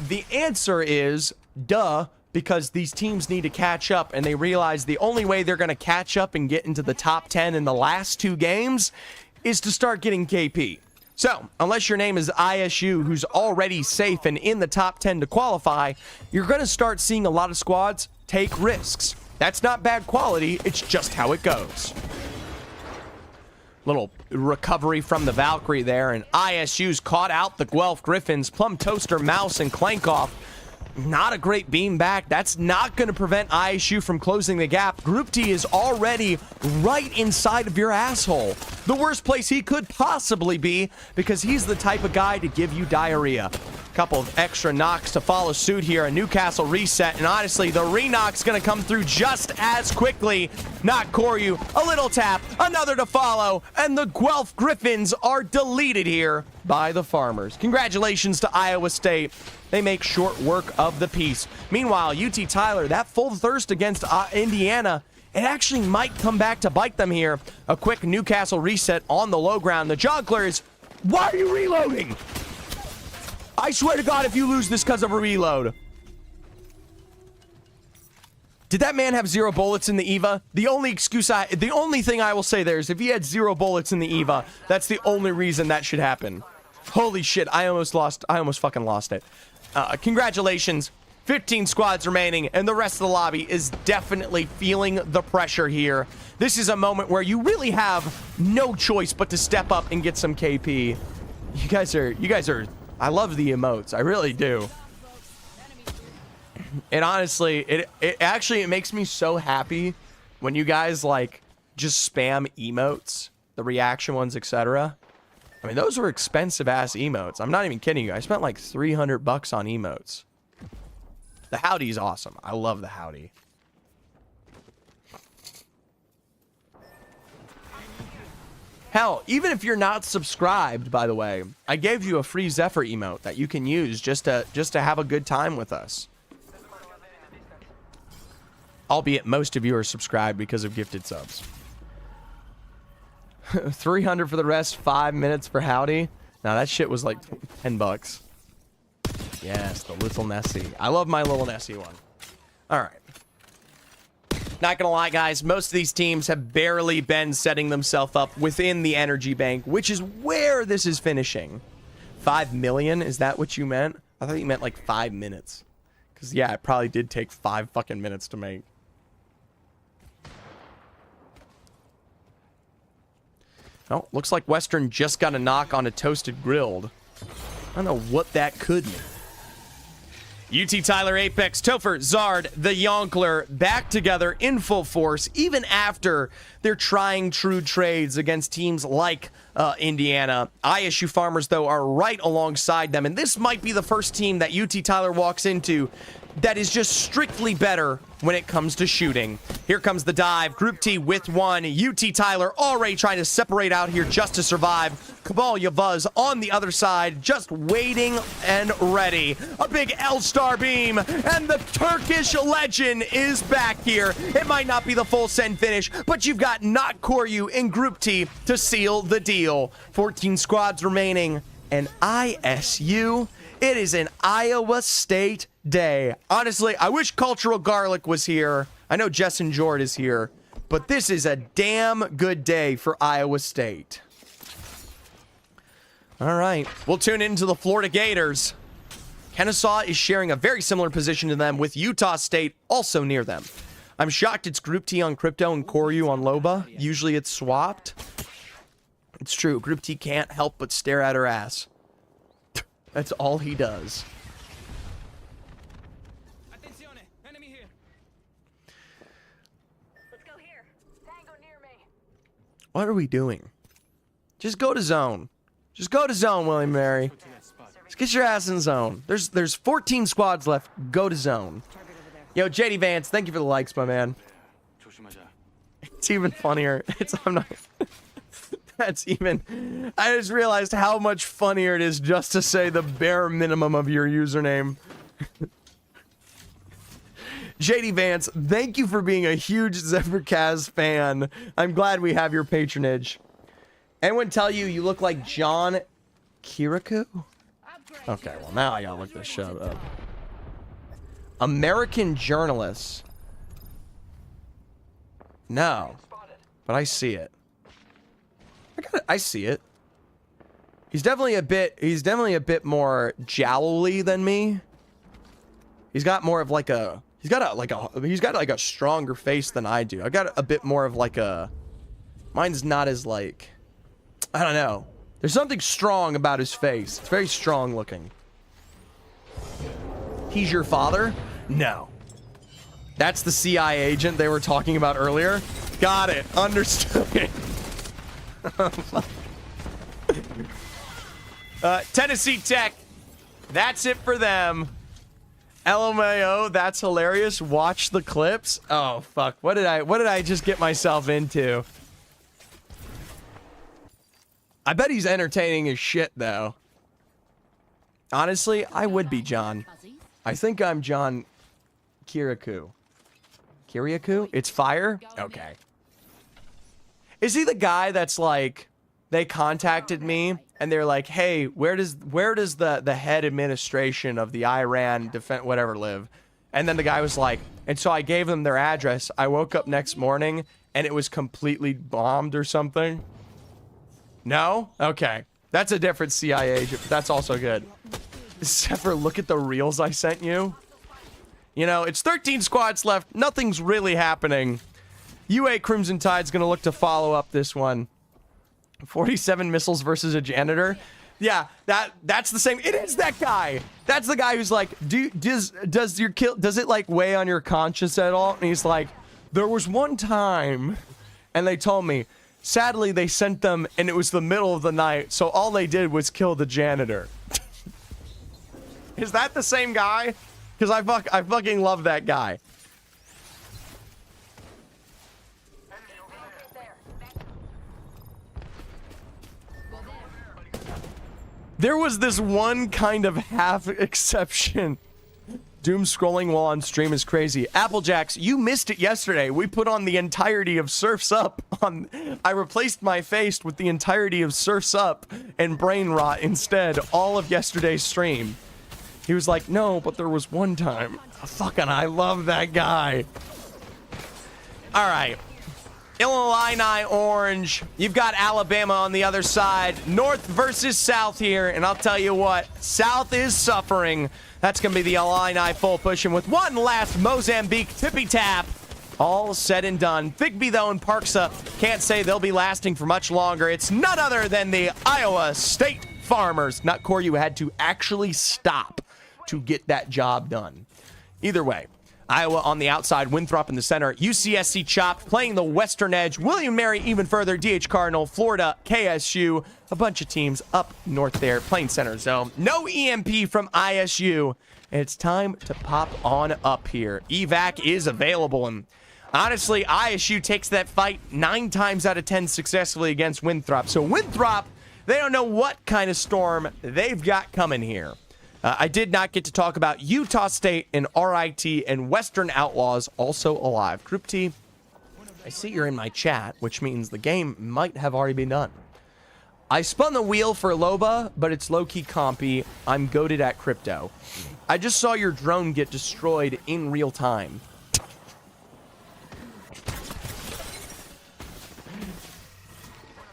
The answer is, duh, because these teams need to catch up, and they realize the only way they're going to catch up and get into the top 10 in the last two games is to start getting KP. So, unless your name is ISU, who's already safe and in the top 10 to qualify, you're going to start seeing a lot of squads take risks. That's not bad quality, it's just how it goes. Little recovery from the Valkyrie there, and ISU's caught out the Guelph Griffins. Plum Toaster, Mouse, and Klankoff. Not a great beam back. That's not going to prevent ISU from closing the gap. Group T is already right inside of your asshole. The worst place he could possibly be, because he's the type of guy to give you diarrhea. Couple of extra knocks to follow suit here. A Newcastle reset, and honestly, the re-knock's going to come through just as quickly. Not Koryu. A little tap, another to follow, and the Guelph Griffins are deleted here by the Farmers. Congratulations to Iowa State. They make short work of the piece. Meanwhile, UT Tyler, that full thirst against Indiana, it actually might come back to bite them here. A quick Newcastle reset on the low ground. The Jogglers, why are you reloading? I swear to God, if you lose this because of a reload. Did that man have 0 bullets in the EVA? The only thing I will say there is if he had 0 bullets in the EVA, that's the only reason that should happen. Holy shit, I almost fucking lost it. Congratulations. 15 squads remaining, and the rest of the lobby is definitely feeling the pressure here. This is a moment where you really have no choice but to step up and get some KP. You guys are, I love the emotes. I really do. And honestly, it makes me so happy when you guys like just spam emotes, the reaction ones, etc. I mean, those were expensive ass emotes. I'm not even kidding you. I spent like $300 on emotes. The howdy's awesome. I love the howdy. Hell, even if you're not subscribed, by the way, I gave you a free Zephyr emote that you can use just to have a good time with us. Albeit most of you are subscribed because of gifted subs. 300 for the rest, 5 minutes for howdy. Now that shit was like $10. Yes, the little Nessie. I love my little Nessie one. All right. Not gonna lie, guys, most of these teams have barely been setting themselves up within the energy bank, which is where this is finishing. 5 million, is that what you meant? I thought you meant like 5 minutes. Because, yeah, it probably did take 5 fucking minutes to make. Oh, looks like Western just got a knock on a toasted grilled. I don't know what that could mean. UT Tyler, Apex, Topher, Zard, the Yonkler back together in full force, even after they're trying true trades against teams like Indiana. ISU Farmers, though, are right alongside them, and this might be the first team that UT Tyler walks into that is just strictly better when it comes to shooting. Here comes the dive. Group T with 1. UT Tyler already trying to separate out here just to survive. Cabal Yavuz on the other side, just waiting and ready. A big L-star beam, and the Turkish legend is back here. It might not be the full send finish, but you've got Not Koryu in Group T to seal the deal. 14 squads remaining, and ISU, it is an Iowa State day. Honestly, I wish Cultural Garlic was here. I know Jess and Jord is here, but this is a damn good day for Iowa State. All right, we'll tune into the Florida Gators. Kennesaw is sharing a very similar position to them, with Utah State also near them. I'm shocked it's Group T on Crypto and Koryu on Loba. Usually it's swapped. It's true, Group T can't help but stare at her ass. That's all he does. Enemy here. Let's go here. Tango near me. What are we doing? Just go to zone. Just go to zone, William Mary. Just get your ass in zone. There's 14 squads left. Go to zone. Yo, JD Vance, thank you for the likes, my man. It's even funnier. I'm not. That's even. I just realized how much funnier it is just to say the bare minimum of your username. JD Vance, thank you for being a huge Zephyr Kaz fan. I'm glad we have your patronage. Anyone tell you you look like John Kirikou? Okay, well now I gotta look this shit up. American journalist. No, but I see it. I see it. He's definitely a bit more jowly than me. He's got more of like a. He's got like a stronger face than I do. I got a bit more of like a. Mine's not as like. I don't know. There's something strong about his face. It's very strong looking. He's your father? No. That's the CIA agent they were talking about earlier. Got it. Understood. Tennessee Tech. That's it for them. LMAO, that's hilarious. Watch the clips. Oh fuck. What did I just get myself into? I bet he's entertaining as shit though. Honestly, I would be John. I think I'm John Kirikou. Kirikou? It's fire? Okay. Is he the guy that's like, they contacted me and they're like, hey, where does the head administration of the Iran defense whatever live? And then the guy was like, and so I gave them their address. I woke up next morning and it was completely bombed or something. No? Okay. That's a different CIA agent, but that's also good. Zephyr, look at the reels I sent you. You know, it's 13 squads left. Nothing's really happening. UA Crimson Tide's going to look to follow up this one. 47 missiles versus a janitor. Yeah, that's the same. It is that guy. That's the guy who's like, does it like weigh on your conscience at all? And he's like, there was one time, and they told me, sadly they sent them, and it was the middle of the night, so all they did was kill the janitor. Is that the same guy? Because I fucking love that guy. There was this one kind of half exception. Doom scrolling while on stream is crazy. Applejacks, you missed it yesterday. We put on the entirety of Surf's Up on. I replaced my face with the entirety of Surf's Up and Brain Rot instead, all of yesterday's stream. He was like, no, but there was one time. Fucking, I love that guy. All right. Illini orange. You've got Alabama on the other side. North versus South here. And I'll tell you what, South is suffering. That's going to be the Illini full pushing with one last Mozambique tippy tap. All said and done. Thigby, though, and Parksa can't say they'll be lasting for much longer. It's none other than the Iowa State Farmers. Not Corey, you had to actually stop to get that job done. Either way. Iowa on the outside, Winthrop in the center, UCSC Chopped playing the western edge, William Mary even further, DH Cardinal, Florida, KSU, a bunch of teams up north there, playing center zone. No EMP from ISU, and it's time to pop on up here. Evac is available, and honestly, ISU takes that fight 9 times out of 10 successfully against Winthrop. So Winthrop, they don't know what kind of storm they've got coming here. I did not get to talk about Utah State and RIT and Western Outlaws also alive. Group T, I see you're in my chat, which means the game might have already been done. I spun the wheel for Loba, but it's low-key compy. I'm goated at crypto. I just saw your drone get destroyed in real time.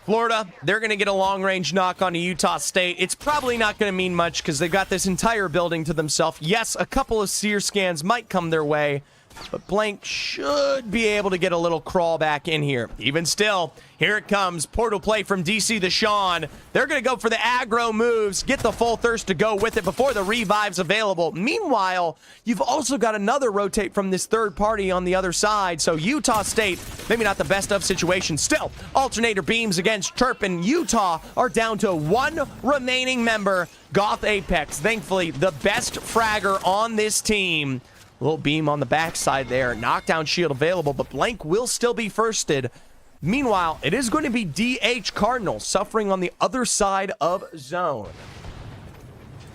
Florida, they're going to get a long-range knock onto Utah State. It's probably not going to mean much because they've got this entire building to themselves. Yes, a couple of seer scans might come their way, but Blank should be able to get a little crawl back in here. Even still, here it comes. Portal play from DC to Sean. They're going to go for the aggro moves, get the full thirst to go with it before the revive's available. Meanwhile, you've also got another rotate from this third party on the other side. So Utah State, maybe not the best of situation. Still, alternator beams against Chirp, and Utah are down to one remaining member, Goth Apex. Thankfully, the best fragger on this team. Little beam on the backside there. Knockdown shield available, but Blank will still be firsted. Meanwhile, it is going to be DH Cardinal suffering on the other side of zone.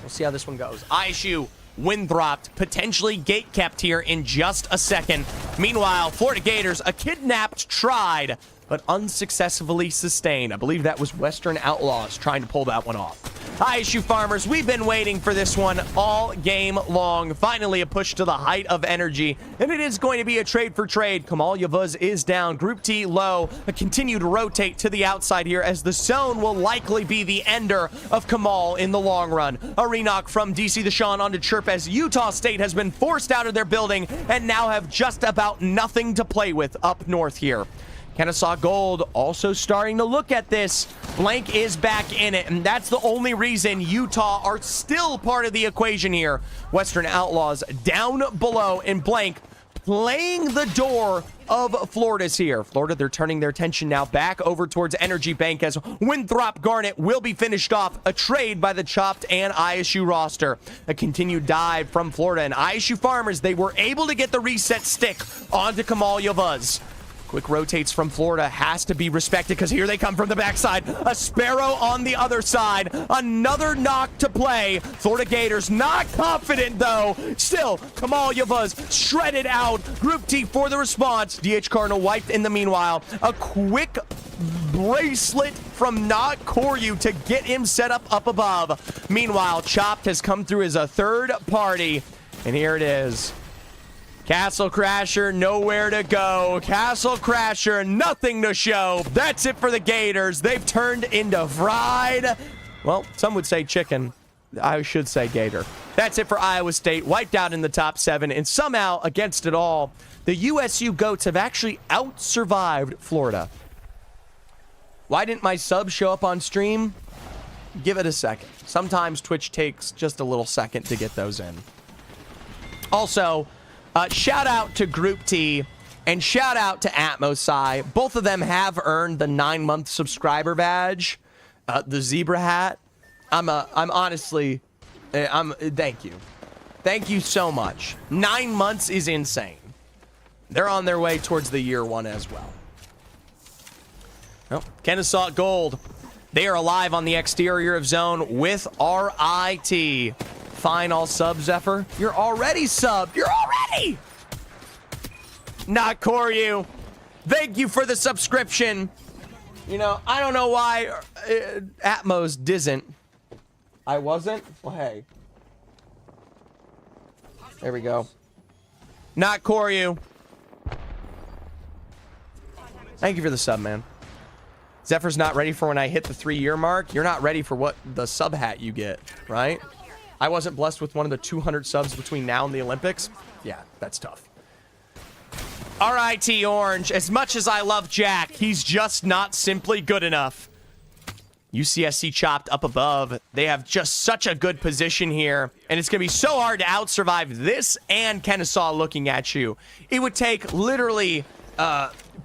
We'll see how this one goes. ISU Winthrop potentially gate kept here in just a second. Meanwhile, Florida Gators, a kidnapped tried, but unsuccessfully sustained. I believe that was Western Outlaws trying to pull that one off. ISU Farmers, we've been waiting for this one all game long. Finally, a push to the height of energy, and it is going to be a trade for trade. Kamal Yavuz is down. Group T low. A continued rotate to the outside here as the zone will likely be the ender of Kamal in the long run. A re-knock from DC the Sean onto Chirp as Utah State has been forced out of their building and now have just about nothing to play with up north here. Kennesaw Gold also starting to look at this. Blank is back in it, and that's the only reason Utah are still part of the equation here. Western Outlaws down below, and Blank playing the door of Florida's here. Florida, they're turning their attention now back over towards Energy Bank as Winthrop Garnet will be finished off. A trade by the Chopped and ISU roster. A continued dive from Florida, and ISU Farmers, they were able to get the reset stick onto Kamal Yavuz. Quick rotates from Florida has to be respected because here they come from the backside. A Sparrow on the other side. Another knock to play. Florida Gators not confident though. Still, Kamal Yavuz shredded out. Group T for the response. DH Cardinal wiped in the meanwhile. A quick bracelet from Not Koryu to get him set up above. Meanwhile, Chopped has come through as a third party. And here it is. Castle Crasher, nowhere to go. Castle Crasher, nothing to show. That's it for the Gators. They've turned into fried, well, some would say chicken. I should say Gator. That's it for Iowa State, wiped out in the top 7, and somehow, against it all, the USU Goats have actually out-survived Florida. Why didn't my sub show up on stream? Give it a second. Sometimes Twitch takes just a little second to get those in. Also, shout out to Group T and shout out to Atmosci. Both of them have earned the 9-month subscriber badge, the zebra hat. I'm honestly, thank you. Thank you so much. 9 months is insane. They're on their way towards the year 1 as well. Well, Kennesaw Gold. They are alive on the exterior of zone with RIT. Fine, I'll sub, Zephyr. You're already subbed. You're already! Not Koryu. Thank you for the subscription. You know, I don't know why Atmos didn't. I wasn't? Well, hey. There we go. Not Koryu. Thank you for the sub, man. Zephyr's not ready for when I hit the 3-year mark. You're not ready for what the sub hat you get, right? I wasn't blessed with one of the 200 subs between now and the Olympics. Yeah, that's tough. RIT Orange. As much as I love Jack, he's just not simply good enough. UCSC chopped up above. They have just such a good position here, and it's going to be so hard to out-survive this and Kennesaw looking at you. It would take literally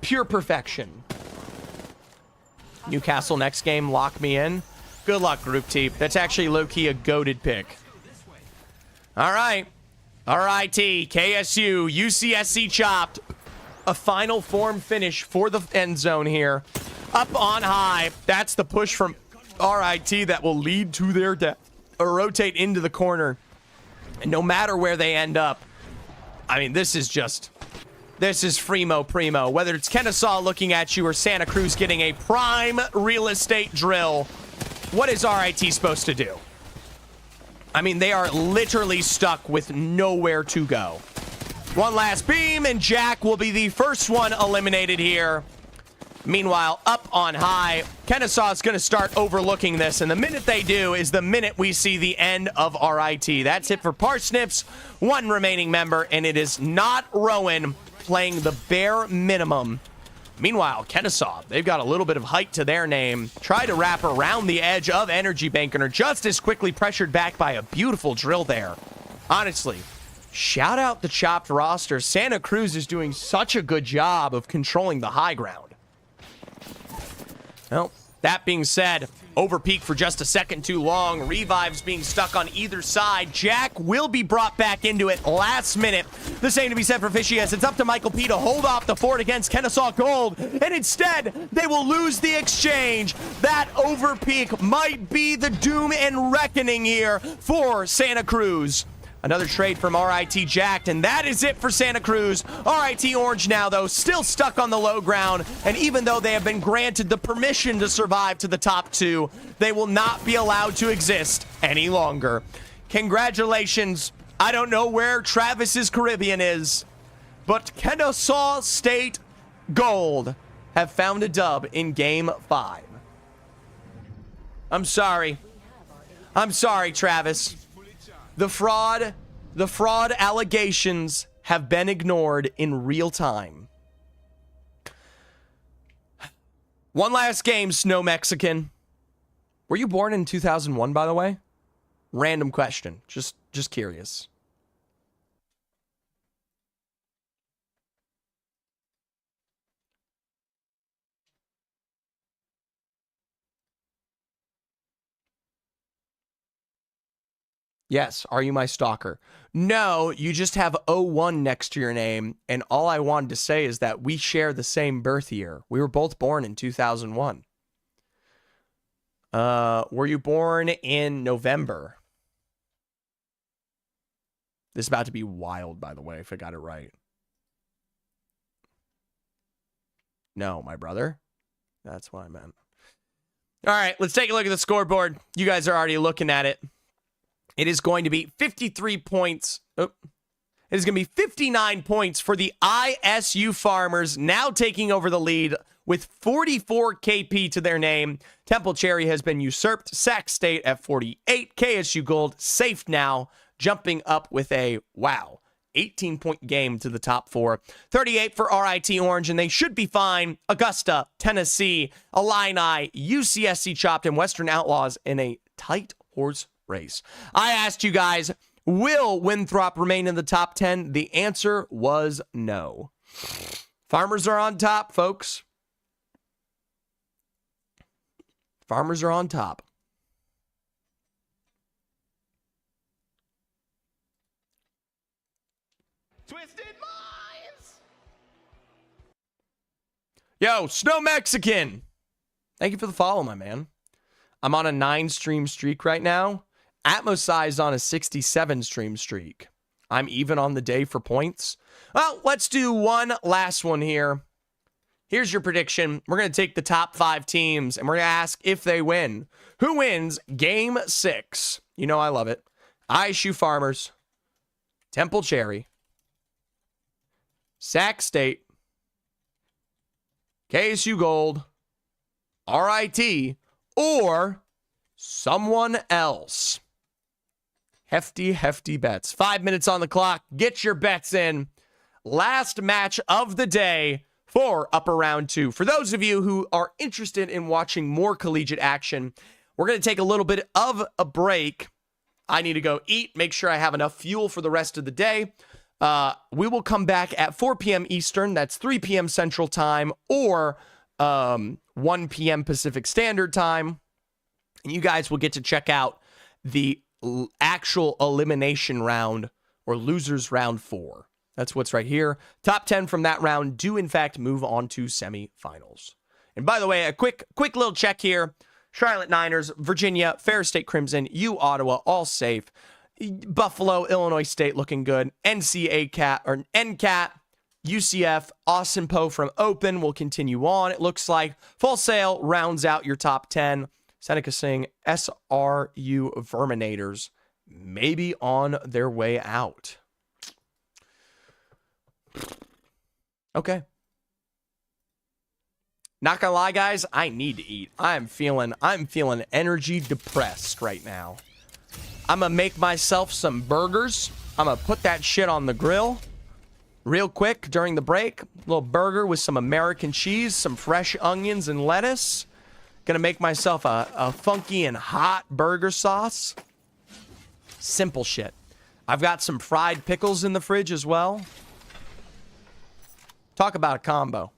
pure perfection. Newcastle next game, lock me in. Good luck, Group T. That's actually low-key a goated pick. All right. RIT, KSU, UCSC chopped. A final form finish for the end zone here. Up on high. That's the push from RIT that will lead to their death. Or rotate into the corner. And no matter where they end up, I mean, this is Fremo Primo. Whether it's Kennesaw looking at you or Santa Cruz getting a prime real estate drill, what is RIT supposed to do? I mean, they are literally stuck with nowhere to go. One last beam, and Jack will be the first one eliminated here. Meanwhile, up on high, Kennesaw is going to start overlooking this, and the minute they do is the minute we see the end of RIT. That's it for Parsnips, one remaining member, and it is not Rowan playing the bare minimum. Meanwhile, Kennesaw, they've got a little bit of height to their name. Try to wrap around the edge of Energy Bank and are just as quickly pressured back by a beautiful drill there. Honestly, shout out the chopped roster. Santa Cruz is doing such a good job of controlling the high ground. Well, that being said, overpeak for just a second too long. Revives being stuck on either side. Jack will be brought back into it last minute. The same to be said for Fishy as it's up to Michael P to hold off the fort against Kennesaw Gold. And instead, they will lose the exchange. That overpeak might be the doom and reckoning here for Santa Cruz. Another trade from RIT jacked, and that is it for Santa Cruz. RIT Orange now, though, still stuck on the low ground, and even though they have been granted the permission to survive to the top 2, they will not be allowed to exist any longer. Congratulations. I don't know where Travis's Caribbean is, but Kennesaw State Gold have found a dub in Game 5. I'm sorry. I'm sorry, Travis. The fraud allegations have been ignored in real time. One last game, Snow Mexican. Were you born in 2001, by the way? Random question. Just curious. Yes, are you my stalker? No, you just have 01 next to your name, and all I wanted to say is that we share the same birth year. We were both born in 2001. Were you born in November? This is about to be wild, by the way, if I got it right. No, my brother. That's what I meant. All right, let's take a look at the scoreboard. You guys are already looking at it. It is going to be 53 points. Oh, It is going to be 59 points for the ISU Farmers, now taking over the lead with 44 KP to their name. Temple Cherry has been usurped. Sac State at 48. KSU Gold safe now, jumping up with a, wow, 18-point game to the top 4. 38 for RIT Orange, and they should be fine. Augusta, Tennessee, Illini, UCSC Chopped, and Western Outlaws in a tight horse race. I asked you guys, will Winthrop remain in the top 10? The answer was no. Farmers are on top, folks. Farmers are on top. Twisted Minds! Yo, Snow Mexican. Thank you for the follow, my man. I'm on a 9-stream streak right now. Atmosized on a 67-stream streak. I'm even on the day for points. Well, let's do one last one here. Here's your prediction. We're going to take the top 5 teams, and we're going to ask if they win. Who wins Game 6? You know I love it. ISU Farmers, Temple Cherry, Sac State, KSU Gold, RIT, or someone else. Hefty bets. 5 minutes on the clock. Get your bets in. Last match of the day for Upper Round 2. For those of you who are interested in watching more collegiate action, we're going to take a little bit of a break. I need to go eat, make sure I have enough fuel for the rest of the day. We will come back at 4 p.m. Eastern. That's 3 p.m. Central Time, or 1 p.m. Pacific Standard Time. And you guys will get to check out the actual elimination round, or losers round 4. That's what's right here. Top 10 from that round do, in fact, move on to semifinals. And by the way, a quick little check here. Charlotte Niners, Virginia, Ferris State Crimson, U Ottawa, all safe. Buffalo, Illinois State looking good. NCAT, UCF, Austin Poe from Open will continue on. It looks like Full Sail rounds out your top 10. Seneca Singh, SRU Verminators, maybe on their way out. Okay. Not gonna lie, guys, I need to eat. I'm feeling energy depressed right now. I'm gonna make myself some burgers. I'm gonna put that shit on the grill real quick during the break. A little burger with some American cheese, some fresh onions and lettuce. Gonna make myself a funky and hot burger sauce. Simple shit. I've got some fried pickles in the fridge as well. Talk about a combo.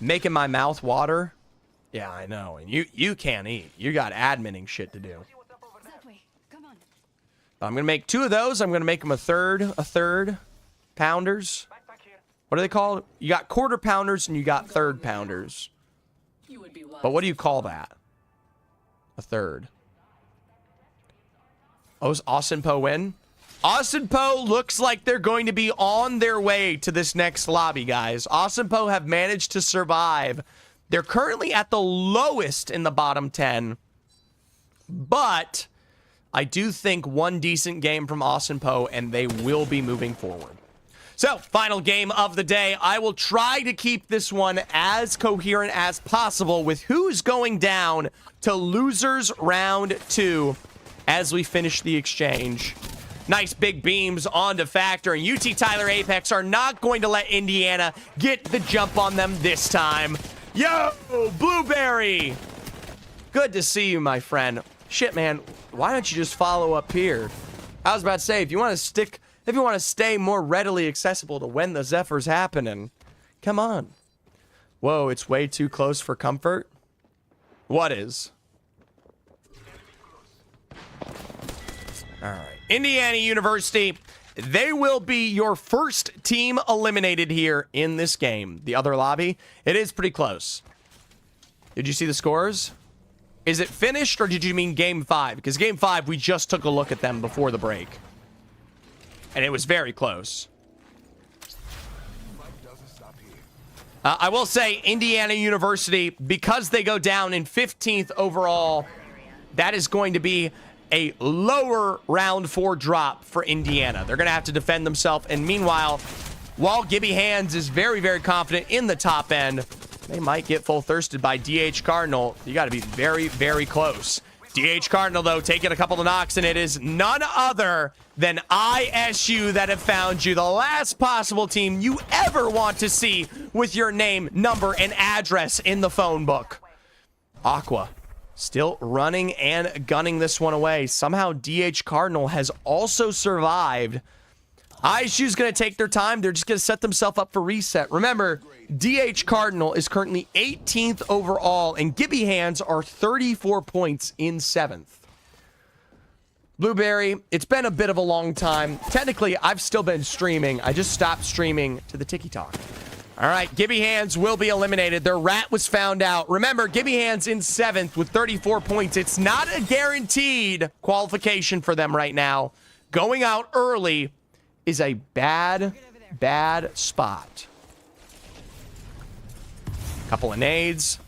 Making my mouth water. Yeah, I know. And you can't eat. You got adminning shit to do. That way. Come on. I'm gonna make 2 of those. I'm gonna make them a third pounders. What are they called? You got quarter pounders and you got third pounders. But what do you call that? A third. Oh, is Austin Poe win? Austin Poe looks like they're going to be on their way to this next lobby, guys. Austin Poe have managed to survive. They're currently at the lowest in the bottom 10. But I do think one decent game from Austin Poe, and they will be moving forward. So, final game of the day. I will try to keep this one as coherent as possible with who's going down to losers round 2 as we finish the exchange. Nice big beams onto Factor, and UT Tyler Apex are not going to let Indiana get the jump on them this time. Yo, Blueberry! Good to see you, my friend. Shit, man, why don't you just follow up here? I was about to say, if you want to stay more readily accessible to when the Zephyr's happening, come on. Whoa, it's way too close for comfort? What is? All right. Indiana University, they will be your first team eliminated here in this game. The other lobby, it is pretty close. Did you see the scores? Is it finished, or did you mean game 5? Because game 5, we just took a look at them before the break. And it was very close. I will say Indiana University, because they go down in 15th overall, that is going to be a lower round 4 drop for Indiana. They're going to have to defend themselves. And meanwhile, while Gibby Hands is very, very confident in the top end, they might get full thirsted by DH Cardinal. You got to be very, very close. DH Cardinal, though, taking a couple of knocks, and it is none other than ISU that have found you. The last possible team you ever want to see with your name, number, and address in the phone book. Aqua still running and gunning this one away. Somehow DH Cardinal has also survived. ISU's going to take their time. They're just going to set themselves up for reset. Remember, DH Cardinal is currently 18th overall, and Gibby Hands are 34 points in 7th. Blueberry, it's been a bit of a long time. Technically, I've still been streaming. I just stopped streaming to the TikTok. All right, Gibby Hands will be eliminated. Their rat was found out. Remember, Gibby Hands in 7th with 34 points. It's not a guaranteed qualification for them right now. Going out early is a bad spot. Couple of nades,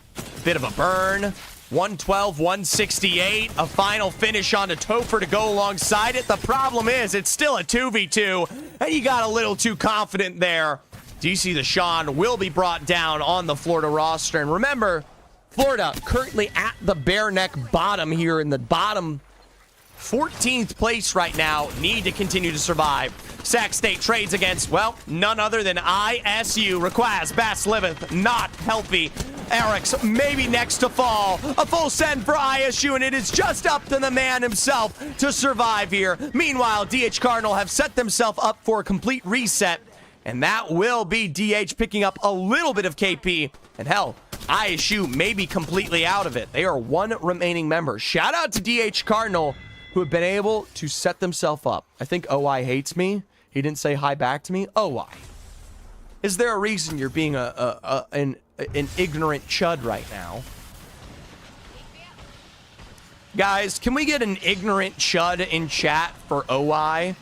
bit of a burn. 112, 168, a final finish on to Topher to go alongside it. The problem is it's still a 2v2, and you got a little too confident there. DC the Sean will be brought down on the Florida roster. And remember, Florida currently at the bare neck bottom here in the bottom 14th place right now. Need to continue to survive. Sac State trades against, well, none other than ISU. Raquaz, Bass Liveth, not healthy. Eric's maybe next to fall. A full send for ISU, and it is just up to the man himself to survive here. Meanwhile, DH Cardinal have set themselves up for a complete reset, and that will be DH picking up a little bit of KP. And hell, ISU may be completely out of it. They are one remaining member. Shout out to DH Cardinal, who have been able to set themselves up. I think OI hates me. He didn't say hi back to me. OI, is there a reason you're being an ignorant chud right now? Guys, can we get an ignorant chud in chat for OI?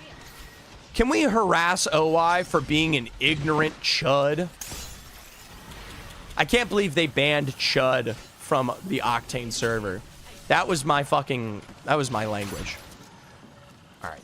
Can we harass OI for being an ignorant chud? I can't believe they banned chud from the Octane server. That was my language. All right.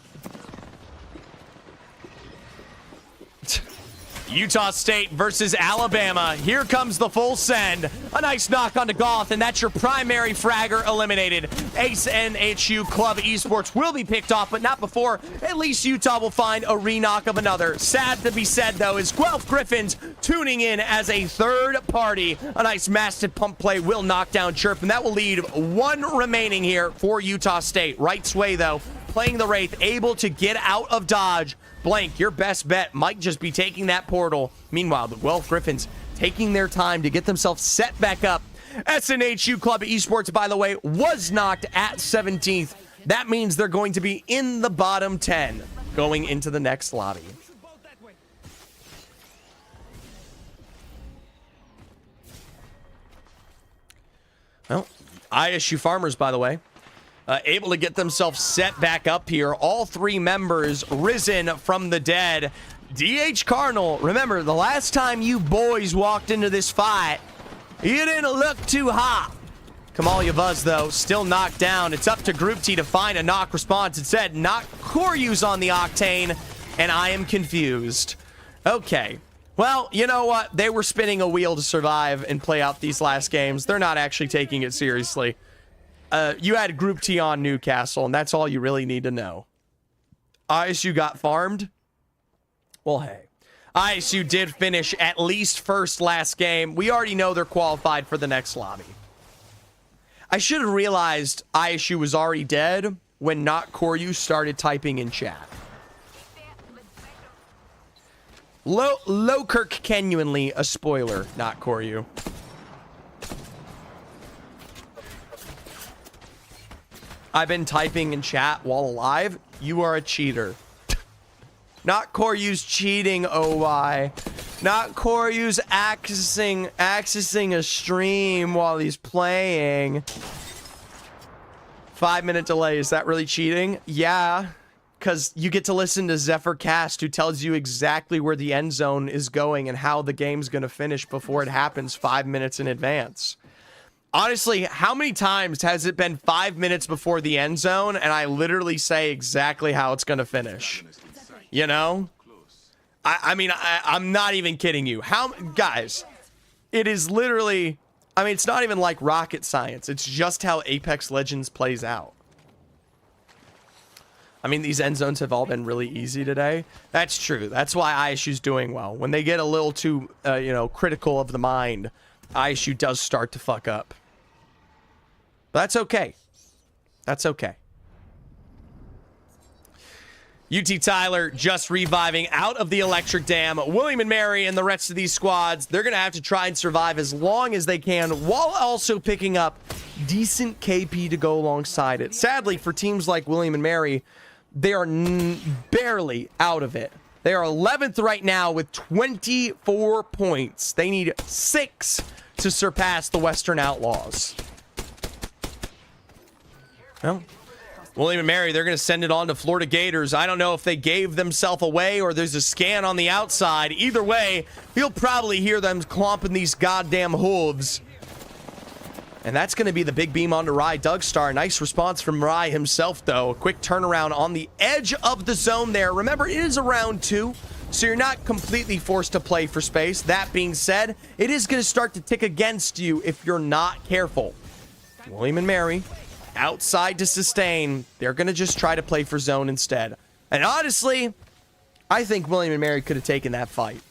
Utah State versus Alabama. Here comes the full send. A nice knock onto Goth, and that's your primary fragger eliminated. Ace NHU Club Esports will be picked off, but not before at least Utah will find a re-knock of another. Sad to be said, though, is Guelph Griffins tuning in as a third party. A nice masted pump play will knock down Chirp, and that will lead one remaining here for Utah State. Right sway, though, playing the Wraith, able to get out of dodge. Blank, your best bet might just be taking that portal. Meanwhile, the Guelph Griffins taking their time to get themselves set back up. SNHU Club Esports, by the way, was knocked at 17th. That means they're going to be in the bottom 10 going into the next lobby. Well, ISU Farmers, by the way, able to get themselves set back up here. All three members risen from the dead. DH Cardinal, remember, the last time you boys walked into this fight, you didn't look too hot. Kamalia Buzz, though, still knocked down. It's up to Group T to find a knock response. It said, knock Koryu's on the Octane, and I am confused. Okay. Well, you know what? They were spinning a wheel to survive and play out these last games. They're not actually taking it seriously. You had Group T on Newcastle, and that's all you really need to know. ISU got farmed? Well, hey. ISU did finish at least first last game. We already know they're qualified for the next lobby. I should have realized ISU was already dead when Not Koryu started typing in chat. Lowkirk genuinely a spoiler, Not Koryu. I've been typing in chat while alive. You are a cheater. Not Koryu's cheating, OY. Not Koryu's accessing a stream while he's playing. 5-minute delay. Is that really cheating? Yeah. Because you get to listen to Zephyr Cast, who tells you exactly where the end zone is going and how the game's going to finish before it happens 5 minutes in advance. Honestly, how many times has it been 5 minutes before the end zone and I literally say exactly how it's going to finish? You know? I mean, I'm not even kidding you. Guys, it is literally, I mean, it's not even like rocket science. It's just how Apex Legends plays out. I mean, these end zones have all been really easy today. That's true. That's why ISU's doing well. When they get a little too, you know, critical of the mind, ISU does start to fuck up. But that's okay. That's okay. UT Tyler just reviving out of the electric dam. William and Mary and the rest of these squads, they're going to have to try and survive as long as they can while also picking up decent KP to go alongside it. Sadly, for teams like William and Mary, they are barely out of it. They are 11th right now with 24 points. They need 6 to surpass the Western Outlaws. Well, William and Mary, they're going to send it on to Florida Gators. I don't know if they gave themselves away or there's a scan on the outside. Either way, you'll probably hear them clomping these goddamn hooves. And that's going to be the big beam onto Rye Dougstar. Nice response from Rye himself, though. A quick turnaround on the edge of the zone there. Remember, it is a round 2, so you're not completely forced to play for space. That being said, it is going to start to tick against you if you're not careful. William and Mary, outside to sustain. They're going to just try to play for zone instead. And honestly, I think William and Mary could have taken that fight.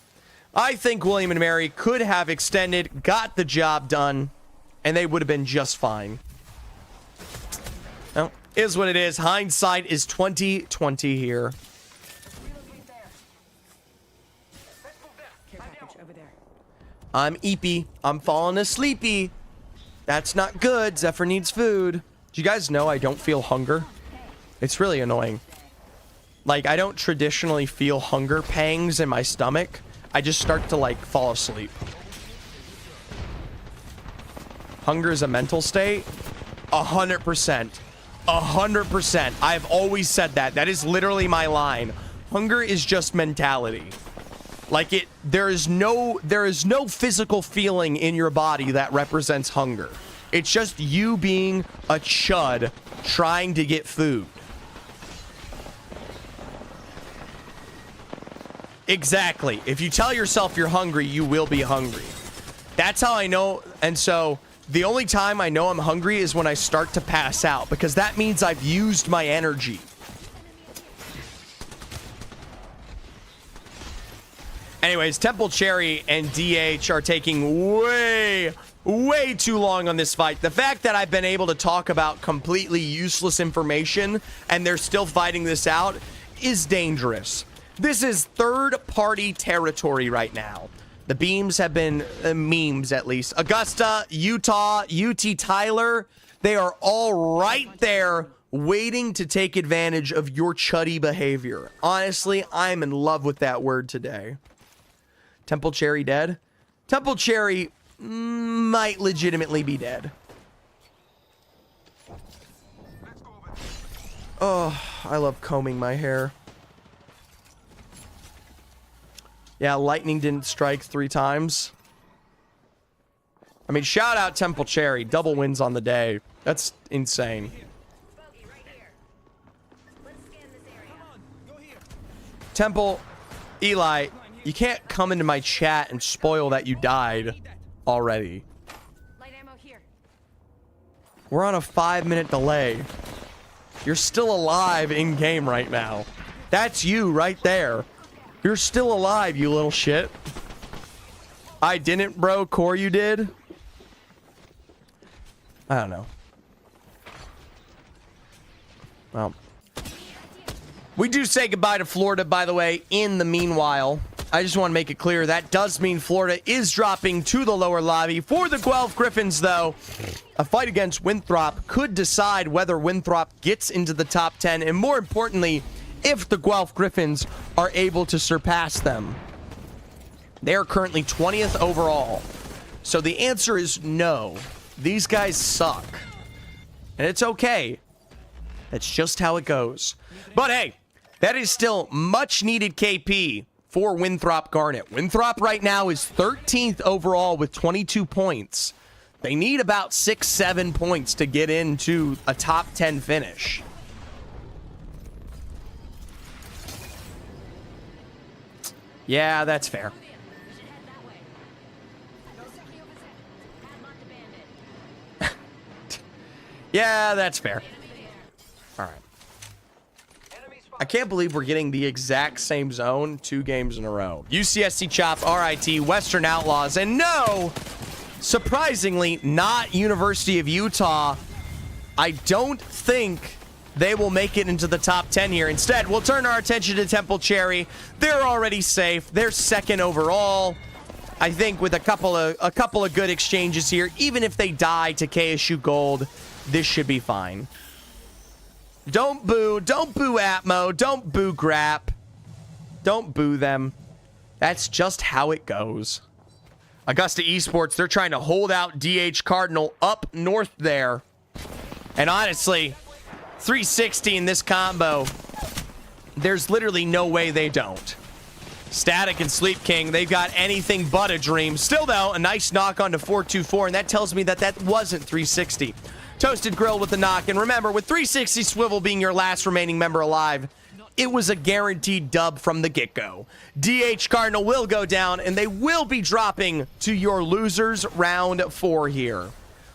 I think William and Mary could have extended, got the job done, and they would have been just fine. Well, is what it is. Hindsight is 20/20 here. I'm eepy. I'm falling asleepy. That's not good. Zephyr needs food. Do you guys know I don't feel hunger? It's really annoying. Like, I don't traditionally feel hunger pangs in my stomach. I just start to, like, fall asleep. Hunger is a mental state? 100%. 100%. I've always said that. That is literally my line. Hunger is just mentality. Like, there is no physical feeling in your body that represents hunger. It's just you being a chud trying to get food. Exactly. If you tell yourself you're hungry, you will be hungry. That's how I know. And so the only time I know I'm hungry is when I start to pass out, because that means I've used my energy. Anyways, Temple Cherry and DH are taking way too long on this fight. The fact that I've been able to talk about completely useless information and they're still fighting this out is dangerous. This is third-party territory right now. The beams have been memes, at least. Augusta, Utah, UT Tyler, they are all right there waiting to take advantage of your chuddy behavior. Honestly, I'm in love with that word today. Temple Cherry dead? Temple Cherry might legitimately be dead. Oh, I love combing my hair. Yeah, lightning didn't strike 3 times. I mean, shout out Temple Cherry. Double wins on the day. That's insane. Temple, Eli, you can't come into my chat and spoil that you died already. Light ammo here. We're on a 5-minute delay. You're still alive in game right now. That's you right there. You're still alive, you little shit. I didn't, bro. Core, you did? I don't know. Well. We do say goodbye to Florida, by the way, in the meanwhile. I just want to make it clear that does mean Florida is dropping to the lower lobby. For the Guelph Griffins, though, a fight against Winthrop could decide whether Winthrop gets into the top 10, and more importantly, if the Guelph Griffins are able to surpass them. They are currently 20th overall. So the answer is no. These guys suck. And it's okay. That's just how it goes. But hey, that is still much needed KP for Winthrop Garnet. Winthrop right now is 13th overall with 22 points. They need about 6-7 points to get into a top 10 finish. Yeah, that's fair. Yeah, that's fair. All right. I can't believe we're getting the exact same zone 2 games in a row. UCSC Chopped, RIT, Western Outlaws, and no, surprisingly, not University of Utah. I don't think they will make it into the top 10 here. Instead, we'll turn our attention to Temple Cherry. They're already safe. They're second overall. I think with a couple of good exchanges here, even if they die to KSU Gold, this should be fine. Don't boo Atmo, don't boo Grap. Don't boo them. That's just how it goes. Augusta Esports, they're trying to hold out DH Cardinal up north there. And honestly, 360 in this combo, there's literally no way they don't. Static and Sleep King, they've got anything but a dream. Still, though, a nice knock onto 424, and that tells me that that wasn't 360. Toasted Grilled with the knock, and remember, with 360 Swivel being your last remaining member alive, it was a guaranteed dub from the get-go. DH Cardinal will go down, and they will be dropping to your losers round 4 here.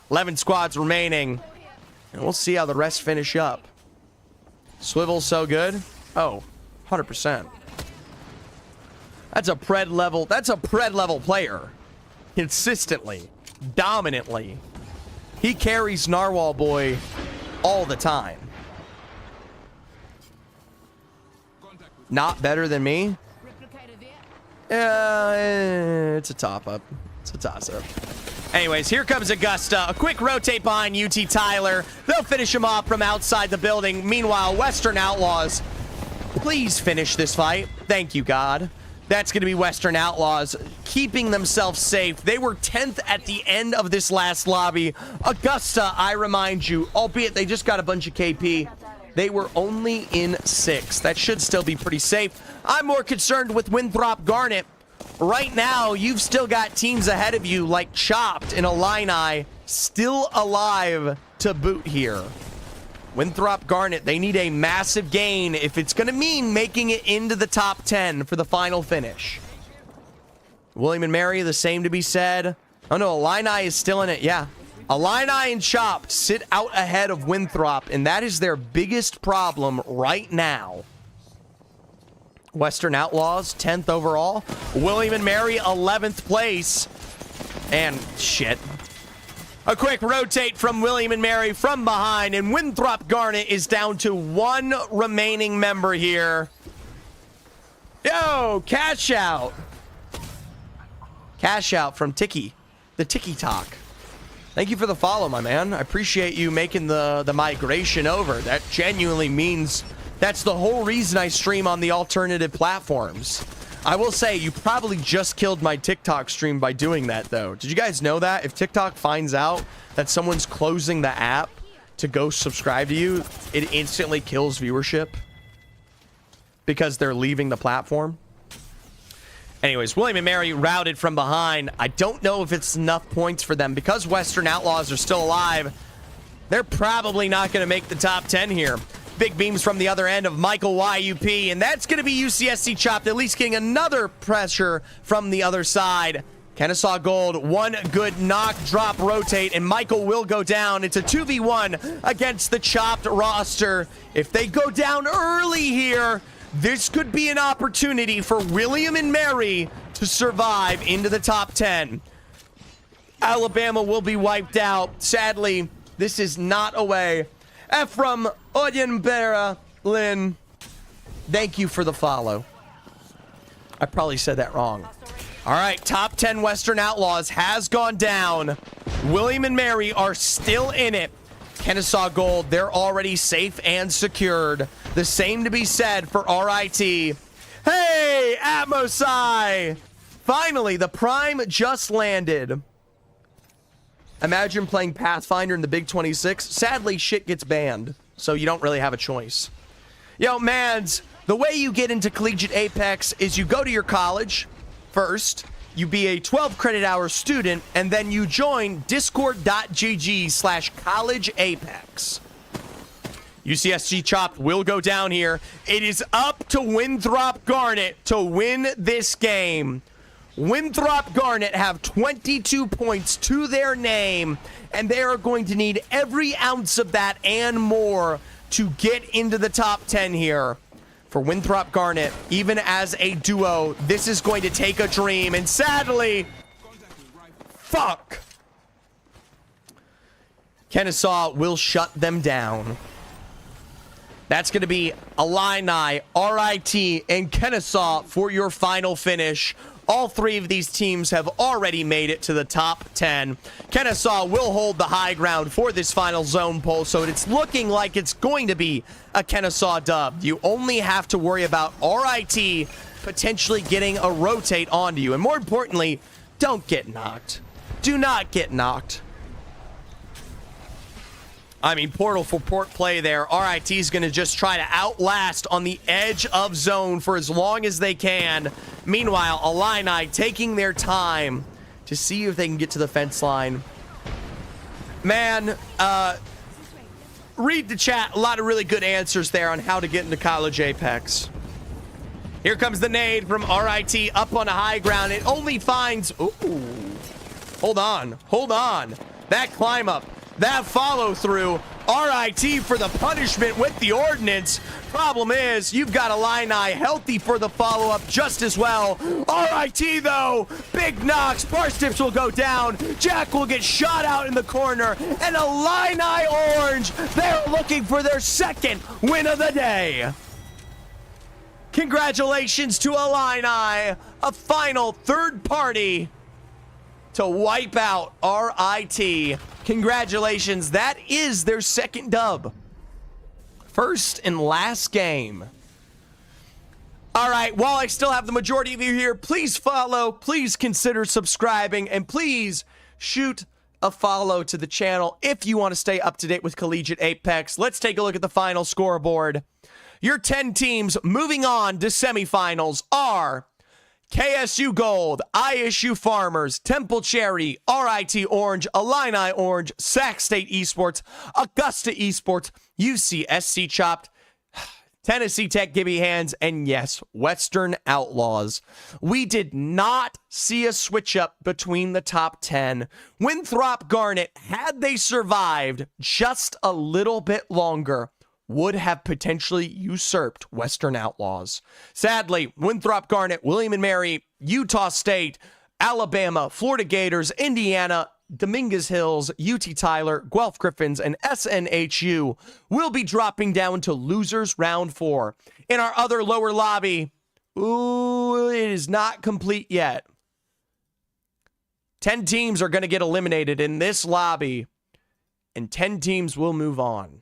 11 squads remaining, and we'll see how the rest finish up. Swivel's so good. Oh, 100%. That's a pred level player. Consistently, dominantly. He carries Narwhal Boy all the time. Not better than me? It's a top-up. It's a toss-up. Anyways, here comes Augusta. A quick rotate behind UT Tyler. They'll finish him off from outside the building. Meanwhile, Western Outlaws, please finish this fight. Thank you, God. That's going to be Western Outlaws keeping themselves safe. They were 10th at the end of this last lobby. Augusta, I remind you, albeit they just got a bunch of KP, they were only in 6th. That should still be pretty safe. I'm more concerned with Winthrop Garnet. Right now, you've still got teams ahead of you like Chopped and Illini still alive to boot here. Winthrop Garnet, they need a massive gain if it's going to mean making it into the top 10 for the final finish. William and Mary, the same to be said. Oh no, Illini is still in it. Yeah. Illini and Chopped sit out ahead of Winthrop, and that is their biggest problem right now. Western Outlaws, 10th overall. William and Mary, 11th place. And shit. A quick rotate from William and Mary from behind, and Winthrop Garnet is down to 1 remaining member here. Yo, cash out. Cash out from Tiki, the Tiki Talk. Thank you for the follow, my man. I appreciate you making the migration over. That genuinely means that's the whole reason I stream on the alternative platforms. I will say, you probably just killed my TikTok stream by doing that, though. Did you guys know that? If TikTok finds out that someone's closing the app to go subscribe to you, it instantly kills viewership because they're leaving the platform. Anyways, William and Mary routed from behind. I don't know if it's enough points for them. Because Western Outlaws are still alive, they're probably not going to make the top 10 here. Big beams from the other end of Michael YUP, and that's going to be UCSC Chopped, at least getting another pressure from the other side. Kennesaw Gold, 1 good knock, drop, rotate, and Michael will go down. It's a 2v1 against the Chopped roster. If they go down early here, this could be an opportunity for William and Mary to survive into the top 10. Alabama will be wiped out. Sadly, this is not a way. Ephraim Oyenbera Lynn, thank you for the follow. I probably said that wrong. All right, top 10 Western Outlaws has gone down. William and Mary are still in it. Kennesaw Gold, they're already safe and secured. The same to be said for RIT. Hey, Atmosai! Finally, the Prime just landed. Imagine playing Pathfinder in the Big 26. Sadly, shit gets banned, so you don't really have a choice. Yo, mans, the way you get into Collegiate Apex is you go to your college first, you be a 12 credit hour student, and then you join discord.gg/collegeapex. UCSG Chopped will go down here. It is up to Winthrop Garnet to win this game. Winthrop Garnet have 22 points to their name, and they are going to need every ounce of that and more to get into the top 10 here. For Winthrop Garnet, even as a duo, this is going to take a dream, and sadly, fuck, Kennesaw will shut them down. That's going to be Illini, RIT, and Kennesaw for your final finish. All three of these teams have already made it to the top 10. Kennesaw will hold the high ground for this final zone poll, so it's looking like it's going to be a Kennesaw dub. You only have to worry about RIT potentially getting a rotate onto you. And more importantly, don't get knocked. Do not get knocked. I mean, portal for port play there. RIT is going to just try to outlast on the edge of zone for as long as they can. Meanwhile, Illini taking their time to see if they can get to the fence line. Man, read the chat. A lot of really good answers there on how to get into College Apex. Here comes the nade from RIT up on the high ground. It only finds... Ooh. Hold on. Hold on. That climb up. That follow through. RIT for the punishment with the ordnance. Problem is, you've got Illini healthy for the follow-up just as well. RIT, though, big knocks. Barstips will go down. Jack will get shot out in the corner. And Illini Orange, they're looking for their second win of the day. Congratulations to Illini, a final third party to wipe out RIT. Congratulations, that is their second dub. First and last game. All right, while I still have the majority of you here, please follow, please consider subscribing, and please shoot a follow to the channel if you want to stay up to date with Collegiate Apex. Let's take a look at the final scoreboard. Your 10 teams moving on to semifinals are KSU Gold, ISU Farmers, Temple Cherry, RIT Orange, Illini Orange, Sac State Esports, Augusta Esports, UCSC Chopped, Tennessee Tech Gibby Hands, and yes, Western Outlaws. We did not see a switch up between the top 10. Winthrop Garnet, had they survived just a little bit longer, would have potentially usurped Western Outlaws. Sadly, Winthrop Garnet, William and Mary, Utah State, Alabama, Florida Gators, Indiana, Dominguez Hills, UT Tyler, Guelph Griffins, and SNHU will be dropping down to losers round 4. In our other lower lobby, ooh, it is not complete yet. 10 teams are going to get eliminated in this lobby, and 10 teams will move on.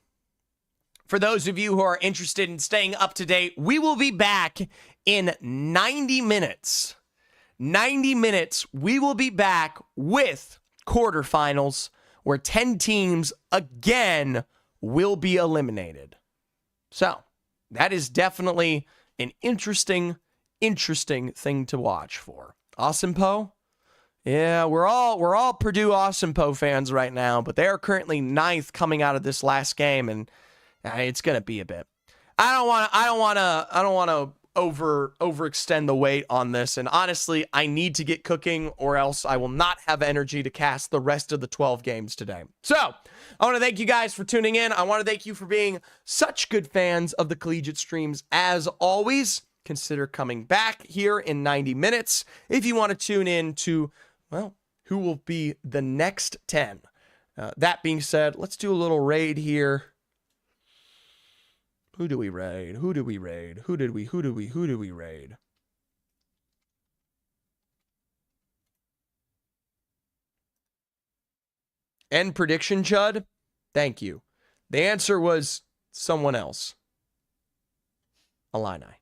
For those of you who are interested in staying up to date, we will be back in 90 minutes. 90 minutes, we will be back with quarterfinals where 10 teams again will be eliminated. So, that is definitely an interesting thing to watch for. Awesome Poe? Yeah, we're all Purdue Awesome Poe fans right now, but they are currently 9th coming out of this last game, and it's gonna be a bit. I don't want to overextend the wait on this, and honestly, I need to get cooking, or else I will not have energy to cast the rest of the 12 games today. So, I want to thank you guys for tuning in. I want to thank you for being such good fans of the Collegiate streams. As always, consider coming back here in 90 minutes if you want to tune in to, well, who will be the next 10. That being said, let's do a little raid here. Who do we raid? Who do we raid? Who do we raid? End prediction, Chud? Thank you. The answer was someone else. Illini. Are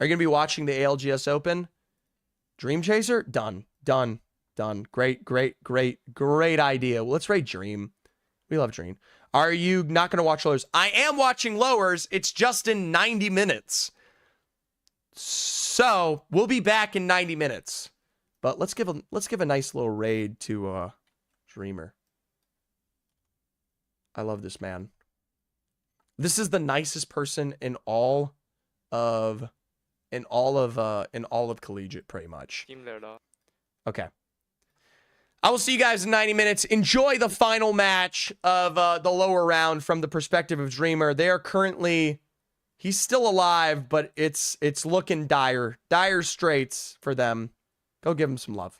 you going to be watching the ALGS Open? Dream Chaser? Done. Great idea. Well, let's raid Dream. We love Dream. Are you not going to watch Lowers? I am watching Lowers. It's just in 90 minutes. So we'll be back in 90 minutes. But let's give a nice little raid to Dreamer. I love this man. This is the nicest person in all of Collegiate, pretty much. Okay. I will see you guys in 90 minutes. Enjoy the final match of the lower round from the perspective of Dreamer. They are currently, he's still alive, but it's looking dire straits for them. Go give him some love.